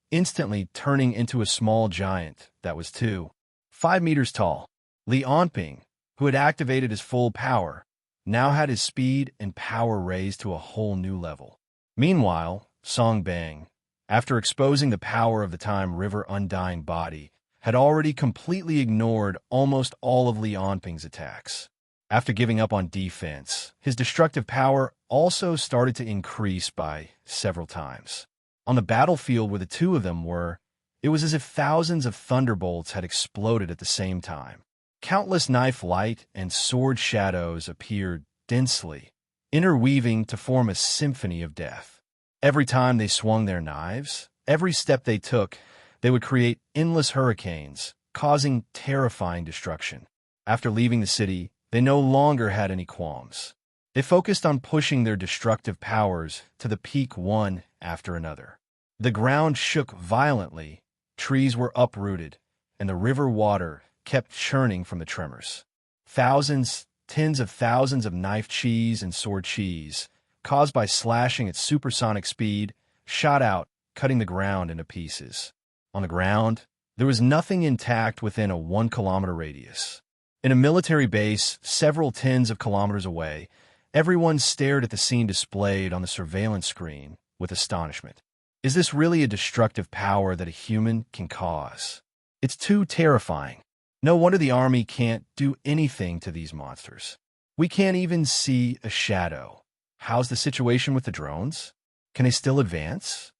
instantly turning into a small giant that was 5 meters tall. Li Onping, who had activated his full power, now had his speed and power raised to a whole new level. Meanwhile, Song Bang, after exposing the power of the Time River Undying body, had already completely ignored almost all of Li Onping's attacks. After giving up on defense, his destructive power also started to increase by several times. On the battlefield where the two of them were, it was as if thousands of thunderbolts had exploded at the same time. Countless knife light and sword shadows appeared densely, interweaving to form a symphony of death. Every time they swung their knives, every step they took, they would create endless hurricanes, causing terrifying destruction. After leaving the city, they no longer had any qualms. They focused on pushing their destructive powers to the peak one after another. The ground shook violently, trees were uprooted, and the river water kept churning from the tremors. Thousands, tens of thousands of knife cheese and sword cheese, caused by slashing at supersonic speed, shot out, cutting the ground into pieces. On the ground, there was nothing intact within a 1-kilometer radius. In a military base several tens of kilometers away, everyone stared at the scene displayed on the surveillance screen with astonishment. Is this really a destructive power that a human can cause? It's too terrifying. No wonder the army can't do anything to these monsters. We can't even see a shadow. How's the situation with the drones? Can they still advance?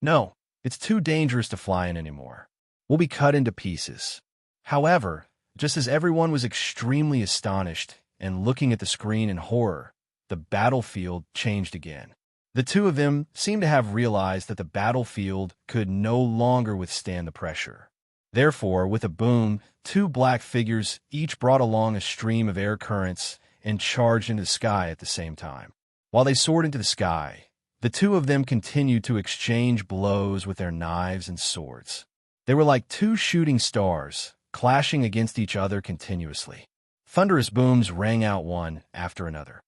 No, it's too dangerous to fly in anymore. We'll be cut into pieces. However, just as everyone was extremely astonished and looking at the screen in horror, the battlefield changed again. The two of them seemed to have realized that the battlefield could no longer withstand the pressure. Therefore, with a boom, two black figures each brought along a stream of air currents and charged into the sky at the same time. While they soared into the sky, the two of them continued to exchange blows with their knives and swords. They were like two shooting stars, clashing against each other continuously. Thunderous booms rang out one after another.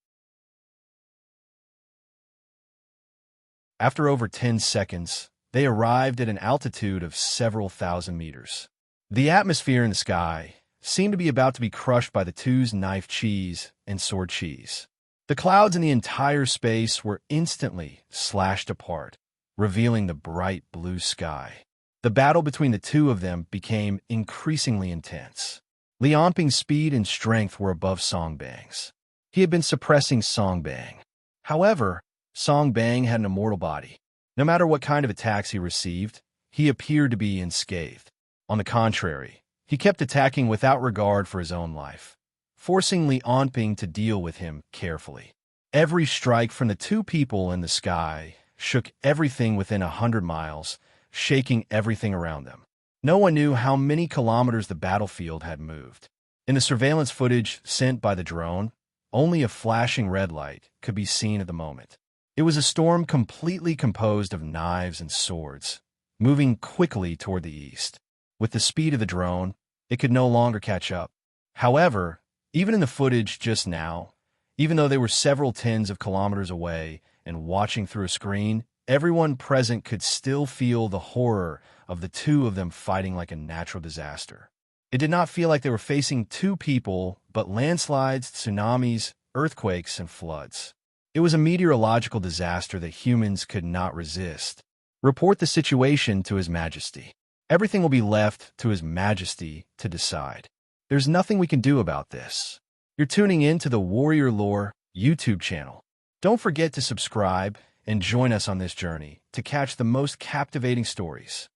After over 10 seconds, they arrived at an altitude of several thousand meters. The atmosphere in the sky seemed to be about to be crushed by the two's knife cheese and sword cheese. The clouds in the entire space were instantly slashed apart, revealing the bright blue sky. The battle between the two of them became increasingly intense. Li Onping's speed and strength were above Song Bang's. He had been suppressing Song Bang. However, Song Bang had an immortal body. No matter what kind of attacks he received, he appeared to be unscathed. On the contrary, he kept attacking without regard for his own life, forcing Li Onping to deal with him carefully. Every strike from the two people in the sky shook everything within 100 miles, shaking everything around them. No one knew how many kilometers the battlefield had moved. In the surveillance footage sent by the drone, only a flashing red light could be seen at the moment. It was a storm completely composed of knives and swords, moving quickly toward the east. With the speed of the drone, it could no longer catch up. However, even in the footage just now, even though they were several tens of kilometers away and watching through a screen, everyone present could still feel the horror of the two of them fighting like a natural disaster. It did not feel like they were facing two people, but landslides, tsunamis, earthquakes, and floods. It was a meteorological disaster that humans could not resist. Report the situation to His Majesty. Everything will be left to His Majesty to decide. There's nothing we can do about this. You're tuning in to the Warrior Lore YouTube channel. Don't forget to subscribe and join us on this journey to catch the most captivating stories.